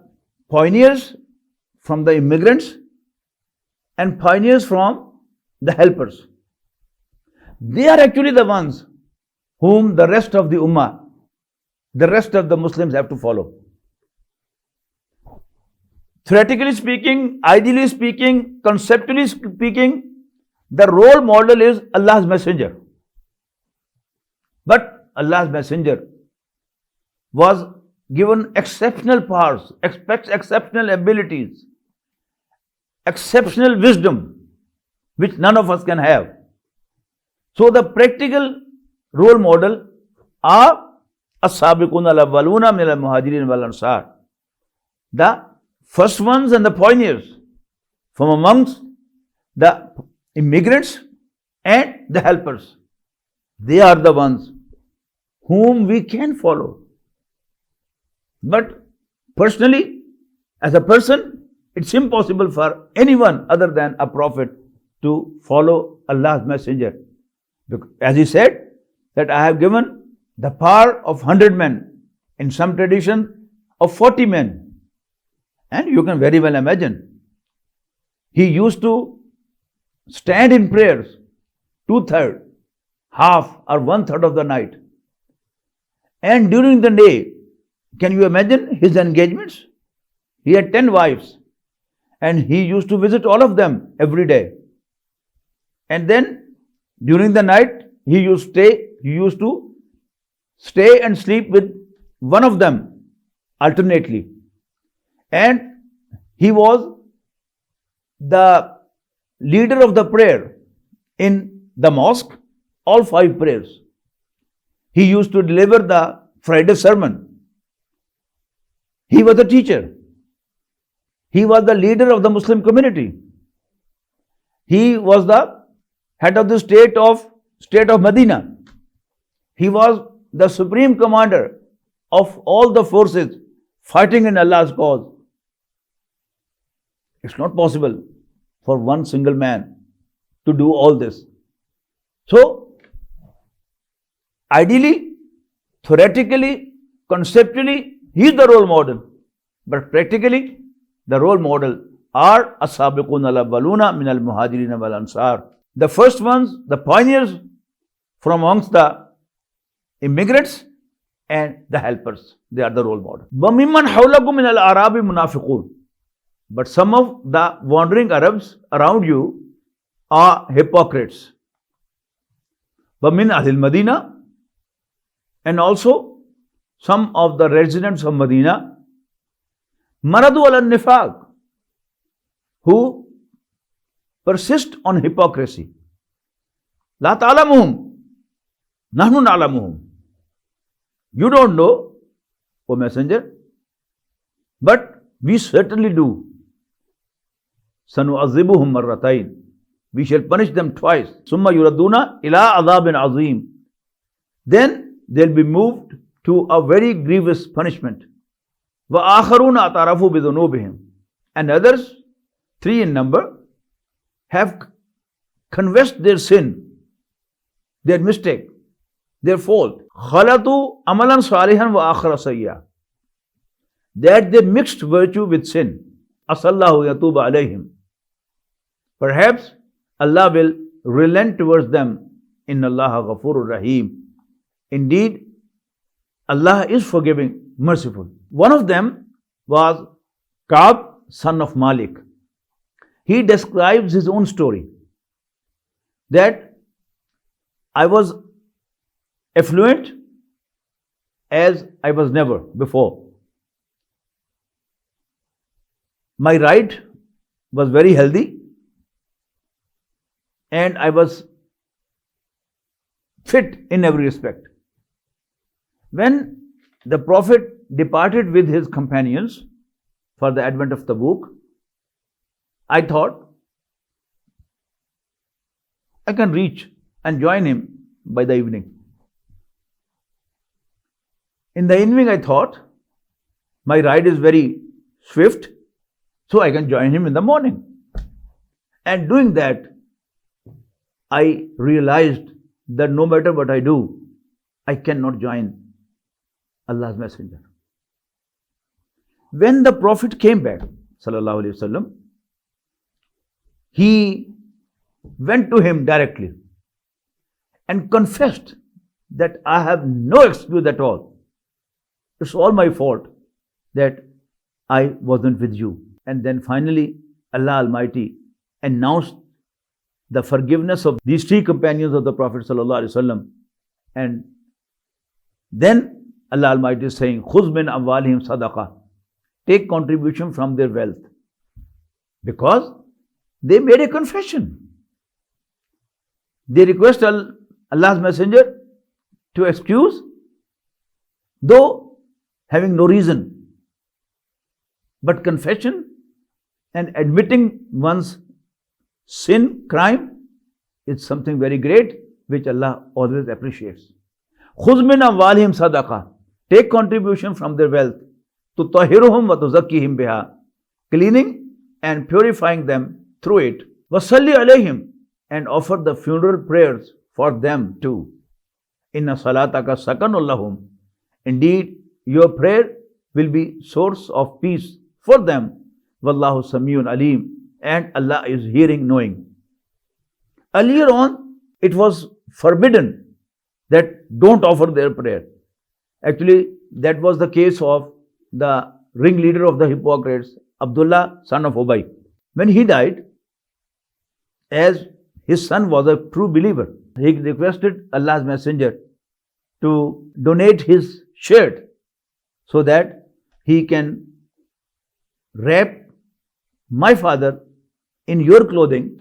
pioneers from the immigrants and pioneers from the helpers, they are actually the ones whom the rest of the ummah, the rest of the Muslims have to follow. Theoretically speaking, ideally speaking, conceptually speaking, the role model is Allah's messenger. But Allah's messenger was given exceptional powers, exceptional abilities, exceptional wisdom, which none of us can have. So the practical role model are as-sabiqun al-awwaluna min al-muhajirin wal-ansar. The first ones and the pioneers from amongst the immigrants and the helpers. They are the ones whom we can follow. But personally, as a person, it's impossible for anyone other than a prophet to follow Allah's messenger. As he said, that I have given the power of 100 men, in some tradition of 40 men. And you can very well imagine, he used to stand in prayers 2/3, half or 1/3 of the night. And during the day, can you imagine his engagements? He had 10 wives and he used to visit all of them every day. And then during the night, he used to stay and sleep with one of them alternately. And he was the leader of the prayer in the mosque, all 5 prayers. He used to deliver the Friday sermon. He was a teacher. He was the leader of the Muslim community. He was the head of the state of Medina. He was the supreme commander of all the forces fighting in Allah's cause. It's not possible for one single man to do all this. So, ideally, theoretically, conceptually, he is the role model. But practically, the role model are as-sabiqun al-awwaluna min al-muhajirin wal-ansar. The first ones, the pioneers from amongst the immigrants and the helpers. They are the role model. وَمِمَّنْ حَوْلَكُمْ مِنَ الْأَعْرَابِ مُنَافِقُونَ. But some of the wandering Arabs around you are hypocrites. وَمِنْ أَهْلِ الْمَدِينَةِ. And also some of the residents of Medina, maradu al-nifaq, who persist on hypocrisy. La ta'lamuhum. Nahnu na'lamuhum. You don't know, O Messenger, but we certainly do. Sanu'azibuhum marratayn. We shall punish them twice. Summa yuraduna ila adhabin azim. Then they'll be moved to a very grievous punishment. Wa akharuna atarafu bidhunubihim. And others, 3 in number, have confessed their sin, their mistake, their fault. Khalatu amalan salihan wa akhara sayya. That they mixed virtue with sin. Asallahu yatuba alayhim. Perhaps Allah will relent towards them. Inna Allaha ghafurur rahim. Indeed, Allah is forgiving, merciful. One of them was Ka'b, son of Malik. He describes his own story, that I was affluent as I was never before. My right was very healthy, and I was fit in every respect. When the Prophet departed with his companions for the advent of Tabuk, I thought I can reach and join him by the evening. In the evening, I thought my ride is very swift, so I can join him in the morning. And doing that, I realized that no matter what I do, I cannot join Allah's Messenger. When the Prophet came back, sallallahu alaihi wasallam, he went to him directly and confessed that I have no excuse at all. It's all my fault that I wasn't with you. And then finally, Allah Almighty announced the forgiveness of these 3 companions of the Prophet sallallahu alaihi wasallam. And then Allah Almighty is saying, "Khudh min amwalihim sadaqah." Take contribution from their wealth. Because they made a confession. They request Allah's Messenger to excuse, though having no reason. But confession and admitting one's sin, crime, is something very great, which Allah always appreciates. Khudh min amwalihim sadaqah. Take contribution from their wealth. Tutahhiruhum wa tuzakkihim biha. Cleaning and purifying them through it. Wasalli alayhim. And offer the funeral prayers for them too. Inna salataka sakanul lahum. Indeed, your prayer will be source of peace for them. Wallahu Samiun Alim. And Allah is hearing, knowing. Earlier on, it was forbidden that don't offer their prayer. Actually, that was the case of the ringleader of the hypocrites, Abdullah, son of Ubay. When he died, as his son was a true believer, he requested Allah's Messenger to donate his shirt so that he can wrap my father in your clothing.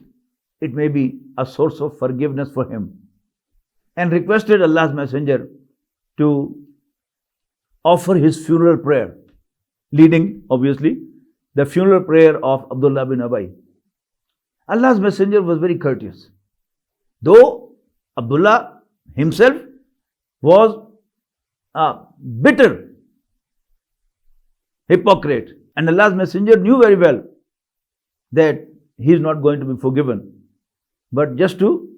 It may be a source of forgiveness for him. And requested Allah's Messenger to offer his funeral prayer, leading, obviously, the funeral prayer of Abdullah bin Ubay. Allah's Messenger was very courteous. Though Abdullah himself was a bitter hypocrite, and Allah's Messenger knew very well that he is not going to be forgiven. But just to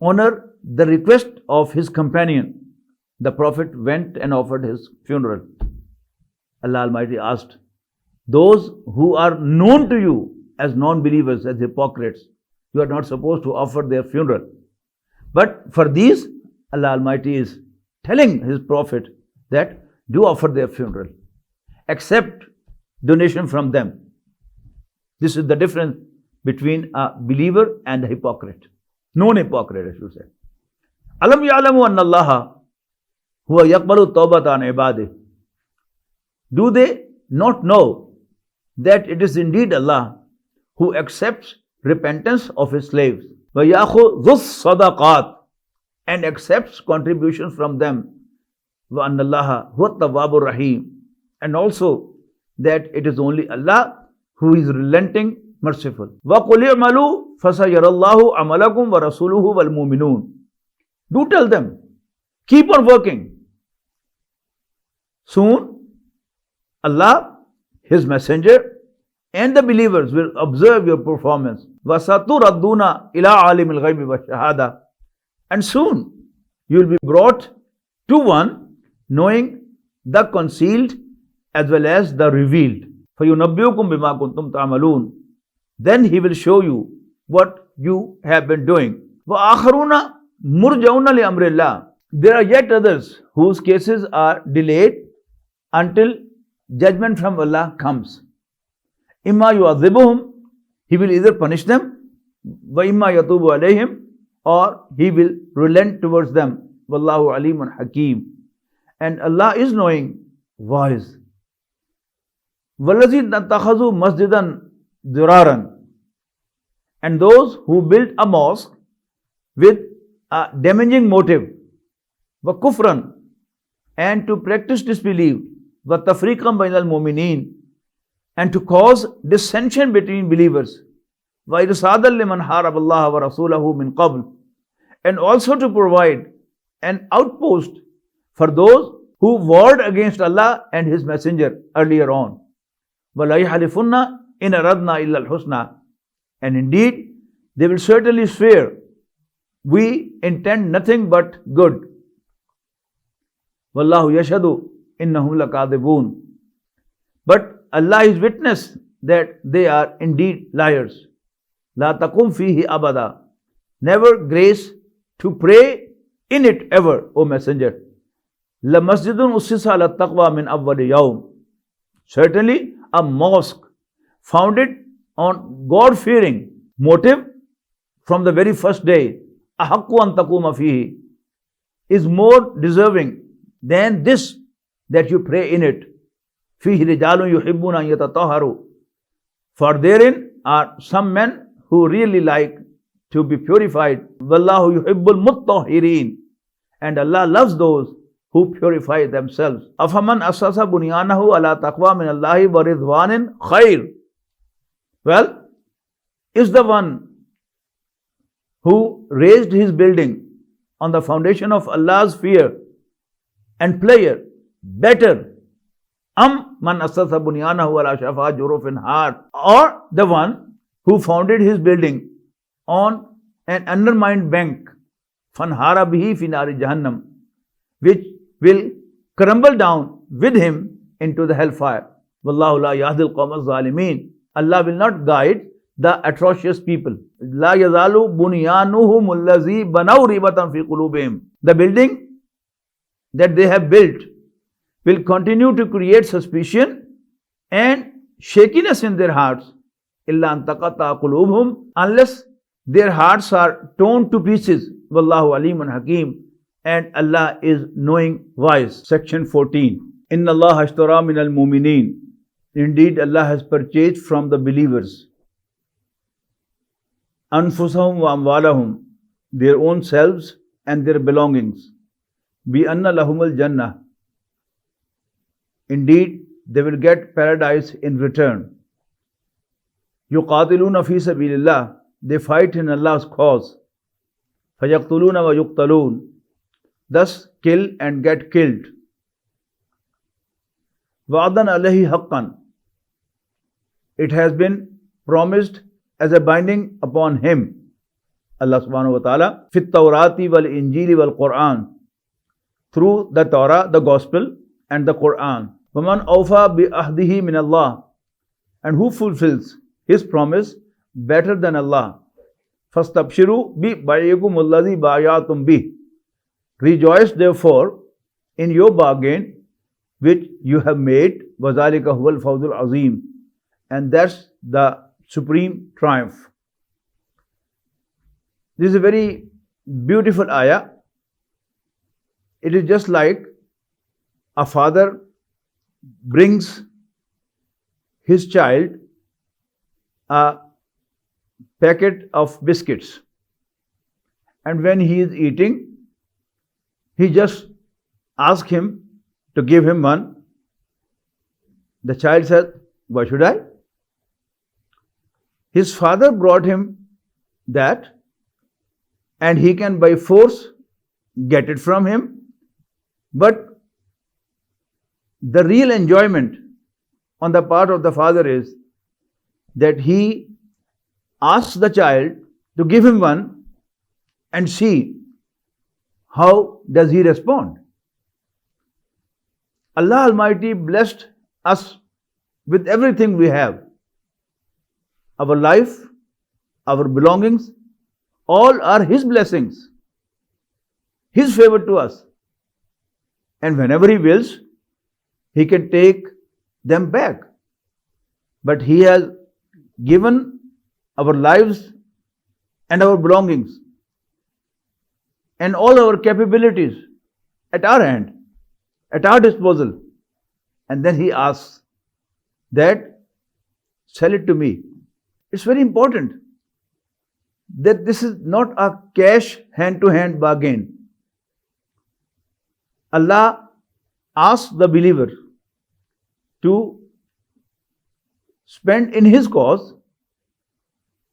honor the request of his companion, the Prophet went and offered his funeral. Allah Almighty asked, those who are known to you as non-believers, as hypocrites, you are not supposed to offer their funeral. But for these, Allah Almighty is telling His Prophet that do offer their funeral. Accept donation from them. This is the difference between a believer and a hypocrite. Known hypocrite, I should say. Alam ya'lamu anna Allaha huwa yaqbalu tawbata an ibadihi. Do they not know that it is indeed Allah who accepts repentance of His slaves? وَيَأْخُذُ الصَّدَقَاتِ. and accepts contributions from them. وَأَنَّ اللَّهَ هُوَ التَّوَّابُ الرَّحِيمُ. And also that it is only Allah who is relenting, merciful. وَقُلْ اعْمَلُوا فَسَيَرَى اللَّهُ عَمَلَكُمْ وَرَسُولُهُ وَالْمُؤْمِنُونَ. Do tell them, keep on working. Soon, Allah, His Messenger, and the believers will observe your performance. وَسَتُرَدُّونَ إِلَىٰ عَالِمِ الْغَيْبِ وَالشَّهَادَةِ. And soon, you will be brought to one knowing the concealed as well as the revealed. فَيُنَبِّئُكُم بِمَا كُنتُمْ تَعْمَلُونَ. Then He will show you what you have been doing. وَآخَرُونَ مُرْجَوْنَ لِأَمْرِ اللَّهِ. There are yet others whose cases are delayed until judgment from Allah comes. إِمَّا يُعَذِّبُهُمْ. He will either punish them, وَإِمَّا يَتُوبُ عَلَيْهِمْ, or He will relent towards them. وَاللَّهُ عَلِيمٌ حَكِيمٌ. And Allah is knowing, wise. وَالَّذِينَ اتَّخَذُوا مَسْجِدًا ضِرَارًا. And those who built a mosque with a damaging motive, وَكُفْرًا, and to practice disbelief, وَتَفْرِيقًا بَيْنَ الْمُؤْمِنِينَ, and to cause dissension between believers, وَإِرْصَادًا لِمَنْ حَارَبَ اللَّهَ وَرَسُولَهُ مِنْ قَبْلِ, and also to provide an outpost for those who warred against Allah and His Messenger earlier on. وَلَا يَحْلِفُنَّ إِنْ أَرَدْنَا إِلَّا الْحُسْنَى. And indeed, they will certainly swear, we intend nothing but good. وَاللَّهُ يَشْهَدُ إِنَّهُمْ لَكَاذِبُونَ. But Allah is witness that they are indeed liars. لَا تَقُمْ فِيهِ أَبَدًا. Never grace to pray in it ever, O Messenger. لَمَسْجِدٌ أُسِّسَ عَلَى التَّقْوَى مِنْ أَوَّلِ يَوْمٍ. Certainly a mosque founded on God-fearing motive from the very first day, أَحَقُّ أَن تَقُومَ فِيهِ, is more deserving than this, that you pray in it. فِيهِ رِجَالٌ يُحِبُّونَ أَن يَتَطَهَّرُوا. For therein are some men who really like to be purified. وَاللَّهُ يُحِبُّ الْمُطَّهِّرِينَ. And Allah loves those who purify themselves. أَفَمَنْ أَسَّسَ بُنْيَانَهُ عَلَى تَقْوَى مِنَ اللَّهِ وَرِضْوَانٍ خَيْرٍ. Well, is the one who raised his building on the foundation of Allah's fear and pleasure better, man asasa bunyanahu ala shafa jurufin har, or the one who founded his building on an undermined bank, fanhara bihi fi nari jahannam, which will crumble down with him into the hellfire. Wallahu la yahdil qawma zalimin. Allah will not guide the atrocious people. La yazalu bunyanuhum allazi banaw ribatan fi qulubihim. The building that they have built will continue to create suspicion and shakiness in their hearts. Illa an taqatta qulubuhum, unless their hearts are torn to pieces. Wallahu alimun hakim. And Allah is knowing, wise. Section 14. Inna Allah ashtara min al-mu'minin. Indeed, Allah has purchased from the believers anfusahum wa amwalahum, their own selves and their belongings. Bi anna lahumul jannah. Indeed, they will get paradise in return. Yuqatiluna fi sabilillah. They fight in Allah's cause. Fayaqtuluna wa yuqtalun. Thus kill and get killed. Wa'adan alayhi haqqan. It has been promised as a binding upon him, Allah subhanahu wa ta'ala, fit Tawrati wal Injili wal Quran, through the Torah, the Gospel, and the Quran. وَمَنْ أَوْفَى بِأَهْدِهِ مِنَ اللَّهِ. And who fulfills his promise better than Allah. فَاسْتَبْشِرُوا بِبَيْعِكُمُ الَّذِي بَايَعْتُمْ بِهِ. Rejoice therefore in your bargain which you have made. وَذَلِكَ هُوَ الْفَوْزُ الْعَظِيمُ. And that's the supreme triumph. This is a very beautiful ayah. It is just like a father brings his child a packet of biscuits, and when he is eating, He just asked him to give him one. The child said, why should I? His father brought him that, and he can by force get it from him. But the real enjoyment on the part of the father is that he asks the child to give him one and see how does he respond. Allah Almighty blessed us with everything we have. Our life, our belongings, all are His blessings, His favor to us. And whenever He wills, He can take them back. But He has given our lives and our belongings and all our capabilities at our hand, at our disposal. And then He asks that, sell it to me. It's very important that this is not a cash hand-to-hand bargain. Allah asks the believer to spend in His cause,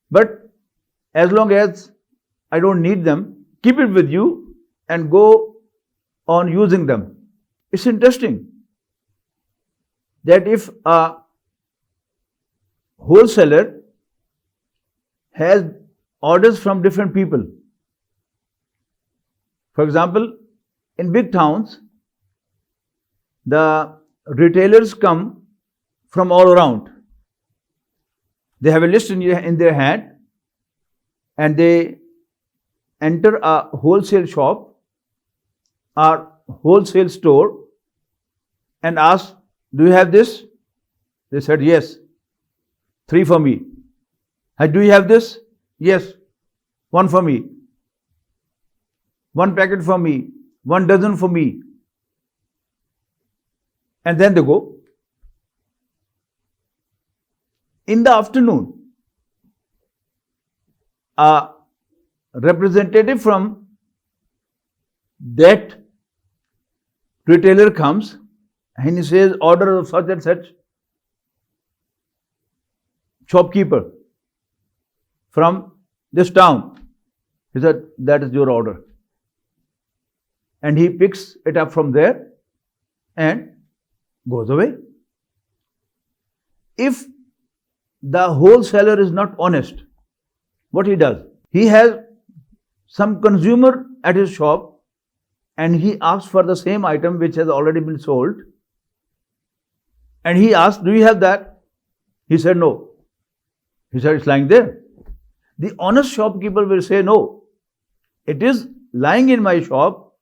but as long as I don't need them, keep it with you and go on using them. It's interesting that if a wholesaler has orders from different people, for example, in big towns, the retailers come from all around. They have a list in their hand and they enter a wholesale shop or wholesale store and ask, do you have this? They said, yes, 3 for me. Do you have this? Yes, 1 for me. 1 packet for me. 1 dozen for me. And then they go. In the afternoon, a representative from that retailer comes and he says, order of such and such shopkeeper from this town. He said, that is your order. And he picks it up from there and goes away. If the wholesaler is not honest, what he does? He has some consumer at his shop and he asks for the same item which has already been sold. And he asks, do you have that? He said, no. He said, it's lying there. The honest shopkeeper will say, no, it is lying in my shop,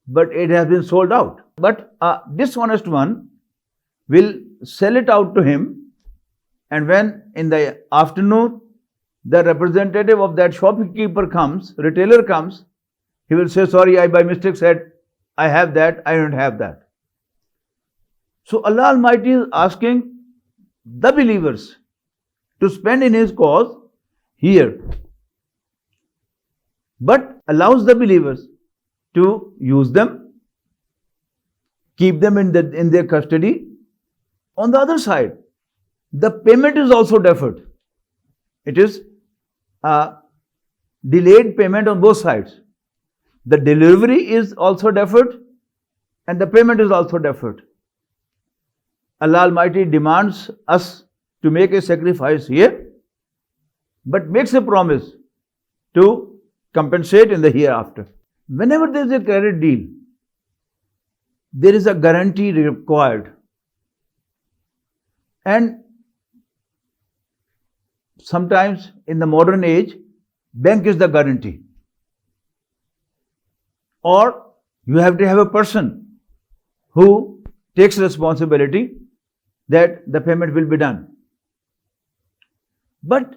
but it has been sold out. But a dishonest one will sell it out to him, and when in the afternoon the representative of that shopkeeper comes, retailer comes, he will say, sorry, I by mistake said, I have that, I don't have that. So Allah Almighty is asking the believers to spend in His cause here, but allows the believers to use them, keep them in their custody. On the other side, the payment is also deferred. It is a delayed payment on both sides. The delivery is also deferred and the payment is also deferred. Allah Almighty demands us to make a sacrifice here, but makes a promise to compensate in the hereafter. Whenever there is a credit deal, there is a guarantee required. And sometimes in the modern age, bank is the guarantee. Or you have to have a person who takes responsibility that the payment will be done. But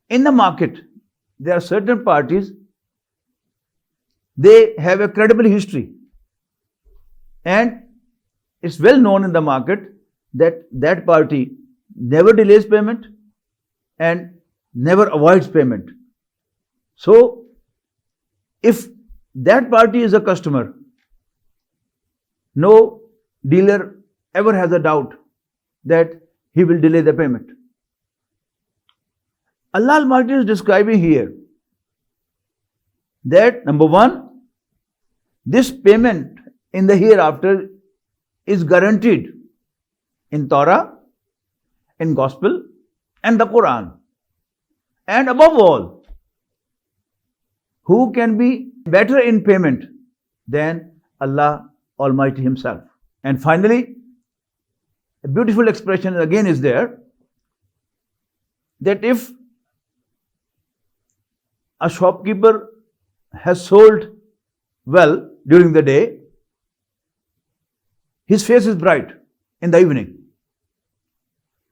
in the market, there are certain parties, they have a credible history. And it's well known in the market that that party never delays payment and never avoids payment. So, if that party is a customer No dealer ever has a doubt that he will delay the payment. Allah Almighty is describing here that number one, this payment in the hereafter is guaranteed in Torah, in Gospel, and the Quran. And above all, who can be better in payment than Allah Almighty Himself? And finally, a beautiful expression again is there that if a shopkeeper has sold well during the day, his face is bright in the evening.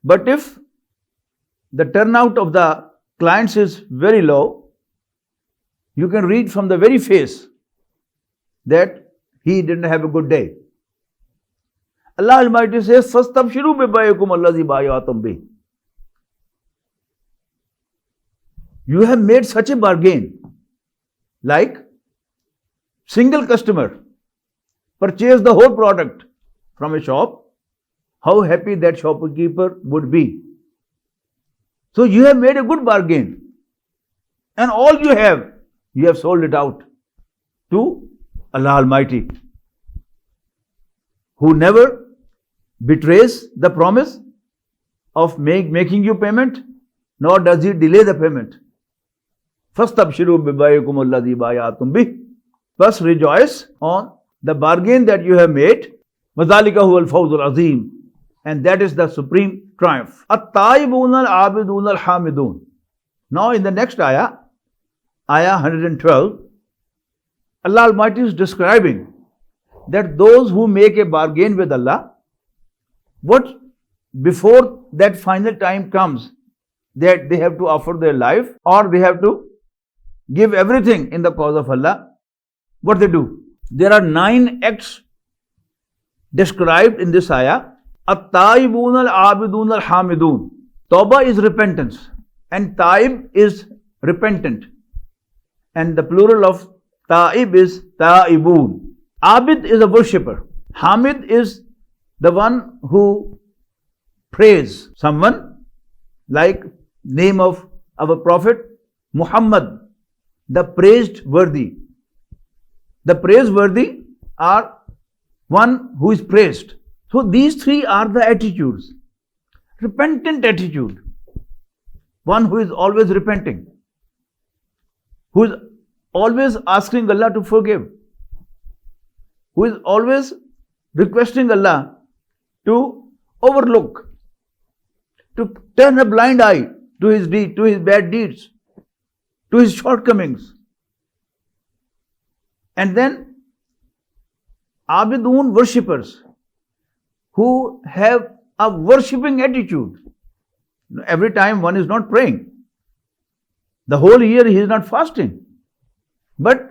But if the turnout of the clients is very low, you can read from the very face that he didn't have a good day. Allah Almighty says, فَاسْتَبْشِرُوا بِبَيْعِكُمُ الَّذِي بَايَعْتُمْ بِهِ. You have made such a bargain, like single customer purchase the whole product from a shop, how happy that shopkeeper would be. So you have made a good bargain, and all you have sold it out to Allah Almighty, who never betrays the promise of making you payment, nor does He delay the payment. فَاسْتَبْشِرُوا بِبَيْعِكُمُ الَّذِي بَايَعْتُمْ بِهِ. First rejoice on the bargain that you have made. وَذَلِكَ هُوَ الْفَوْزُ الْعَظِيمُ. And that is the supreme triumph. التَّائِبُونَ الْعَابِدُونَ الْحَامِدُونَ. Now in the next ayah 112, Allah Almighty is describing that those who make a bargain with Allah, what before that final time comes, that they have to offer their life or they have to give everything in the cause of Allah, what they do? There are 9 acts described in this ayah. At-Taibun al-Abidun al-Hamidun. Tawbah is repentance and Taib is repentant. And the plural of Taib is Taibun. Abid is a worshipper. Hamid is the one who praise someone, like name of our Prophet Muhammad, the praised worthy. The praiseworthy are one who is praised. So these 3 are the attitudes. Repentant attitude, one who is always repenting, who is always asking Allah to forgive, who is always requesting Allah to overlook, to turn a blind eye to his deed, to his bad deeds, to his shortcomings. And then Abidun, worshippers, who have a worshipping attitude. Every time one is not praying. The whole year he is not fasting. But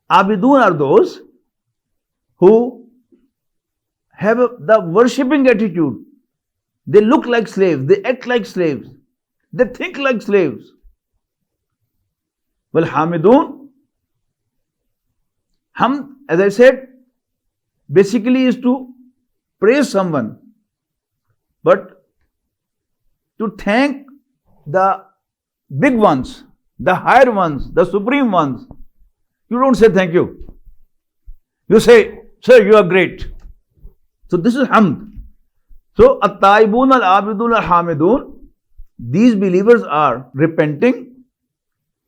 Abidun are those who have the worshipping attitude. They look like slaves, they act like slaves, they think like slaves. Well, Hamidun, Hamd, as I said, basically is to praise someone, but to thank the big ones, the higher ones, the supreme ones. You don't say thank you. You say, sir, you are great. So this is Hamd. So, At-Taibun al-Abidun al-Hamidun, these believers are repenting,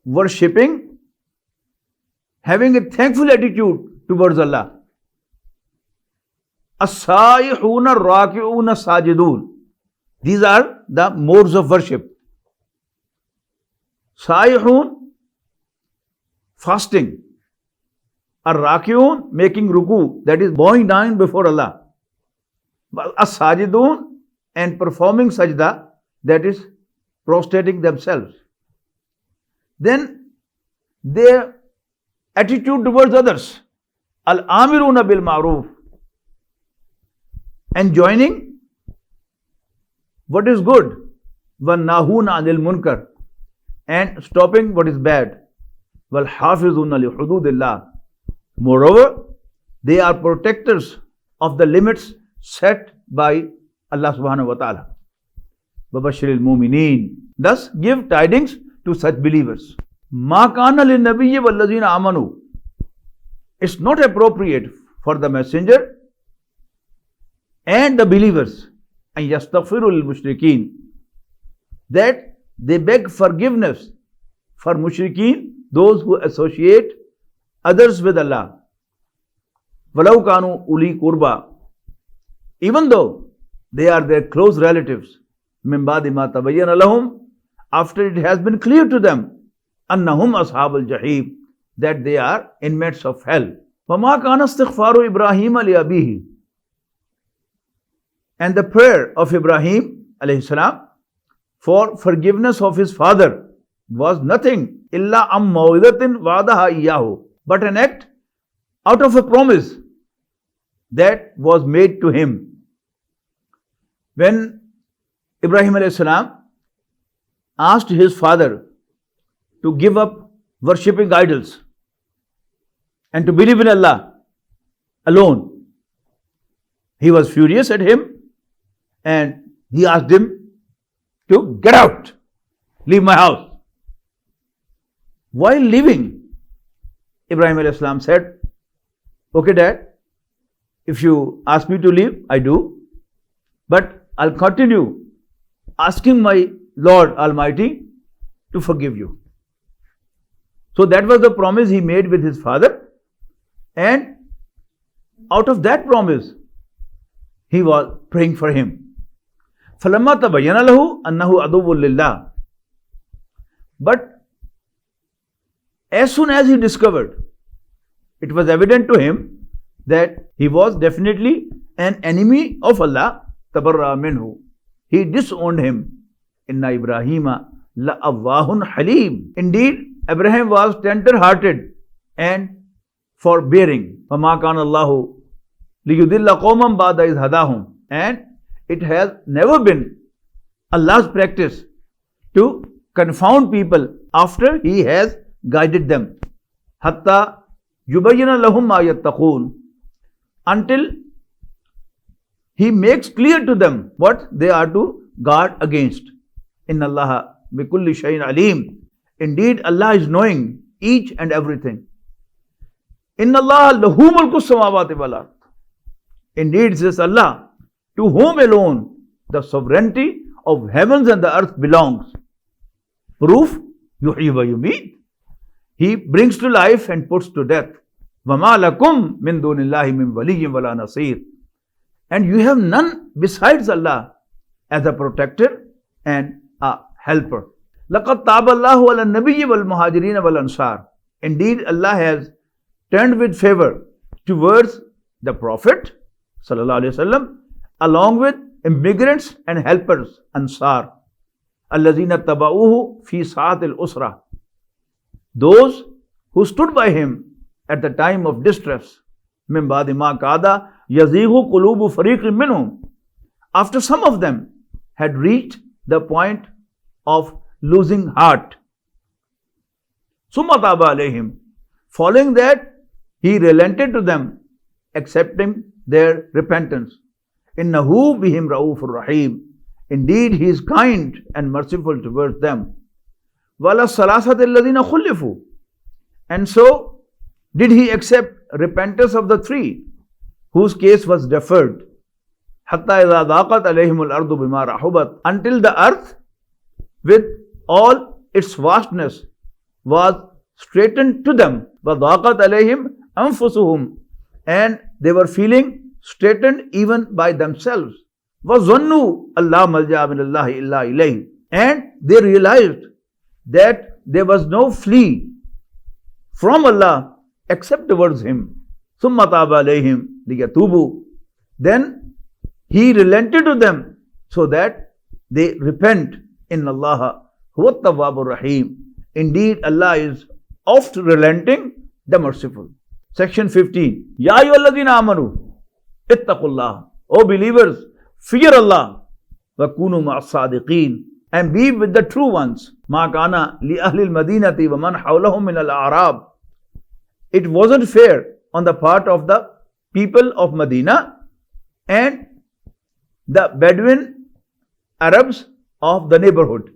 worshipping, having a thankful attitude towards Allah. As-Saihun al-Raki'un al-Sajidun. These are the modes of worship. Saihun, fasting. Ar-Raki'un, making ruku, that is bowing down before Allah. As-Sajidun, and performing sajda, that is prostrating themselves. Then their attitude towards others. Al-Amiruna bil Ma'ruf, enjoining what is good. Wan-Nahuna anil Munkar, and stopping what is bad. Wal-Hafizuna li Hududillah. Moreover, They are protectors of the limits set by Allah subhanahu wa ta'ala. وَبَشِّرِ الْمُؤْمِنِينَ. Thus give tidings to such believers. مَا كَانَ لِلنَّبِيِّ وَالَّذِينَ آمَنُوا. It's not appropriate for the messenger and the believers أَن يَسْتَغْفِرُوا لِلْمُشْرِكِينَ, that they beg forgiveness for mushrikeen, those who associate others with Allah. وَلَوْ كَانُوا أُولِي قُرْبَى, even though they are their close relatives. مِن بَعْدِ مَا تَبَيَّنَ لَهُمْ, after it has been clear to them, أَنَّهُمْ أَصْحَابُ الْجَحِيمِ, that they are inmates of hell. وَمَا كَانَ اسْتِغْفَارُ إِبْرَاهِيمَ لِأَبِيهِ, and the prayer of Ibrahim alayhi salam for forgiveness of his father was nothing illa am maw'idatin wa'adaha iyyahu, but an act out of a promise that was made to him. When Ibrahim alayhi salam asked his father to give up worshipping idols and to believe in Allah alone, he was furious at him and he asked him to get out, leave my house. While leaving, Ibrahim alayhi salam said, okay dad, if you ask me to leave, I do, but I'll continue asking my Lord Almighty to forgive you. So that was the promise he made with his father, and out of that promise he was praying for him. فَلَمَّا تَبَيَّنَ لَهُ أَنَّهُ عَدُوٌّ لِلَّهِ, but as soon as he discovered, it was evident to him that he was definitely an enemy of Allah, تَبَرَّأَ مِنْهُ, he disowned him. إِنَّ إِبْرَاهِيمَ لَأَوَّاهٌ حَلِيمٌ, indeed Abraham was tender-hearted and forbearing. وَمَا كَانَ اللَّهُ لِيُضِلَّ قَوْمًا بَعْدَ إِذْ هَدَاهُمْ, and it has never been Allah's practice to confound people after He has guided them. حَتَّى يُبَيِّنَ لَهُمْ مَا يَتَّقُونَ, until He makes clear to them what they are to guard against. إِنَّ اللَّهَ بِكُلِّ شَيْءٍ عَلِيمٌ, indeed Allah is knowing each and everything. إِنَّ اللَّهَ لَهُ مُلْكُ السَّمَاوَاتِ وَالْأَرْضِ, indeed it is Allah to whom alone the sovereignty of heavens and the earth belongs. Proof, yuhyi wa yumeet, He brings to life and puts to death. وَمَا لَكُمْ مِن دُونِ اللَّهِ مِن وَلِيٍّ وَلَا نَصِيرٍ, and you have none besides Allah as a protector and a helper. لَقَدْ تَابَ اللَّهُ عَلَى النَّبِيِّ وَالْمُهَاجِرِينَ وَالْأَنصَارِ, indeed Allah has turned with favor towards the Prophet sallallahu alaihi wasallam, along with immigrants and helpers, Ansar. الَّذِينَ اتَّبَعُوهُ فِي سَاعَةِ الْأُسْرَةِ, those who stood by him at the time of distress. مِن بَعْدِ مَا كَادَ يَزِيغُ قُلُوبُ فَرِيقٍ مِّنْهُمْ, after some of them had reached the point of losing heart. ثُمَّ تَابَ عَلَيْهِمْ, following that He relented to them, accepting their repentance. إِنَّهُ بِهِمْ رَءُوفٌ رَحِيمٌ, indeed He is kind and merciful towards them. وَعَلَى الثَّلَاثَةِ الَّذِينَ خُلِّفُوا, and so did He accept repentance of the three whose case was deferred. حَتَّى إِذَا ضَاقَتْ عَلَيْهِمُ الْأَرْضُ بِمَا رَحُبَتْ, until the earth with all its vastness was straitened to them. وَضَاقَتْ عَلَيْهِمْ أَنفُسُهُمْ, and they were feeling straitened even by themselves. وَظَنُّوا أَلَّا مَلْجَأَ مِنَ اللَّهِ إِلَّا إِلَيْهِ, and they realized that there was no flee from Allah except towards Him. ثُمَّ تَابَ عَلَيْهِمْ لِيَتُوبُوا, then He relented to them so that they repent. إِنَّ اللَّهَ هُوَ التَّوَّابُ الرَّحِيمُ, indeed Allah is oft relenting, the merciful. Section 15. Ya ayyuhalladhina amanu ittaqullah, O believers, fear Allah. Wa kunu ma'as sadiqeen, and be with the true ones. Ma kana li ahli al-madinati wa man hawlahum min al-a'rab, it wasn't fair on the part of the people of Medina and the Bedouin Arabs of the neighborhood.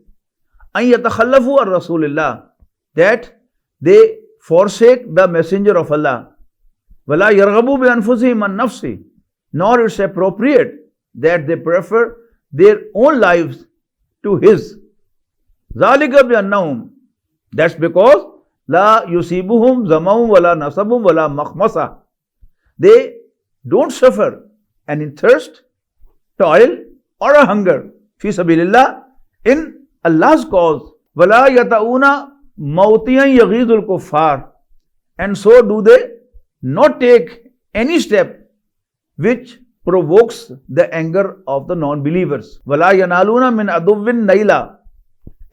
أن يتخلفوا عن رسول الله, that they forsake the messenger of Allah. ولا يرغبوا بأنفسهم عن نفسه, nor it's appropriate that they prefer their own lives to his. ذلك بأنهم, that's because لا يصيبهم ظمأ ولا نصب ولا مخمصة, they don't suffer any thirst, toil or a hunger في سبيل الله, in Allah's cause. ولا يطؤون موطئا يغيظ الكفار, and so do they not take any step which provokes the anger of the non-believers. ولا ينالون من عدو نيلا,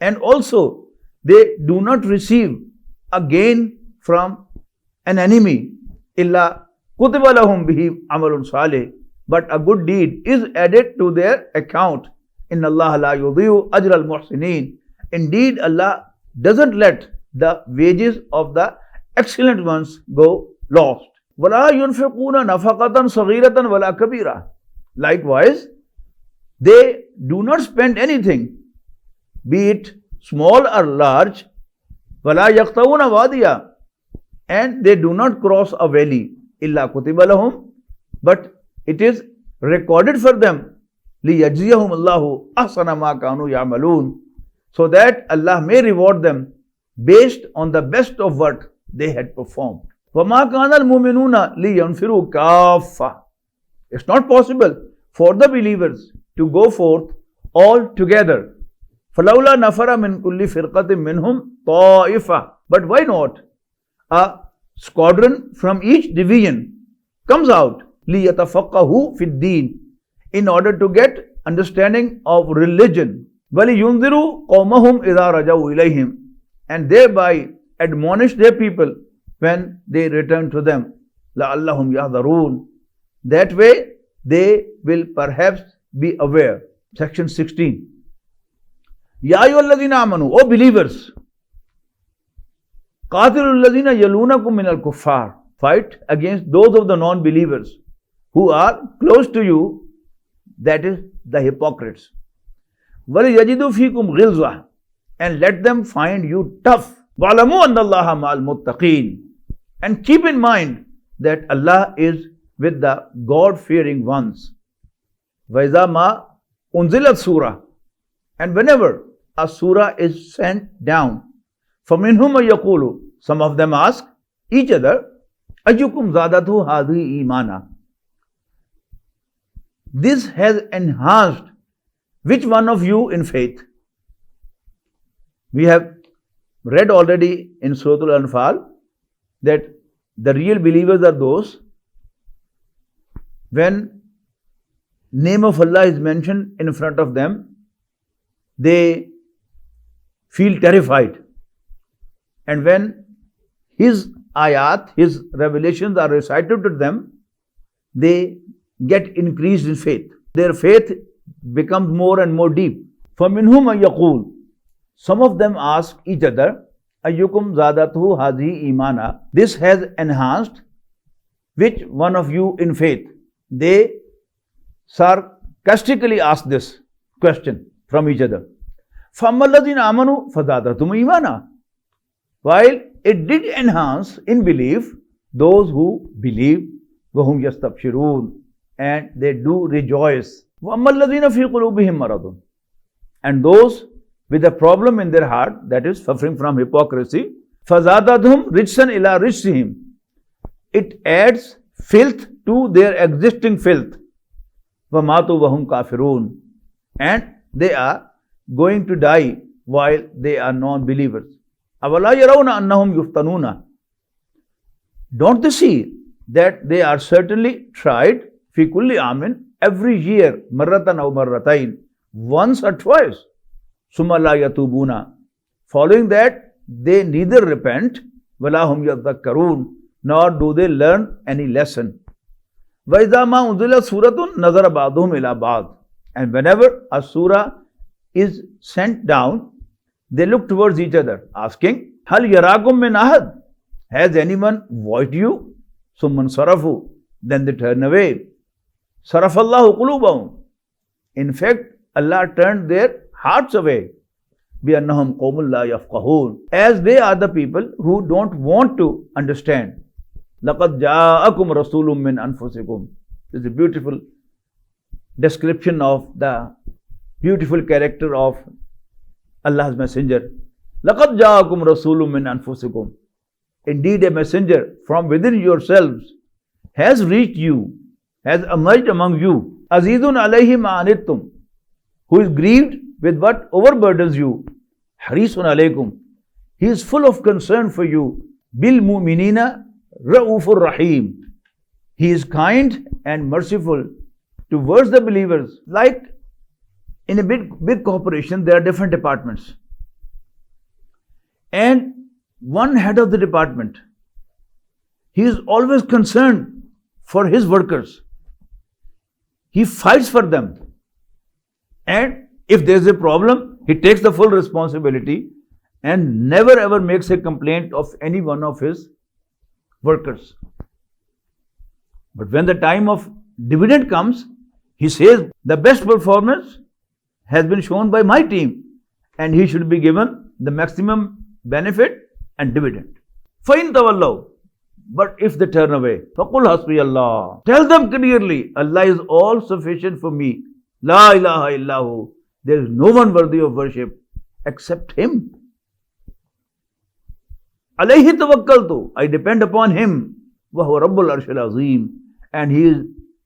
and also they do not receive a gain from an enemy. إلا كتب لهم به عمل صالح, but a good deed is added to their account. إن الله لا يضيع أجر المحسنين, indeed Allah doesn't let the wages of the excellent ones go lost. ولا ينفقون نفقة صغيرة ولا كبيرة, likewise they do not spend anything, be it small or large. ولا يقطعون واديا, and they do not cross a valley. إلا كتب لهم, but it is recorded for them. ليجزيهم الله أحسن ما كانوا يعملون, so that Allah may reward them based on the best of what they had performed. وَمَا كَانَ الْمُؤْمِنُونَ لِيَنْفِرُوا كَافَّةً, it's not possible for the believers to go forth all together. فَلَوْلَا نَفَرَ مِنْ كُلِّ فِرْقَةٍ مِّنْهُمْ طَائِفَةٌ, but why not a squadron from each division comes out, لِيَتَفَقَّهُوا فِي الدِّينِ, in order to get understanding of religion. وَلِيُنْذِرُوا قَوْمَهُمْ إِذَا رَجَوْا إِلَيْهِمْ, and thereby admonish their people when they return to them. لَعَلَّهُمْ يَحْذَرُونَ, that way they will perhaps be aware. Section 16. يَا أَيُّهَا الَّذِينَ آمَنُوا, O believers, قَاتِلُوا الَّذِينَ يَلُونَكُم مِّنَ الْكُفَّارِ, fight against those of the non-believers who are close to you, that is the hypocrites. وَلِيَجِدُوا فِيكُمْ غِلْظَةً, and let them find you tough. وَعْلَمُوا أَنَّ اللَّهَ مَعَ الْمُتَّقِينَ, and keep in mind that Allah is with the God-fearing ones. وَإِذَا مَا أُنزِلَتْ سُورَةٌ, and whenever a surah is sent down, فَمِنْهُمْ مَن يَقُولُ, some of them ask each other, أَيُّكُمْ زَادَتْهُ هَذِهِ إِيمَانًا, this has enhanced which one of you in faith. We have read already in Surah Al-Anfal that the real believers are those when name of Allah is mentioned in front of them, they feel terrified, and when His ayat, His revelations are recited to them, they get increased in faith. Their faith becomes more and more deep. فَمِنْهُمْ مَن يَقُولُ, some of them ask each other, أَيُّكُمْ زَادَتْهُ هَذِهِ إِيمَانًا, this has enhanced which one of you in faith. They sarcastically ask this question from each other. فَأَمَّا الَّذِينَ آمَنُوا فَزَادَتْهُمْ إِيمَانًا, while it did enhance in belief those who believe, وَهُمْ يَسْتَبْشِرُونَ, and they do rejoice. وَأَمَّا الَّذِينَ فِي قُلُوبِهِمْ مَرَضٌ, and those with a problem in their heart, that is suffering from hypocrisy, فَزَادَتْهُمْ رِجْسًا إِلَىٰ رِجْسِهِمْ, it adds filth to their existing filth. وَمَاتُوا وَهُمْ كَافِرُونَ, and they are going to die while they are non-believers. أَوَلَا يَرَوْنَ أَنَّهُمْ يُفْتَنُونَ, don't they see that they are certainly tried, فِي كُلِّ عَامٍ, every year, مَرَّةً أَوْ مَرَّتَيْنِ, once or twice, ثُمَّ لَا يَتُوبُونَ, following that they neither repent, وَلَا هُمْ يَذَّكَّرُونَ, nor do they learn any lesson. وَإِذَا مَا أُنزِلَتْ سُورَةٌ نَظَرَ بَعْضُهُمْ إِلَى بَعْضٍ, and whenever a surah is sent down, they look towards each other, asking, هَلْ يَرَاكُمْ مِنْ أَحَدٍ, has anyone voiced you? ثُمَّ انصَرَفُوا, then they turn away. Sarafallahu qulubahum. In fact, Allah turned their hearts away. بِأَنَّهُمْ قَوْمٌ لَا يَفْقَهُونَ. As they are the people who don't want to understand. لَقَدْ جَاءَكُمْ رَسُولٌ مِّنْ أَنفُسِكُمْ. This is a beautiful description of the beautiful character of Allah's messenger. لَقَدْ جَاءَكُمْ رَسُولٌ مِّنْ أَنفُسِكُمْ. Indeed, a messenger from within yourselves has reached you, has emerged among you. Azizun alayhi ma anittum, who is grieved with what overburdens you. Harisun alaykum, he is full of concern for you. Bil mu'minina ra'ufur rahim, he is kind and merciful towards the believers. Like in a big corporation, there are different departments, and one head of the department, he is always concerned for his workers. He fights for them, and if there is a problem, he takes the full responsibility and never ever makes a complaint of any one of his workers. But when the time of dividend comes, he says the best performance has been shown by my team, and he should be given the maximum benefit and dividend. فَإِن تَوَلَّوْا, but if they turn away, فَقُلْ حَسْبِيَ اللَّهُ, tell them clearly, Allah is all sufficient for me. La ilaha illahu, there is no one worthy of worship except Him. Alayhi tawakkaltu, I depend upon Him. وَهُوَ رَبُّ الْعَرْشِ الْعَظِيمِ, and He is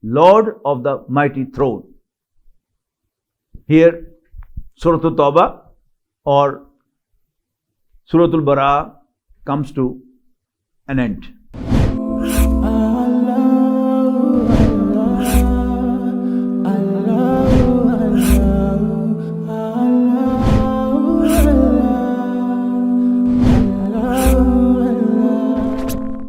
Lord of the mighty throne. Here, Surah At-Tawba or Surah Al-Baqara comes to an end.